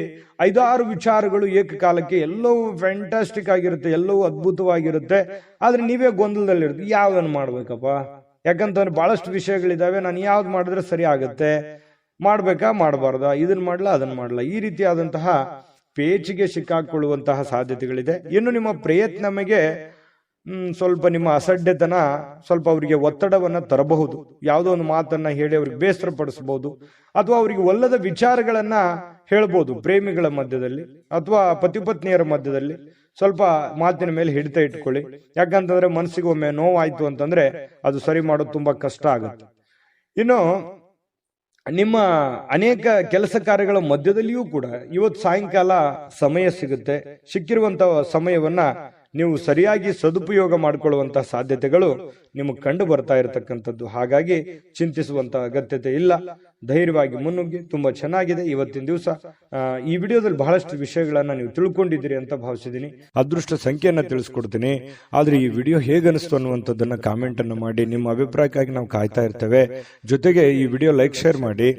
5-6 ವಿಚಾರಗಳು ಏಕಕಾಲಕ್ಕೆ ಎಲ್ಲವೂ ಫ್ಯಾಂಟಾಸ್ಟಿಕ್ ಆಗಿರುತ್ತೆ, ಎಲ್ಲವೂ ಅದ್ಭುತವಾಗಿರುತ್ತೆ. ಆದ್ರೆ ನೀವೇ ಗೊಂದಲದಲ್ಲಿರುತ್ತೆ, ಯಾವ್ದನ್ನು ಮಾಡ್ಬೇಕಪ್ಪ? ಯಾಕಂತಂದ್ರೆ ಬಹಳಷ್ಟು ವಿಷಯಗಳಿದಾವೆ, ನಾನು ಯಾವ್ದು ಮಾಡಿದ್ರೆ ಸರಿ ಆಗುತ್ತೆ, ಮಾಡ್ಬೇಕಾ ಮಾಡಬಾರ್ದಾ, ಇದನ್ನ ಮಾಡ್ಲಾ ಅದನ್ನ ಮಾಡ್ಲಾ, ಈ ರೀತಿಯಾದಂತಹ ಪೇಚಿಗೆ ಸಿಕ್ಕಾಕೊಳ್ಳುವಂತಹ ಸಾಧ್ಯತೆಗಳಿದೆ. ಇನ್ನು ನಿಮ್ಮ ಪ್ರಯತ್ನಮಗೆ ಸ್ವಲ್ಪ ನಿಮ್ಮ ಅಸಡ್ಡೆತನ ಸ್ವಲ್ಪ ಅವರಿಗೆ ಒತ್ತಡವನ್ನ ತರಬಹುದು. ಯಾವುದೋ ಒಂದು ಮಾತನ್ನ ಹೇಳಿ ಅವ್ರಿಗೆ ಬೇಸರ ಪಡಿಸಬಹುದು, ಅಥವಾ ಅವರಿಗೆ ಒಲ್ಲದ ವಿಚಾರಗಳನ್ನ ಹೇಳ್ಬೋದು. ಪ್ರೇಮಿಗಳ ಮಧ್ಯದಲ್ಲಿ ಅಥವಾ ಪತಿಪತ್ನಿಯರ ಮಧ್ಯದಲ್ಲಿ ಸ್ವಲ್ಪ ಮಾತಿನ ಮೇಲೆ ಹಿಡಿತ ಇಟ್ಕೊಳ್ಳಿ. ಯಾಕಂತಂದ್ರೆ ಮನಸ್ಸಿಗೆ ಒಮ್ಮೆ ನೋವಾಯ್ತು ಅಂತಂದ್ರೆ ಅದು ಸರಿ ಮಾಡೋದು ತುಂಬಾ ಕಷ್ಟ ಆಗುತ್ತೆ. ಇನ್ನು ನಿಮ್ಮ ಅನೇಕ ಕೆಲಸ ಕಾರ್ಯಗಳ ಮಧ್ಯದಲ್ಲಿಯೂ ಕೂಡ ಇವತ್ತು ಸಾಯಂಕಾಲ ಸಮಯ ಸಿಗುತ್ತೆ. ಸಿಕ್ಕಿರುವಂತಹ ಸಮಯವನ್ನ ನೀವು ಸರಿಯಾಗಿ ಸದುಪಯೋಗ ಮಾಡಿಕೊಳ್ಳುವಂತಹ ಸಾಧ್ಯತೆಗಳು ನಿಮಗೆ ಕಂಡು ಬರ್ತಾ ಇರತಕ್ಕಂಥದ್ದು. ಹಾಗಾಗಿ ಚಿಂತಿಸುವಂತ ಅಗತ್ಯತೆ ಇಲ್ಲ. ಧೈರ್ಯವಾಗಿ ಮುನ್ನುಗ್ಗಿ. ತುಂಬಾ ಚೆನ್ನಾಗಿದೆ ಇವತ್ತಿನ ದಿವಸ. ಈ ವಿಡಿಯೋದಲ್ಲಿ ಬಹಳಷ್ಟು ವಿಷಯಗಳನ್ನ ನೀವು ತಿಳ್ಕೊಂಡಿದ್ದೀರಿ ಅಂತ ಭಾವಿಸಿದ್ದೀನಿ. ಅದೃಷ್ಟ ಸಂಖ್ಯೆಯನ್ನ ತಿಳಿಸ್ಕೊಡ್ತೀನಿ, ಆದ್ರೆ ಈ ವಿಡಿಯೋ ಹೇಗನಿಸ್ತು ಅನ್ನುವಂಥದ್ದನ್ನ ಕಾಮೆಂಟ್ ಅನ್ನು ಮಾಡಿ. ನಿಮ್ಮ ಅಭಿಪ್ರಾಯಕ್ಕಾಗಿ ನಾವು ಕಾಯ್ತಾ ಇರ್ತೇವೆ. ಜೊತೆಗೆ ಈ ವಿಡಿಯೋ ಲೈಕ್ ಶೇರ್ ಮಾಡಿ.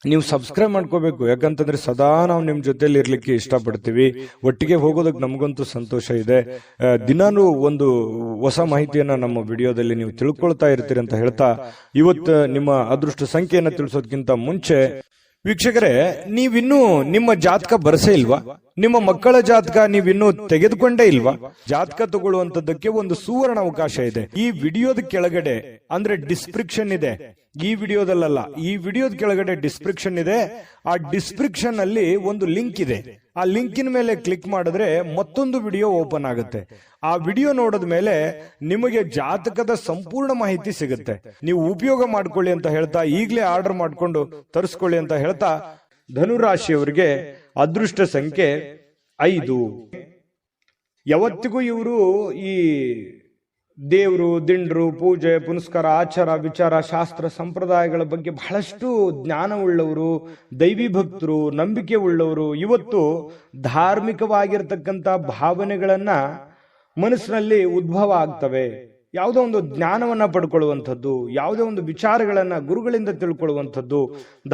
ನೀವು ಸಬ್ಸ್ಕ್ರೈಬ್ ಮಾಡ್ಕೋಬೇಕು, ಯಾಕಂತಂದ್ರೆ ಸದಾ ನಾವು ನಿಮ್ ಜೊತೆಲಿ ಇರ್ಲಿಕ್ಕೆ ಇಷ್ಟಪಡ್ತೀವಿ. ಒಟ್ಟಿಗೆ ಹೋಗೋದಕ್ಕೆ ನಮಗಂತೂ ಸಂತೋಷ ಇದೆ. ದಿನಾನು ಒಂದು ಹೊಸ ಮಾಹಿತಿಯನ್ನ ನಮ್ಮ ವಿಡಿಯೋದಲ್ಲಿ ನೀವು ತಿಳ್ಕೊಳ್ತಾ ಇರ್ತೀರಿ ಅಂತ ಹೇಳ್ತಾ, ಇವತ್ತು ನಿಮ್ಮ ಅದೃಷ್ಟ ಸಂಖ್ಯೆಯನ್ನ ತಿಳಿಸೋದಕ್ಕಿಂತ ಮುಂಚೆ ವೀಕ್ಷಕರೇ, ನೀವಿನ್ನೂ ನಿಮ್ಮ ಜಾತಕ ಬರಸೇ ಇಲ್ವಾ? ನಿಮ್ಮ ಮಕ್ಕಳ ಜಾತಕ ನೀವಿನ್ನೂ ತೆಗೆದುಕೊಂಡೇ ಇಲ್ವಾ? ಜಾತಕ ತಗೊಳ್ಳುವಂತದ್ದಕ್ಕೆ ಒಂದು ಸುವರ್ಣ ಅವಕಾಶ ಇದೆ. ಈ ವಿಡಿಯೋದ ಕೆಳಗಡೆ ಅಂದ್ರೆ ಡಿಸ್ಕ್ರಿಪ್ಷನ್ ಇದೆ, ಈ ವಿಡಿಯೋದಲ್ಲ, ಈ ವಿಡಿಯೋದ ಕೆಳಗಡೆ ಡಿಸ್ಕ್ರಿಪ್ಷನ್ ಇದೆ. ಆ ಡಿಸ್ಕ್ರಿಪ್ಷನ್ ಅಲ್ಲಿ ಒಂದು ಲಿಂಕ್ ಇದೆ. ಆ ಲಿಂಕಿನ ಮೇಲೆ ಕ್ಲಿಕ್ ಮಾಡಿದ್ರೆ ಮತ್ತೊಂದು ವಿಡಿಯೋ ಓಪನ್ ಆಗುತ್ತೆ. ಆ ವಿಡಿಯೋ ನೋಡಿದ ಮೇಲೆ ನಿಮಗೆ ಜಾತಕದ ಸಂಪೂರ್ಣ ಮಾಹಿತಿ ಸಿಗುತ್ತೆ. ನೀವು ಉಪಯೋಗ ಮಾಡ್ಕೊಳ್ಳಿ ಅಂತ ಹೇಳ್ತಾ, ಈಗಲೇ ಆರ್ಡರ್ ಮಾಡ್ಕೊಂಡು ತರಿಸ್ಕೊಳ್ಳಿ ಅಂತ ಹೇಳ್ತಾ, ಧನುರಾಶಿಯವರಿಗೆ ಅದೃಷ್ಟ ಸಂಖ್ಯೆ 5. ಯಾವತ್ತಿಗೂ ಇವರು ಈ ದೇವರು, ದಿಂಡ್ರು, ಪೂಜೆ ಪುನಸ್ಕಾರ, ಆಚಾರ ವಿಚಾರ, ಶಾಸ್ತ್ರ ಸಂಪ್ರದಾಯಗಳ ಬಗ್ಗೆ ಬಹಳಷ್ಟು ಜ್ಞಾನವುಳ್ಳವರು, ದೈವಿ ಭಕ್ತರು, ನಂಬಿಕೆ ಉಳ್ಳವರು. ಇವತ್ತು ಧಾರ್ಮಿಕವಾಗಿರ್ತಕ್ಕಂಥ ಭಾವನೆಗಳನ್ನ ಮನಸ್ಸಿನಲ್ಲಿ ಉದ್ಭವ ಆಗ್ತವೆ. ಯಾವುದೋ ಒಂದು ಜ್ಞಾನವನ್ನ ಪಡ್ಕೊಳ್ಳುವಂಥದ್ದು, ಯಾವುದೋ ಒಂದು ವಿಚಾರಗಳನ್ನ ಗುರುಗಳಿಂದ ತಿಳ್ಕೊಳ್ಳುವಂಥದ್ದು,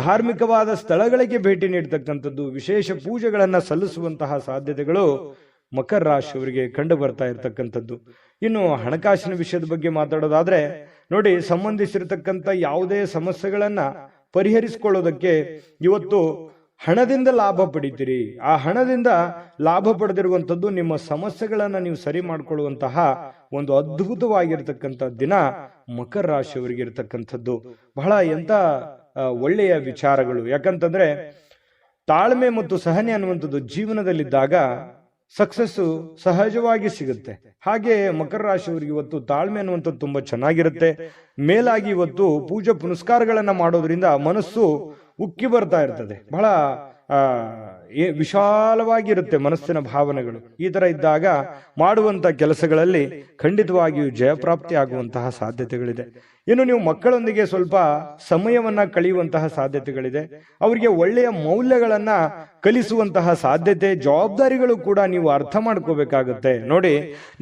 ಧಾರ್ಮಿಕವಾದ ಸ್ಥಳಗಳಿಗೆ ಭೇಟಿ ನೀಡತಕ್ಕಂಥದ್ದು, ವಿಶೇಷ ಪೂಜೆಗಳನ್ನ ಸಲ್ಲಿಸುವಂತಹ ಸಾಧ್ಯತೆಗಳು ಮಕರ ರಾಶಿಯವರಿಗೆ ಕಂಡು ಬರ್ತಾ ಇರತಕ್ಕಂಥದ್ದು. ಇನ್ನು ಹಣಕಾಸಿನ ವಿಷಯದ ಬಗ್ಗೆ ಮಾತಾಡೋದಾದ್ರೆ ನೋಡಿ, ಸಂಬಂಧಿಸಿರತಕ್ಕಂಥ ಯಾವುದೇ ಸಮಸ್ಯೆಗಳನ್ನ ಪರಿಹರಿಸಿಕೊಳ್ಳೋದಕ್ಕೆ ಇವತ್ತು ಹಣದಿಂದ ಲಾಭ ಪಡಿತೀರಿ. ಆ ಹಣದಿಂದ ಲಾಭ ಪಡೆದಿರುವಂಥದ್ದು ನಿಮ್ಮ ಸಮಸ್ಯೆಗಳನ್ನ ನೀವು ಸರಿ ಮಾಡಿಕೊಳ್ಳುವಂತಹ ಒಂದು ಅದ್ಭುತವಾಗಿರ್ತಕ್ಕಂಥ ದಿನ ಮಕರ ರಾಶಿಯವರಿಗೆ ಇರತಕ್ಕಂಥದ್ದು. ಬಹಳ ಎಂತ ಒಳ್ಳೆಯ ವಿಚಾರಗಳು. ಯಾಕಂತಂದ್ರೆ ತಾಳ್ಮೆ ಮತ್ತು ಸಹನೆ ಅನ್ನುವಂಥದ್ದು ಜೀವನದಲ್ಲಿದ್ದಾಗ ಸಕ್ಸಸ್ಸು ಸಹಜವಾಗಿ ಸಿಗುತ್ತೆ. ಹಾಗೆ ಮಕರ ರಾಶಿಯವರಿಗೆ ಇವತ್ತು ತಾಳ್ಮೆ ಅನ್ನುವಂಥದ್ದು ತುಂಬಾ ಚೆನ್ನಾಗಿರುತ್ತೆ. ಮೇಲಾಗಿ ಇವತ್ತು ಪೂಜೆ ಪುನಸ್ಕಾರಗಳನ್ನ ಮಾಡೋದ್ರಿಂದ ಮನಸ್ಸು ಉಕ್ಕಿ ಬರ್ತಾ ಇರ್ತದೆ. ಬಹಳ ವಿಶಾಲವಾಗಿರುತ್ತೆ ಮನಸ್ಸಿನ ಭಾವನೆಗಳು. ಈ ತರ ಇದ್ದಾಗ ಮಾಡುವಂತ ಕೆಲಸಗಳಲ್ಲಿ ಖಂಡಿತವಾಗಿಯೂ ಜಯಪ್ರಾಪ್ತಿ ಆಗುವಂತಹ ಸಾಧ್ಯತೆಗಳಿದೆ. ಇನ್ನು ನೀವು ಮಕ್ಕಳೊಂದಿಗೆ ಸ್ವಲ್ಪ ಸಮಯವನ್ನ ಕಳೆಯುವಂತಹ ಸಾಧ್ಯತೆಗಳಿದೆ. ಅವರಿಗೆ ಒಳ್ಳೆಯ ಮೌಲ್ಯಗಳನ್ನ ಕಲಿಸುವಂತಹ ಸಾಧ್ಯತೆ, ಜವಾಬ್ದಾರಿಗಳು ಕೂಡ ನೀವು ಅರ್ಥ ಮಾಡ್ಕೋಬೇಕಾಗುತ್ತೆ. ನೋಡಿ,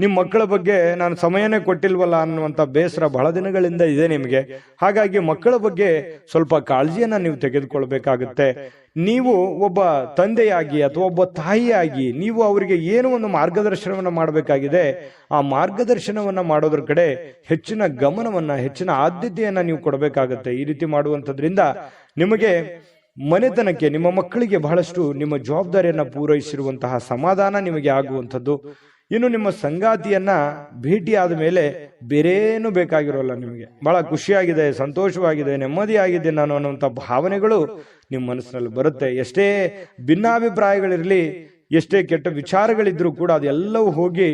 ನಿಮ್ಮ ಮಕ್ಕಳ ಬಗ್ಗೆ ನಾನು ಸಮಯನೇ ಕೊಟ್ಟಿಲ್ವಲ್ಲ ಅನ್ನುವಂಥ ಬೇಸರ ಬಹಳ ದಿನಗಳಿಂದ ಇದೆ ನಿಮಗೆ. ಹಾಗಾಗಿ ಮಕ್ಕಳ ಬಗ್ಗೆ ಸ್ವಲ್ಪ ಕಾಳಜಿಯನ್ನ ನೀವು ತೆಗೆದುಕೊಳ್ಬೇಕಾಗುತ್ತೆ. ನೀವು ಒಬ್ಬ ತಂದೆಯಾಗಿ ಅಥವಾ ಒಬ್ಬ ತಾಯಿಯಾಗಿ ನೀವು ಅವರಿಗೆ ಏನೋ ಒಂದು ಮಾರ್ಗದರ್ಶನವನ್ನ ಮಾಡಬೇಕಾಗಿದೆ. ಆ ಮಾರ್ಗದರ್ಶನವನ್ನ ಮಾಡೋದ್ರ ಕಡೆ ಹೆಚ್ಚಿನ ಗಮನವನ್ನ, ಹೆಚ್ಚಿನ ಆದ್ಯತೆಯನ್ನ ನೀವು ಕೊಡಬೇಕಾಗತ್ತೆ. ಈ ರೀತಿ ಮಾಡುವಂಥದ್ರಿಂದ ನಿಮಗೆ ಮನೆತನಕ್ಕೆ, ನಿಮ್ಮ ಮಕ್ಕಳಿಗೆ ಬಹಳಷ್ಟು ನಿಮ್ಮ ಜವಾಬ್ದಾರಿಯನ್ನ ಪೂರೈಸಿರುವಂತಹ ಸಮಾಧಾನ ನಿಮಗೆ ಆಗುವಂಥದ್ದು. ಇನ್ನು ನಿಮ್ಮ ಸಂಗಾತಿಯನ್ನ ಭೇಟಿಯಾದ ಮೇಲೆ ಬೇರೇನು ಬೇಕಾಗಿರೋಲ್ಲ. ನಿಮಗೆ ಬಹಳ ಖುಷಿಯಾಗಿದೆ, ಸಂತೋಷವಾಗಿದೆ, ನೆಮ್ಮದಿಯಾಗಿದೆ ನಾನು ಅನ್ನುವಂಥ ಭಾವನೆಗಳು ನಿಮ್ಮ ಮನಸ್ಸಿನಲ್ಲಿ ಬರುತ್ತೆ. ಎಷ್ಟೇ ಭಿನ್ನಾಭಿಪ್ರಾಯಗಳಿರಲಿ, ಎಷ್ಟೇ ಕೆಟ್ಟ ವಿಚಾರಗಳಿದ್ರೂ ಕೂಡ ಅದೆಲ್ಲವೂ ಹೋಗಿ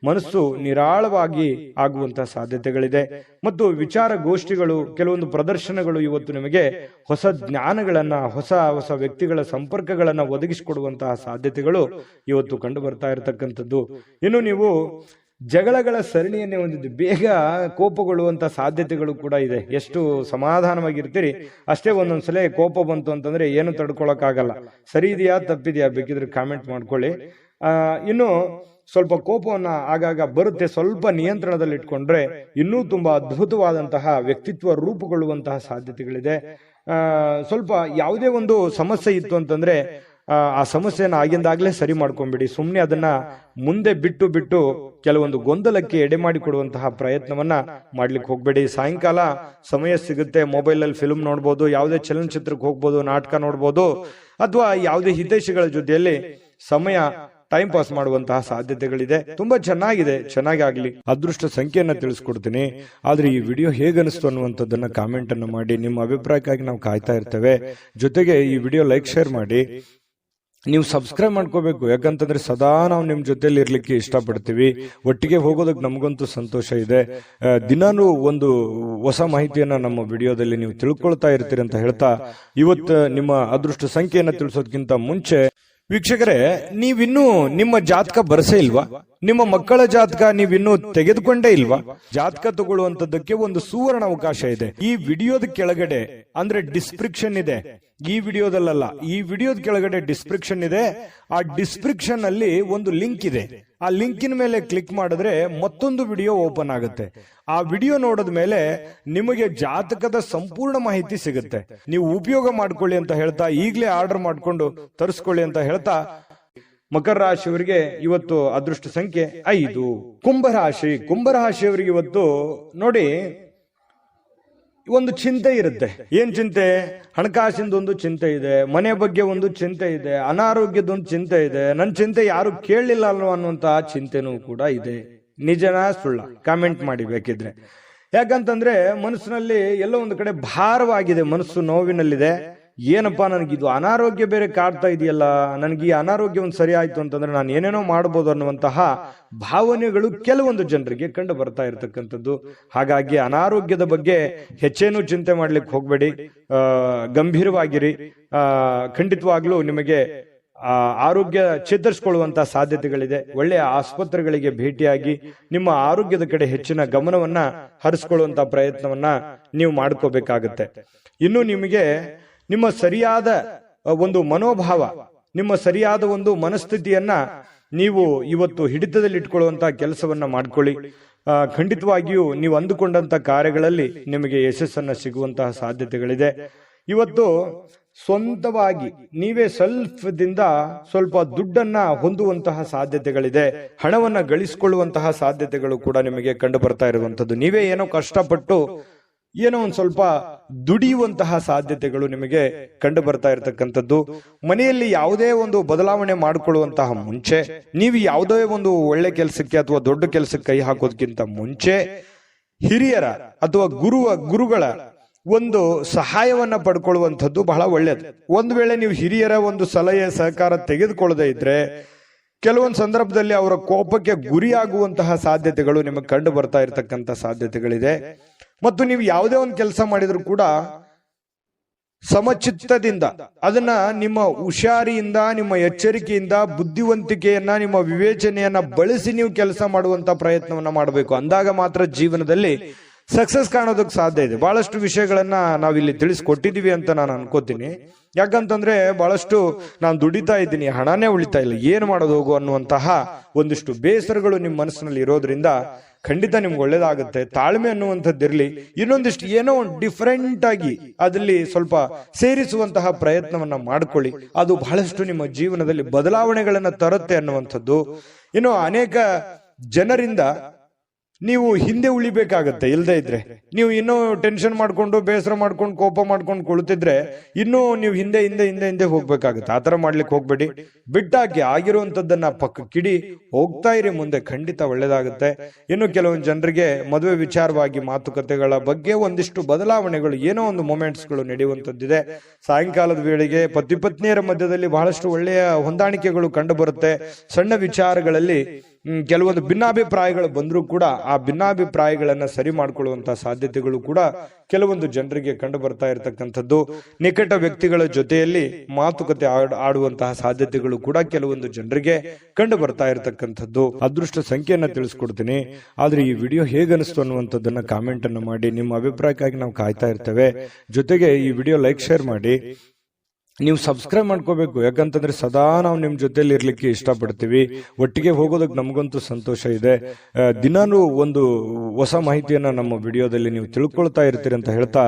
ಮನಸ್ಸು ನಿರಾಳವಾಗಿ ಆಗುವಂತಹ ಸಾಧ್ಯತೆಗಳಿದೆ. ಮತ್ತು ವಿಚಾರ ಗೋಷ್ಠಿಗಳು, ಕೆಲವೊಂದು ಪ್ರದರ್ಶನಗಳು ಇವತ್ತು ನಿಮಗೆ ಹೊಸ ಜ್ಞಾನಗಳನ್ನ, ಹೊಸ ಹೊಸ ವ್ಯಕ್ತಿಗಳ ಸಂಪರ್ಕಗಳನ್ನ ಒದಗಿಸಿಕೊಡುವಂತಹ ಸಾಧ್ಯತೆಗಳು ಇವತ್ತು ಕಂಡು ಬರ್ತಾ ಇರತಕ್ಕಂಥದ್ದು. ಇನ್ನು ನೀವು ಜಗಳಗಳ ಸರಣಿಯನ್ನೇ ಹೊಂದಿದ್ದು, ಬೇಗ ಕೋಪಗೊಳ್ಳುವಂತ ಸಾಧ್ಯತೆಗಳು ಕೂಡ ಇದೆ. ಎಷ್ಟು ಸಮಾಧಾನವಾಗಿರ್ತೀರಿ ಅಷ್ಟೇ ಒಂದೊಂದ್ಸಲ ಕೋಪ ಬಂತು ಅಂತಂದ್ರೆ ಏನು ತಡ್ಕೊಳಕ್ಕಾಗಲ್ಲ. ಸರಿ ಇದೆಯಾ ತಪ್ಪಿದೆಯಾ ಬೇಕಿದ್ರೆ ಕಾಮೆಂಟ್ ಮಾಡ್ಕೊಳ್ಳಿ. ಇನ್ನು ಸ್ವಲ್ಪ ಕೋಪವನ್ನ ಆಗಾಗ ಬರುತ್ತೆ, ಸ್ವಲ್ಪ ನಿಯಂತ್ರಣದಲ್ಲಿ ಇಟ್ಕೊಂಡ್ರೆ ಇನ್ನೂ ತುಂಬಾ ಅದ್ಭುತವಾದಂತಹ ವ್ಯಕ್ತಿತ್ವ ರೂಪುಗೊಳ್ಳುವಂತಹ ಸಾಧ್ಯತೆಗಳಿದೆ. ಸ್ವಲ್ಪ ಯಾವುದೇ ಒಂದು ಸಮಸ್ಯೆ ಇತ್ತು ಅಂತಂದ್ರೆ ಆ ಸಮಸ್ಯೆನ ಆಗಿಂದಾಗ್ಲೇ ಸರಿ ಮಾಡ್ಕೊಂಡ್ಬಿಡಿ. ಸುಮ್ಮನೆ ಅದನ್ನ ಮುಂದೆ ಬಿಟ್ಟು ಕೆಲವೊಂದು ಗೊಂದಲಕ್ಕೆ ಎಡೆ ಮಾಡಿಕೊಡುವಂತಹ ಪ್ರಯತ್ನವನ್ನ ಮಾಡ್ಲಿಕ್ಕೆ ಹೋಗ್ಬೇಡಿ. ಸಾಯಂಕಾಲ ಸಮಯ ಸಿಗುತ್ತೆ, ಮೊಬೈಲಲ್ಲಿ ಫಿಲ್ಮ್ ನೋಡ್ಬೋದು, ಯಾವುದೇ ಚಲನಚಿತ್ರಕ್ಕೆ ಹೋಗ್ಬೋದು, ನಾಟಕ ನೋಡ್ಬೋದು, ಅಥವಾ ಯಾವುದೇ ಹಿತೈಷಿಗಳ ಜೊತೆಯಲ್ಲಿ ಸಮಯ ಟೈಮ್ ಪಾಸ್ ಮಾಡುವಂತಹ ಸಾಧ್ಯತೆಗಳಿದೆ. ತುಂಬಾ ಚೆನ್ನಾಗಿದೆ, ಚೆನ್ನಾಗಿ ಆಗ್ಲಿ. ಅದೃಷ್ಟ ಸಂಖ್ಯೆಯನ್ನ ತಿಳಿಸ್ಕೊಡ್ತೀನಿ. ಆದ್ರೆ ಈ ವಿಡಿಯೋ ಹೇಗನಿಸ್ತು ಅನ್ನುವಂಥದ್ದನ್ನ ಕಾಮೆಂಟ್ ಅನ್ನು ಮಾಡಿ. ನಿಮ್ಮ ಅಭಿಪ್ರಾಯಕ್ಕಾಗಿ ನಾವು ಕಾಯ್ತಾ ಇರ್ತೇವೆ. ಜೊತೆಗೆ ಈ ವಿಡಿಯೋ ಲೈಕ್, ಶೇರ್ ಮಾಡಿ. ನೀವು ಸಬ್ಸ್ಕ್ರೈಬ್ ಮಾಡ್ಕೋಬೇಕು. ಯಾಕಂತಂದ್ರೆ ಸದಾ ನಾವು ನಿಮ್ ಜೊತೆಲಿ ಇರ್ಲಿಕ್ಕೆ ಇಷ್ಟಪಡ್ತೀವಿ. ಒಟ್ಟಿಗೆ ಹೋಗೋದಕ್ಕೆ ನಮಗಂತೂ ಸಂತೋಷ ಇದೆ. ದಿನಾನು ಒಂದು ಹೊಸ ಮಾಹಿತಿಯನ್ನ ನಮ್ಮ ವಿಡಿಯೋದಲ್ಲಿ ನೀವು ತಿಳ್ಕೊಳ್ತಾ ಇರ್ತೀರಿ ಅಂತ ಹೇಳ್ತಾ, ಇವತ್ತು ನಿಮ್ಮ ಅದೃಷ್ಟ ಸಂಖ್ಯೆಯನ್ನ ತಿಳಿಸೋದಕ್ಕಿಂತ ಮುಂಚೆ ವೀಕ್ಷಕರೇ, ನೀವಿನ್ನೂ ನಿಮ್ಮ ಜಾತಕ ಬರಸೇ ಇಲ್ವಾ? ನಿಮ್ಮ ಮಕ್ಕಳ ಜಾತಕ ನೀವಿನ್ನೂ ತೆಗೆದುಕೊಂಡೇ ಇಲ್ವಾ? ಜಾತಕ ತಗೊಳ್ಳುವಂತದ್ದಕ್ಕೆ ಒಂದು ಸುವರ್ಣ ಅವಕಾಶ ಇದೆ. ಈ ವಿಡಿಯೋದ ಕೆಳಗಡೆ ಅಂದ್ರೆ ಡಿಸ್ಕ್ರಿಪ್ಷನ್ ಇದೆ, ಈ ವಿಡಿಯೋದಲ್ಲ, ಈ ವಿಡಿಯೋದ ಕೆಳಗಡೆ ಡಿಸ್ಕ್ರಿಪ್ಷನ್ ಇದೆ. ಆ ಡಿಸ್ಕ್ರಿಪ್ಷನ್ ಅಲ್ಲಿ ಒಂದು ಲಿಂಕ್ ಇದೆ. ಆ ಲಿಂಕಿನ ಮೇಲೆ ಕ್ಲಿಕ್ ಮಾಡಿದ್ರೆ ಮತ್ತೊಂದು ವಿಡಿಯೋ ಓಪನ್ ಆಗುತ್ತೆ. ಆ ವಿಡಿಯೋ ನೋಡಿದ ಮೇಲೆ ನಿಮಗೆ ಜಾತಕದ ಸಂಪೂರ್ಣ ಮಾಹಿತಿ ಸಿಗುತ್ತೆ. ನೀವು ಉಪಯೋಗ ಮಾಡ್ಕೊಳ್ಳಿ ಅಂತ ಹೇಳ್ತಾ, ಈಗಲೇ ಆರ್ಡರ್ ಮಾಡ್ಕೊಂಡು ತರಿಸ್ಕೊಳ್ಳಿ ಅಂತ ಹೇಳ್ತಾ, ಮಕರ ರಾಶಿಯವರಿಗೆ ಇವತ್ತು ಅದೃಷ್ಟ ಸಂಖ್ಯೆ 5. ಕುಂಭರಾಶಿಯವರಿಗೆ ಇವತ್ತು ನೋಡಿ, ಒಂದು ಚಿಂತೆ ಇರುತ್ತೆ. ಏನ್ ಚಿಂತೆ? ಹಣಕಾಸಿಂದ ಒಂದು ಚಿಂತೆ ಇದೆ, ಮನೆ ಬಗ್ಗೆ ಒಂದು ಚಿಂತೆ ಇದೆ, ಅನಾರೋಗ್ಯದ ಒಂದು ಚಿಂತೆ ಇದೆ, ನನ್ನ ಚಿಂತೆ ಯಾರು ಕೇಳಲಿಲ್ಲ ಅಲ್ವ ಅನ್ನುವಂತಹ ಚಿಂತೆನೂ ಕೂಡ ಇದೆ. ನಿಜನಾ ಸುಳ್ಳ? ಕಾಮೆಂಟ್ ಮಾಡಿ ಬೇಕಿದ್ರೆ. ಯಾಕಂತಂದ್ರೆ ಮನಸ್ಸಿನಲ್ಲಿ ಎಲ್ಲೋ ಒಂದು ಕಡೆ ಭಾರವಾಗಿದೆ, ಮನಸ್ಸು ನೋವಿನಲ್ಲಿದೆ. ಏನಪ್ಪಾ, ನನಗಿದು ಅನಾರೋಗ್ಯ ಬೇರೆ ಕಾಡ್ತಾ ಇದೆಯಲ್ಲ, ನನಗೆ ಈ ಅನಾರೋಗ್ಯ ಒಂದು ಸರಿ ಆಯ್ತು ಅಂತಂದ್ರೆ ನಾನು ಏನೇನೋ ಮಾಡ್ಬೋದು ಅನ್ನುವಂತಹ ಭಾವನೆಗಳು ಕೆಲವೊಂದು ಜನರಿಗೆ ಕಂಡು ಬರ್ತಾ ಇರತಕ್ಕಂಥದ್ದು. ಹಾಗಾಗಿ ಅನಾರೋಗ್ಯದ ಬಗ್ಗೆ ಹೆಚ್ಚೇನು ಚಿಂತೆ ಮಾಡ್ಲಿಕ್ಕೆ ಹೋಗ್ಬೇಡಿ, ಗಂಭೀರವಾಗಿರಿ. ಖಂಡಿತವಾಗ್ಲೂ ನಿಮಗೆ ಆರೋಗ್ಯ ಚೇತರಿಸಿಕೊಳ್ಳುವಂತ ಸಾಧ್ಯತೆಗಳಿದೆ. ಒಳ್ಳೆಯ ಆಸ್ಪತ್ರೆಗಳಿಗೆ ಭೇಟಿಯಾಗಿ ನಿಮ್ಮ ಆರೋಗ್ಯದ ಕಡೆ ಹೆಚ್ಚಿನ ಗಮನವನ್ನ ಹರಿಸ್ಕೊಳ್ಳುವಂತ ಪ್ರಯತ್ನವನ್ನ ನೀವು ಮಾಡ್ಕೋಬೇಕಾಗತ್ತೆ. ಇನ್ನು ನಿಮಗೆ ನಿಮ್ಮ ಸರಿಯಾದ ಒಂದು ಮನೋಭಾವ, ನಿಮ್ಮ ಸರಿಯಾದ ಒಂದು ಮನಸ್ಥಿತಿಯನ್ನ ನೀವು ಇವತ್ತು ಹಿಡಿತದಲ್ಲಿ ಇಟ್ಕೊಳ್ಳುವಂತಹ ಕೆಲಸವನ್ನ ಮಾಡ್ಕೊಳ್ಳಿ. ಖಂಡಿತವಾಗಿಯೂ ನೀವು ಅಂದುಕೊಂಡಂತ ಕಾರ್ಯಗಳಲ್ಲಿ ನಿಮಗೆ ಯಶಸ್ಸನ್ನ ಸಿಗುವಂತಹ ಸಾಧ್ಯತೆಗಳಿದೆ. ಇವತ್ತು ಸ್ವಂತವಾಗಿ ನೀವೇ ದಿಂದ ಸ್ವಲ್ಪ ದುಡ್ಡನ್ನ ಹೊಂದುವಂತಹ ಸಾಧ್ಯತೆಗಳಿದೆ. ಹಣವನ್ನ ಗಳಿಸಿಕೊಳ್ಳುವಂತಹ ಸಾಧ್ಯತೆಗಳು ಕೂಡ ನಿಮಗೆ ಕಂಡು ಬರ್ತಾ ಇರುವಂತದ್ದು. ನೀವೇ ಏನೋ ಕಷ್ಟಪಟ್ಟು ಏನೋ ಒಂದ್ ಸ್ವಲ್ಪ ದುಡಿಯುವಂತಹ ಸಾಧ್ಯತೆಗಳು ನಿಮಗೆ ಕಂಡು ಬರ್ತಾ ಇರತಕ್ಕಂಥದ್ದು. ಮನೆಯಲ್ಲಿ ಯಾವುದೇ ಒಂದು ಬದಲಾವಣೆ ಮಾಡಿಕೊಳ್ಳುವಂತಹ ಮುಂಚೆ, ನೀವು ಯಾವುದೇ ಒಂದು ಒಳ್ಳೆ ಕೆಲಸಕ್ಕೆ ಅಥವಾ ದೊಡ್ಡ ಕೆಲಸಕ್ಕೆ ಕೈ ಹಾಕೋದಕ್ಕಿಂತ ಮುಂಚೆ ಹಿರಿಯರ ಅಥವಾ ಗುರುಗಳ ಒಂದು ಸಹಾಯವನ್ನ ಪಡ್ಕೊಳ್ಳುವಂಥದ್ದು ಬಹಳ ಒಳ್ಳೆಯದು. ಒಂದು ವೇಳೆ ನೀವು ಹಿರಿಯರ ಒಂದು ಸಲಹೆ ಸಹಕಾರ ತೆಗೆದುಕೊಳ್ಳದೆ ಇದ್ರೆ ಕೆಲವೊಂದು ಸಂದರ್ಭದಲ್ಲಿ ಅವರ ಕೋಪಕ್ಕೆ ಗುರಿಯಾಗುವಂತಹ ಸಾಧ್ಯತೆಗಳು ನಿಮಗೆ ಕಂಡು ಬರ್ತಾ ಇರತಕ್ಕಂತ ಸಾಧ್ಯತೆಗಳಿದೆ. ಮತ್ತು ನೀವು ಯಾವುದೇ ಒಂದು ಕೆಲಸ ಮಾಡಿದ್ರು ಕೂಡ ಸಮಚಿತ್ತದಿಂದ ಅದನ್ನ ನಿಮ್ಮ ಹುಷಾರಿಯಿಂದ, ನಿಮ್ಮ ಎಚ್ಚರಿಕೆಯಿಂದ, ಬುದ್ಧಿವಂತಿಕೆಯನ್ನ, ನಿಮ್ಮ ವಿವೇಚನೆಯನ್ನ ಬಳಸಿ ನೀವು ಕೆಲಸ ಮಾಡುವಂತ ಪ್ರಯತ್ನವನ್ನ ಮಾಡಬೇಕು. ಅಂದಾಗ ಮಾತ್ರ ಜೀವನದಲ್ಲಿ ಸಕ್ಸಸ್ ಕಾಣೋದಕ್ಕೆ ಸಾಧ್ಯ ಇದೆ. ಬಹಳಷ್ಟು ವಿಷಯಗಳನ್ನ ನಾವಿಲ್ಲಿ ತಿಳಿಸ್ಕೊಟ್ಟಿದೀವಿ ಅಂತ ನಾನು ಅನ್ಕೋತೀನಿ. ಯಾಕಂತಂದ್ರೆ ಬಹಳಷ್ಟು ನಾನು ದುಡಿತಾ ಇದ್ದೀನಿ, ಹಣನೇ ಉಳಿತಾ ಇಲ್ಲ, ಏನ್ ಮಾಡೋದು ಹೋಗು ಅನ್ನುವಂತಹ ಒಂದಿಷ್ಟು ಬೇಸರಗಳು ನಿಮ್ಮ ಮನಸ್ಸಿನಲ್ಲಿ ಇರೋದ್ರಿಂದ ಖಂಡಿತ ನಿಮ್ಗೆ ಒಳ್ಳೇದಾಗುತ್ತೆ. ತಾಳ್ಮೆ ಅನ್ನುವಂಥದ್ದಿರ್ಲಿ, ಇನ್ನೊಂದಿಷ್ಟು ಏನೋ ಒಂದು ಡಿಫರೆಂಟ್ ಆಗಿ ಅದರಲ್ಲಿ ಸ್ವಲ್ಪ ಸೇರಿಸುವಂತಹ ಪ್ರಯತ್ನವನ್ನ ಮಾಡ್ಕೊಳ್ಳಿ. ಅದು ಬಹಳಷ್ಟು ನಿಮ್ಮ ಜೀವನದಲ್ಲಿ ಬದಲಾವಣೆಗಳನ್ನ ತರುತ್ತೆ ಅನ್ನುವಂಥದ್ದು. ಇನ್ನು ಅನೇಕ ಜನರಿಂದ ನೀವು ಹಿಂದೆ ಉಳಿಬೇಕಾಗತ್ತೆ. ಇಲ್ಲದೆ ಇದ್ರೆ ನೀವು ಇನ್ನೂ ಟೆನ್ಷನ್ ಮಾಡ್ಕೊಂಡು, ಬೇಸರ ಮಾಡ್ಕೊಂಡು, ಕೋಪ ಮಾಡ್ಕೊಂಡು ಕುಳಿತಿದ್ರೆ ಇನ್ನೂ ನೀವು ಹಿಂದೆ ಹೋಗ್ಬೇಕಾಗತ್ತೆ. ಆತರ ಮಾಡ್ಲಿಕ್ಕೆ ಹೋಗ್ಬೇಡಿ. ಬಿಟ್ಟಾಕಿ, ಆಗಿರುವಂತದ್ದನ್ನ ಪಕ್ಕಕ್ಕಿಡಿ, ಹೋಗ್ತಾ ಇರಿ ಮುಂದೆ, ಖಂಡಿತ ಒಳ್ಳೇದಾಗುತ್ತೆ. ಇನ್ನು ಕೆಲವೊಂದು ಜನರಿಗೆ ಮದುವೆ ವಿಚಾರವಾಗಿ ಮಾತುಕತೆಗಳ ಬಗ್ಗೆ ಒಂದಿಷ್ಟು ಬದಲಾವಣೆಗಳು, ಏನೋ ಒಂದು ಮೊಮೆಂಟ್ಸ್ಗಳು ನಡೆಯುವಂತದ್ದಿದೆ. ಸಾಯಂಕಾಲದ ವೇಳೆಗೆ ಪತಿ ಪತ್ನಿಯರ ಮಧ್ಯದಲ್ಲಿ ಬಹಳಷ್ಟು ಒಳ್ಳೆಯ ಹೊಂದಾಣಿಕೆಗಳು ಕಂಡು ಬರುತ್ತೆ. ಸಣ್ಣ ವಿಚಾರಗಳಲ್ಲಿ ಕೆಲವೊಂದು ಭಿನ್ನಾಭಿಪ್ರಾಯಗಳು ಬಂದರೂ ಕೂಡ ಆ ಭಿನ್ನಾಭಿಪ್ರಾಯಗಳನ್ನ ಸರಿ ಮಾಡಿಕೊಳ್ಳುವಂತಹ ಸಾಧ್ಯತೆಗಳು ಕೂಡ ಕೆಲವೊಂದು ಜನರಿಗೆ ಕಂಡು ಬರ್ತಾ ಇರತಕ್ಕಂಥದ್ದು. ನಿಕಟ ವ್ಯಕ್ತಿಗಳ ಜೊತೆಯಲ್ಲಿ ಮಾತುಕತೆ ಆಡುವಂತಹ ಸಾಧ್ಯತೆಗಳು ಕೂಡ ಕೆಲವೊಂದು ಜನರಿಗೆ ಕಂಡು ಬರ್ತಾ ಇರತಕ್ಕಂಥದ್ದು. ಅದೃಷ್ಟ ಸಂಖ್ಯೆಯನ್ನ ತಿಳಿಸ್ಕೊಡ್ತೀನಿ. ಆದ್ರೆ ಈ ವಿಡಿಯೋ ಹೇಗನಿಸ್ತು ಅನ್ನುವಂಥದ್ದನ್ನ ಕಾಮೆಂಟ್ ಅನ್ನು ಮಾಡಿ. ನಿಮ್ಮ ಅಭಿಪ್ರಾಯಕ್ಕಾಗಿ ನಾವು ಕಾಯ್ತಾ ಇರ್ತೇವೆ. ಜೊತೆಗೆ ಈ ವಿಡಿಯೋ ಲೈಕ್, ಶೇರ್ ಮಾಡಿ. ನೀವು ಸಬ್ಸ್ಕ್ರೈಬ್ ಮಾಡ್ಕೋಬೇಕು. ಯಾಕಂತಂದ್ರೆ ಸದಾ ನಾವು ನಿಮ್ ಜೊತೆಲಿ ಇರ್ಲಿಕ್ಕೆ ಇಷ್ಟಪಡ್ತೀವಿ. ಒಟ್ಟಿಗೆ ಹೋಗೋದಕ್ಕೆ ನಮಗಂತೂ ಸಂತೋಷ ಇದೆ. ದಿನಾನು ಒಂದು ಹೊಸ ಮಾಹಿತಿಯನ್ನ ನಮ್ಮ ವಿಡಿಯೋದಲ್ಲಿ ನೀವು ತಿಳ್ಕೊಳ್ತಾ ಇರ್ತೀರಿ ಅಂತ ಹೇಳ್ತಾ,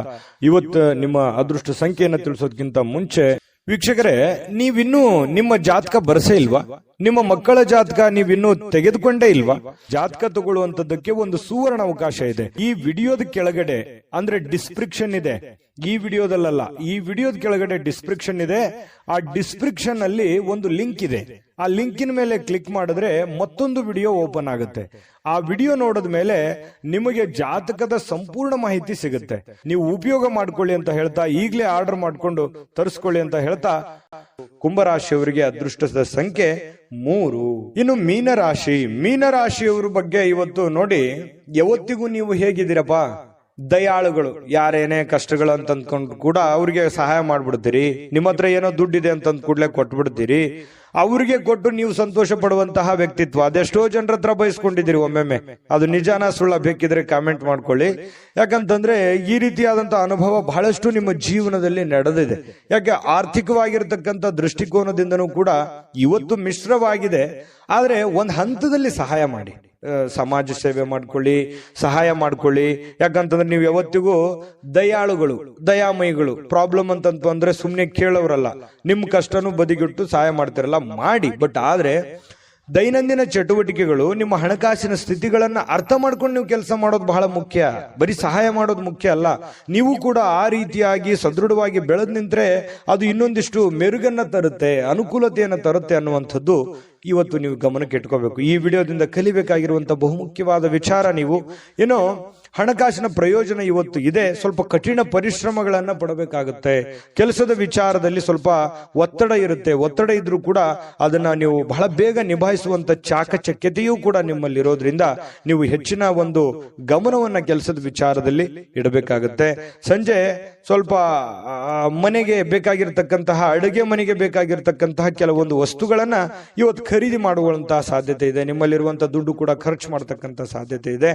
ಇವತ್ತು ನಿಮ್ಮ ಅದೃಷ್ಟ ಸಂಖ್ಯೆಯನ್ನ ತಿಳಿಸೋದಕ್ಕಿಂತ ಮುಂಚೆ ವೀಕ್ಷಕರೇ, ನೀವಿನ್ನೂ ನಿಮ್ಮ ಜಾತಕ ಬರಸೇ ಇಲ್ವಾ? ನಿಮ್ಮ ಮಕ್ಕಳ ಜಾತಕ ನೀವಿನ್ನೂ ತೆಗೆದುಕೊಂಡೇ ಇಲ್ವಾ? ಜಾತಕ ತಗೊಳ್ಳುವಂತದ್ದಕ್ಕೆ ಒಂದು ಸುವರ್ಣ ಅವಕಾಶ ಇದೆ. ಈ ವಿಡಿಯೋದ ಕೆಳಗಡೆ ಅಂದ್ರೆ ಡಿಸ್ಕ್ರಿಪ್ಷನ್ ಇದೆ. ಈ ವಿಡಿಯೋದಲ್ಲ, ಈ ವಿಡಿಯೋದ ಕೆಳಗಡೆ ಡಿಸ್ಕ್ರಿಪ್ಷನ್ ಇದೆ. ಆ ಡಿಸ್ಕ್ರಿಪ್ಷನ್ ಅಲ್ಲಿ ಒಂದು ಲಿಂಕ್ ಇದೆ. ಆ ಲಿಂಕಿನ ಮೇಲೆ ಕ್ಲಿಕ್ ಮಾಡಿದ್ರೆ ಮತ್ತೊಂದು ವಿಡಿಯೋ ಓಪನ್ ಆಗುತ್ತೆ. ಆ ವಿಡಿಯೋ ನೋಡಿದ ಮೇಲೆ ನಿಮಗೆ ಜಾತಕದ ಸಂಪೂರ್ಣ ಮಾಹಿತಿ ಸಿಗುತ್ತೆ. ನೀವು ಉಪಯೋಗ ಮಾಡ್ಕೊಳ್ಳಿ ಅಂತ ಹೇಳ್ತಾ, ಈಗಲೇ ಆರ್ಡರ್ ಮಾಡ್ಕೊಂಡು ತರಿಸ್ಕೊಳ್ಳಿ ಅಂತ ಹೇಳ್ತಾ, ಕುಂಭರಾಶಿಯವರಿಗೆ ಅದೃಷ್ಟದ ಸಂಖ್ಯೆ 3. ಇನ್ನು ಮೀನರಾಶಿಯವರ ಬಗ್ಗೆ ಇವತ್ತು ನೋಡಿ. ಯಾವತ್ತಿಗೂ ನೀವು ಹೇಗಿದ್ದೀರಪ್ಪ? ದಯಾಳುಗಳು. ಯಾರೇನೇ ಕಷ್ಟಗಳು ಅಂತ ಅಂದ್ಕೊಂಡು ಕೂಡ ಅವ್ರಿಗೆ ಸಹಾಯ ಮಾಡ್ಬಿಡ್ತೀರಿ. ನಿಮ್ಮ ಹತ್ರ ಏನೋ ದುಡ್ಡಿದೆ ಅಂತಂದ್ ಕೂಡ್ಲೆ ಕೊಟ್ಬಿಡ್ತೀರಿ. ಅವ್ರಿಗೆ ಕೊಟ್ಟು ನೀವು ಸಂತೋಷ ಪಡುವಂತಹ ವ್ಯಕ್ತಿತ್ವ ಅದೆಷ್ಟೋ ಜನರ ಹತ್ರ ಬಯಸ್ಕೊಂಡಿದ್ದೀರಿ ಒಮ್ಮೆಮ್ಮೆ. ಅದು ನಿಜಾನ ಸುಳ್ಳ ಬೇಕಿದ್ರೆ ಕಾಮೆಂಟ್ ಮಾಡ್ಕೊಳ್ಳಿ. ಯಾಕಂತಂದ್ರೆ ಈ ರೀತಿಯಾದಂತಹ ಅನುಭವ ಬಹಳಷ್ಟು ನಿಮ್ಮ ಜೀವನದಲ್ಲಿ ನಡೆದಿದೆ. ಯಾಕೆ ಆರ್ಥಿಕವಾಗಿರ್ತಕ್ಕಂಥ ದೃಷ್ಟಿಕೋನದಿಂದನೂ ಕೂಡ ಇವತ್ತು ಮಿಶ್ರವಾಗಿದೆ. ಆದ್ರೆ ಒಂದ್ ಹಂತದಲ್ಲಿ ಸಹಾಯ ಮಾಡಿ, ಸಮಾಜ ಸೇವೆ ಮಾಡ್ಕೊಳ್ಳಿ, ಸಹಾಯ ಮಾಡ್ಕೊಳ್ಳಿ. ಯಾಕಂತಂದ್ರೆ ನೀವು ಯಾವತ್ತಿಗೂ ದಯಾಳುಗಳು, ದಯಾಮಯಿಗಳು. ಪ್ರಾಬ್ಲಮ್ ಅಂತಂತು ಅಂದ್ರೆ ಸುಮ್ನೆ ಕೇಳೋರಲ್ಲ, ನಿಮ್ ಕಷ್ಟನೂ ಬದಿಗಿಟ್ಟು ಸಹಾಯ ಮಾಡ್ತಿರಲ್ಲ, ಮಾಡಿ. ಬಟ್ ಆದ್ರೆ ದೈನಂದಿನ ಚಟುವಟಿಕೆಗಳು ನಿಮ್ಮ ಹಣಕಾಸಿನ ಸ್ಥಿತಿಗಳನ್ನ ಅರ್ಥ ಮಾಡ್ಕೊಂಡು ನೀವು ಕೆಲಸ ಮಾಡೋದು ಬಹಳ ಮುಖ್ಯ. ಬರೀ ಸಹಾಯ ಮಾಡೋದು ಮುಖ್ಯ ಅಲ್ಲ, ನೀವು ಕೂಡ ಆ ರೀತಿಯಾಗಿ ಸದೃಢವಾಗಿ ಬೆಳೆದ್ ನಿಂತ್ರೆ ಅದು ಇನ್ನೊಂದಿಷ್ಟು ಮೆರುಗನ್ನ ತರುತ್ತೆ, ಅನುಕೂಲತೆಯನ್ನು ತರುತ್ತೆ ಅನ್ನುವಂಥದ್ದು ಇವತ್ತು ನೀವು ಗಮನಕ್ಕೆ ಇಟ್ಕೋಬೇಕು. ಈ ವಿಡಿಯೋದಿಂದ ಕಲಿಬೇಕಾಗಿರುವಂತಹ ಬಹುಮುಖ್ಯವಾದ ವಿಚಾರ, ನೀವು ಏನೋ ಹಣಕಾಸಿನ ಪ್ರಯೋಜನ ಇವತ್ತು ಇದೆ, ಸ್ವಲ್ಪ ಕಠಿಣ ಪರಿಶ್ರಮಗಳನ್ನ ಪಡಬೇಕಾಗುತ್ತೆ. ಕೆಲಸದ ವಿಚಾರದಲ್ಲಿ ಸ್ವಲ್ಪ ಒತ್ತಡ ಇರುತ್ತೆ, ಒತ್ತಡ ಇದ್ರೂ ಕೂಡ ಅದನ್ನ ನೀವು ಬಹಳ ಬೇಗ ನಿಭಾಯಿಸುವಂತ ಚಾಕಚಕ್ಯತೆಯೂ ಕೂಡ ನಿಮ್ಮಲ್ಲಿ ಇರೋದ್ರಿಂದ ನೀವು ಹೆಚ್ಚಿನ ಒಂದು ಗಮನವನ್ನ ಕೆಲಸದ ವಿಚಾರದಲ್ಲಿ ಇಡಬೇಕಾಗುತ್ತೆ. ಸಂಜೆ ಸ್ವಲ್ಪ ಮನೆಗೆ ಬೇಕಾಗಿರ್ತಕ್ಕಂತಹ, ಅಡುಗೆ ಮನೆಗೆ ಬೇಕಾಗಿರ್ತಕ್ಕಂತಹ ಕೆಲವೊಂದು ವಸ್ತುಗಳನ್ನ ಇವತ್ತು ಖರೀದಿ ಮಾಡುವಂತಹ ಸಾಧ್ಯತೆ ಇದೆ. ನಿಮ್ಮಲ್ಲಿರುವಂತಹ ದುಡ್ಡು ಕೂಡ ಖರ್ಚು ಮಾಡತಕ್ಕಂತ ಸಾಧ್ಯತೆ ಇದೆ.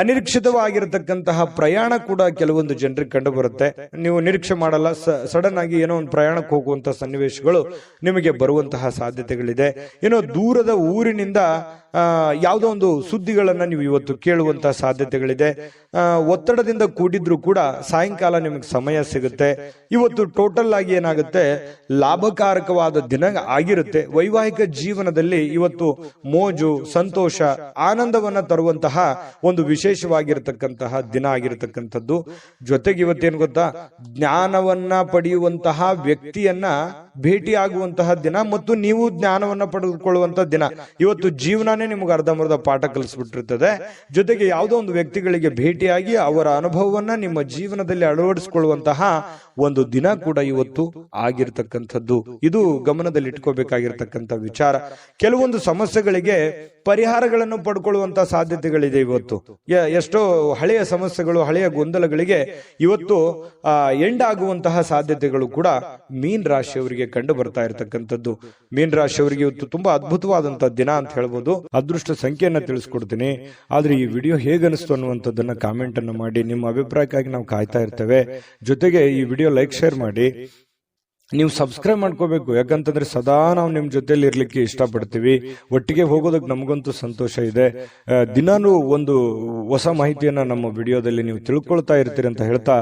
ಅನಿರೀಕ್ಷಿತವಾಗಿರತಕ್ಕಂತಹ ಪ್ರಯಾಣ ಕೂಡ ಕೆಲವೊಂದು ಜನರಿಗೆ ಕಂಡು ಬರುತ್ತೆ. ನೀವು ನಿರೀಕ್ಷೆ ಮಾಡಲ್ಲ, ಸಡನ್ ಆಗಿ ಏನೋ ಒಂದು ಪ್ರಯಾಣಕ್ಕೆ ಹೋಗುವಂತಹ ಸನ್ನಿವೇಶಗಳು ನಿಮಗೆ ಬರುವಂತಹ ಸಾಧ್ಯತೆಗಳಿದೆ. ಏನೋ ದೂರದ ಊರಿನಿಂದ ಯಾವುದೋ ಒಂದು ಸುದ್ದಿಗಳನ್ನ ನೀವು ಇವತ್ತು ಕೇಳುವಂತಹ ಸಾಧ್ಯತೆಗಳಿದೆ. ಒತ್ತಡದಿಂದ ಕೂಡಿದ್ರು ಕೂಡ ಸಾಯಂಕಾಲ ನಿಮಗೆ ಸಮಯ ಸಿಗುತ್ತೆ. ಇವತ್ತು ಟೋಟಲ್ ಆಗಿ ಏನಾಗುತ್ತೆ, ಲಾಭಕಾರಕವಾದ ದಿನ ಆಗಿರುತ್ತೆ. ವೈವಾಹಿಕ ಜೀವನದಲ್ಲಿ ಇವತ್ತು ಮೋಜು, ಸಂತೋಷ, ಆನಂದವನ್ನ ತರುವಂತಹ ಒಂದು ವಿಶೇಷವಾಗಿರತಕ್ಕಂತಹ ದಿನ ಆಗಿರತಕ್ಕಂಥದ್ದು. ಜೊತೆಗೆ ಇವತ್ತೇನು ಗೊತ್ತಾ, ಜ್ಞಾನವನ್ನ ಪಡೆಯುವಂತಹ ವ್ಯಕ್ತಿಯನ್ನ ಭೇಟಿಯಾಗುವಂತಹ ದಿನ ಮತ್ತು ನೀವು ಜ್ಞಾನವನ್ನ ಪಡೆದುಕೊಳ್ಳುವಂತಹ ದಿನ. ಇವತ್ತು ಜೀವನನೇ ನಿಮ್ಗೆ ಅರ್ಧಂಬರ್ಧ ಪಾಠ ಕಲಿಸ್ಬಿಟ್ಟಿರ್ತದೆ. ಜೊತೆಗೆ ಯಾವುದೋ ಒಂದು ವ್ಯಕ್ತಿಗಳಿಗೆ ಭೇಟಿಯಾಗಿ ಅವರ ಅನುಭವವನ್ನ ನಿಮ್ಮ ಜೀವನದಲ್ಲಿ ಅಳವಡಿಸಿಕೊಳ್ಳುವಂತಹ ಒಂದು ದಿನ ಕೂಡ ಇವತ್ತು ಆಗಿರ್ತಕ್ಕಂಥದ್ದು. ಇದು ಗಮನದಲ್ಲಿ ಇಟ್ಕೋಬೇಕಾಗಿರ್ತಕ್ಕಂಥ ವಿಚಾರ. ಕೆಲವೊಂದು ಸಮಸ್ಯೆಗಳಿಗೆ ಪರಿಹಾರಗಳನ್ನು ಪಡ್ಕೊಳ್ಳುವಂತಹ ಸಾಧ್ಯತೆಗಳಿದೆ. ಇವತ್ತು ಎಷ್ಟೋ ಹಳೆಯ ಸಮಸ್ಯೆಗಳು, ಹಳೆಯ ಗೊಂದಲಗಳಿಗೆ ಇವತ್ತು ಎಂಡ್ ಆಗುವಂತಹ ಸಾಧ್ಯತೆಗಳು ಕೂಡ ಮೀನ್ ರಾಶಿಯವರಿಗೆ ಕಂಡು ಬರ್ತಾ ಇರತಕ್ಕಂಥದ್ದು. ಮೀನ್ ರಾಶಿಯವರಿಗೆ ಇವತ್ತು ತುಂಬಾ ಅದ್ಭುತವಾದಂತಹ ದಿನ ಅಂತ ಹೇಳ್ಬೋದು. ಅದೃಷ್ಟ ಸಂಖ್ಯೆಯನ್ನ ತಿಳಿಸ್ಕೊಡ್ತೀನಿ. ಆದ್ರೆ ಈ ವಿಡಿಯೋ ಹೇಗನಿಸ್ತು ಅನ್ನುವಂಥದ್ದನ್ನ ಕಾಮೆಂಟ್ ಅನ್ನು ಮಾಡಿ. ನಿಮ್ಮ ಅಭಿಪ್ರಾಯಕ್ಕಾಗಿ ನಾವು ಕಾಯ್ತಾ ಇರ್ತೇವೆ. ಜೊತೆಗೆ ಈ ವಿಡಿಯೋ ಲೈಕ್, ಶೇರ್ ಮಾಡಿ. ನೀವು ಸಬ್ಸ್ಕ್ರೈಬ್ ಮಾಡ್ಕೋಬೇಕು, ಯಾಕಂತಂದ್ರೆ ಸದಾ ನಾವು ನಿಮ್ ಜೊತೆಲಿ ಇರ್ಲಿಕ್ಕೆ ಇಷ್ಟಪಡ್ತೀವಿ. ಒಟ್ಟಿಗೆ ಹೋಗೋದಕ್ಕೆ ನಮಗಂತೂ ಸಂತೋಷ ಇದೆ. ದಿನಾನು ಒಂದು ಹೊಸ ಮಾಹಿತಿಯನ್ನ ನಮ್ಮ ವಿಡಿಯೋದಲ್ಲಿ ನೀವು ತಿಳ್ಕೊಳ್ತಾ ಇರ್ತೀರಿ ಅಂತ ಹೇಳ್ತಾ,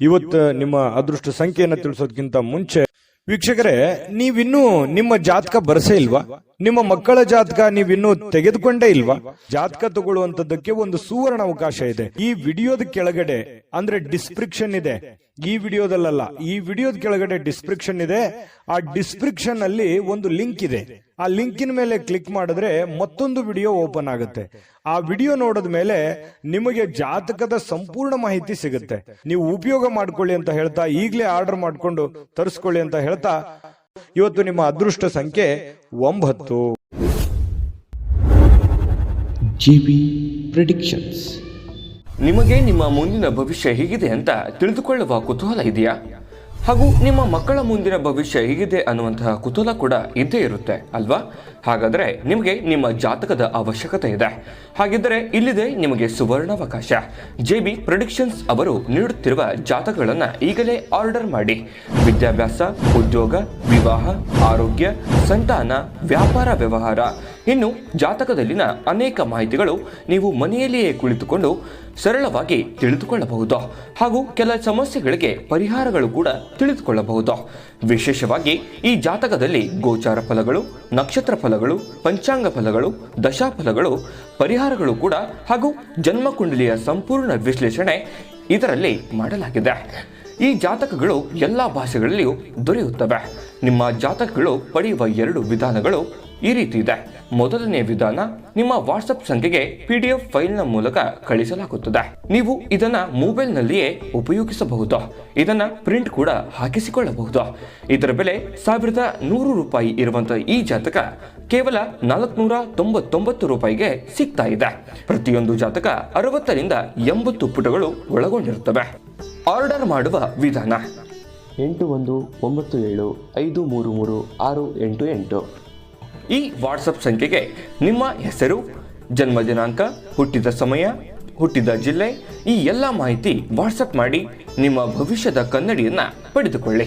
ಇವತ್ತು ನಿಮ್ಮ ಅದೃಷ್ಟ ಸಂಖ್ಯೆಯನ್ನ ತಿಳಿಸೋದಕ್ಕಿಂತ ಮುಂಚೆ ವೀಕ್ಷಕರೇ, ನೀವಿನ್ನೂ ನಿಮ್ಮ ಜಾತಕ ಬರಸೇ ಇಲ್ವಾ? ನಿಮ್ಮ ಮಕ್ಕಳ ಜಾತಕ ನೀವಿನ್ನೂ ತೆಗೆದುಕೊಂಡೇ ಇಲ್ವಾ? ಜಾತಕ ತಗೊಳ್ಳುವಂತದ್ದಕ್ಕೆ ಒಂದು ಸುವರ್ಣ ಅವಕಾಶ ಇದೆ. ಈ ವಿಡಿಯೋದ ಕೆಳಗಡೆ ಅಂದ್ರೆ ಡಿಸ್ಕ್ರಿಪ್ಷನ್ ಇದೆ. ಈ ವಿಡಿಯೋದಲ್ಲ, ಈ ವಿಡಿಯೋದ ಕೆಳಗಡೆ ಡಿಸ್ಕ್ರಿಪ್ಷನ್ ಇದೆ. ಆ ಡಿಸ್ಕ್ರಿಪ್ಷನ್ ಅಲ್ಲಿ ಒಂದು ಲಿಂಕ್ ಇದೆ. ಆ ಲಿಂಕಿನ ಮೇಲೆ ಕ್ಲಿಕ್ ಮಾಡಿದ್ರೆ ಮತ್ತೊಂದು ವಿಡಿಯೋ ಓಪನ್ ಆಗುತ್ತೆ. ಆ ವಿಡಿಯೋ ನೋಡಿದ ಮೇಲೆ ನಿಮಗೆ ಜಾತಕದ ಸಂಪೂರ್ಣ ಮಾಹಿತಿ ಸಿಗುತ್ತೆ. ನೀವು ಉಪಯೋಗ ಮಾಡ್ಕೊಳ್ಳಿ ಅಂತ ಹೇಳ್ತಾ, ಈಗಲೇ ಆರ್ಡರ್ ಮಾಡ್ಕೊಂಡು ತರಿಸ್ಕೊಳ್ಳಿ ಅಂತ ಹೇಳ್ತಾ, ಇವತ್ತು ನಿಮ್ಮ ಅದೃಷ್ಟ ಸಂಖ್ಯೆ 9. GB predictions. ನಿಮಗೆ ನಿಮ್ಮ ಮುಂದಿನ ಭವಿಷ್ಯ ಹೇಗಿದೆ ಅಂತ ತಿಳಿದುಕೊಳ್ಳುವ ಕುತೂಹಲ ಇದೆಯಾ? ಹಾಗೂ ನಿಮ್ಮ ಮಕ್ಕಳ ಮುಂದಿನ ಭವಿಷ್ಯ ಹೇಗಿದೆ ಅನ್ನುವಂತಹ ಕುತೂಹಲ ಕೂಡ ಇದ್ದೇ ಇರುತ್ತೆ ಅಲ್ವಾ? ಹಾಗಾದರೆ ನಿಮಗೆ ನಿಮ್ಮ ಜಾತಕದ ಅವಶ್ಯಕತೆ ಇದೆ. ಹಾಗಿದ್ದರೆ ಇಲ್ಲಿದೆ ನಿಮಗೆ ಸುವರ್ಣಾವಕಾಶ. JB ಪ್ರೆಡಿಕ್ಷನ್ಸ್ ಅವರು ನೀಡುತ್ತಿರುವ ಜಾತಕಗಳನ್ನು ಈಗಲೇ ಆರ್ಡರ್ ಮಾಡಿ. ವಿದ್ಯಾಭ್ಯಾಸ, ಉದ್ಯೋಗ, ವಿವಾಹ, ಆರೋಗ್ಯ, ಸಂತಾನ, ವ್ಯಾಪಾರ ವ್ಯವಹಾರ, ಇನ್ನು ಜಾತಕದಲ್ಲಿನ ಅನೇಕ ಮಾಹಿತಿಗಳು ನೀವು ಮನೆಯಲ್ಲಿಯೇ ಕುಳಿತುಕೊಂಡು ಸರಳವಾಗಿ ತಿಳಿದುಕೊಳ್ಳಬಹುದು. ಹಾಗೂ ಕೆಲ ಸಮಸ್ಯೆಗಳಿಗೆ ಪರಿಹಾರಗಳು ಕೂಡ ತಿಳಿದುಕೊಳ್ಳಬಹುದು. ವಿಶೇಷವಾಗಿ ಈ ಜಾತಕದಲ್ಲಿ ಗೋಚಾರ ಫಲಗಳು, ನಕ್ಷತ್ರ ಫಲಗಳು, ಪಂಚಾಂಗ ಫಲಗಳು, ದಶಾಫಲಗಳು, ಪರಿಹಾರಗಳು ಕೂಡ ಹಾಗೂ ಜನ್ಮಕುಂಡಲಿಯ ಸಂಪೂರ್ಣ ವಿಶ್ಲೇಷಣೆ ಇದರಲ್ಲಿ ಮಾಡಲಾಗಿದೆ. ಈ ಜಾತಕಗಳು ಎಲ್ಲ ಭಾಷೆಗಳಲ್ಲಿಯೂ ದೊರೆಯುತ್ತವೆ. ನಿಮ್ಮ ಜಾತಕಗಳು ಪಡೆಯುವ 2 ವಿಧಾನಗಳು ಈ ರೀತಿ ಇದೆ. ಮೊದಲನೇ ವಿಧಾನ, ನಿಮ್ಮ ವಾಟ್ಸಪ್ ಸಂಖ್ಯೆಗೆ PDF ಫೈಲ್ನ ಮೂಲಕ ಕಳಿಸಲಾಗುತ್ತದೆ. ನೀವು ಇದನ್ನ ಮೊಬೈಲ್ನಲ್ಲಿಯೇ ಉಪಯೋಗಿಸಬಹುದು. ಇದನ್ನ ಪ್ರಿಂಟ್ ಕೂಡ ಹಾಕಿಸಿಕೊಳ್ಳಬಹುದು. ಇದರ ಬೆಲೆ 1100 ರೂಪಾಯಿ ಇರುವಂತಹ ಈ ಜಾತಕ ಕೇವಲ 499 ರೂಪಾಯಿಗೆ ಸಿಗ್ತಾ ಇದೆ. ಪ್ರತಿಯೊಂದು ಜಾತಕ 60 ರಿಂದ 80 ಪುಟಗಳು ಒಳಗೊಂಡಿರುತ್ತವೆ. ಆರ್ಡರ್ ಮಾಡುವ ವಿಧಾನ: 8197533688. ಈ ವಾಟ್ಸಪ್ ಸಂಖ್ಯೆಗೆ ನಿಮ್ಮ ಹೆಸರು, ಜನ್ಮ ದಿನಾಂಕ, ಹುಟ್ಟಿದ ಸಮಯ, ಹುಟ್ಟಿದ ಜಿಲ್ಲೆ, ಈ ಎಲ್ಲ ಮಾಹಿತಿ ವಾಟ್ಸಪ್ ಮಾಡಿ ನಿಮ್ಮ ಭವಿಷ್ಯದ ಕನ್ನಡಿಯನ್ನ ಪಡೆದುಕೊಳ್ಳಿ.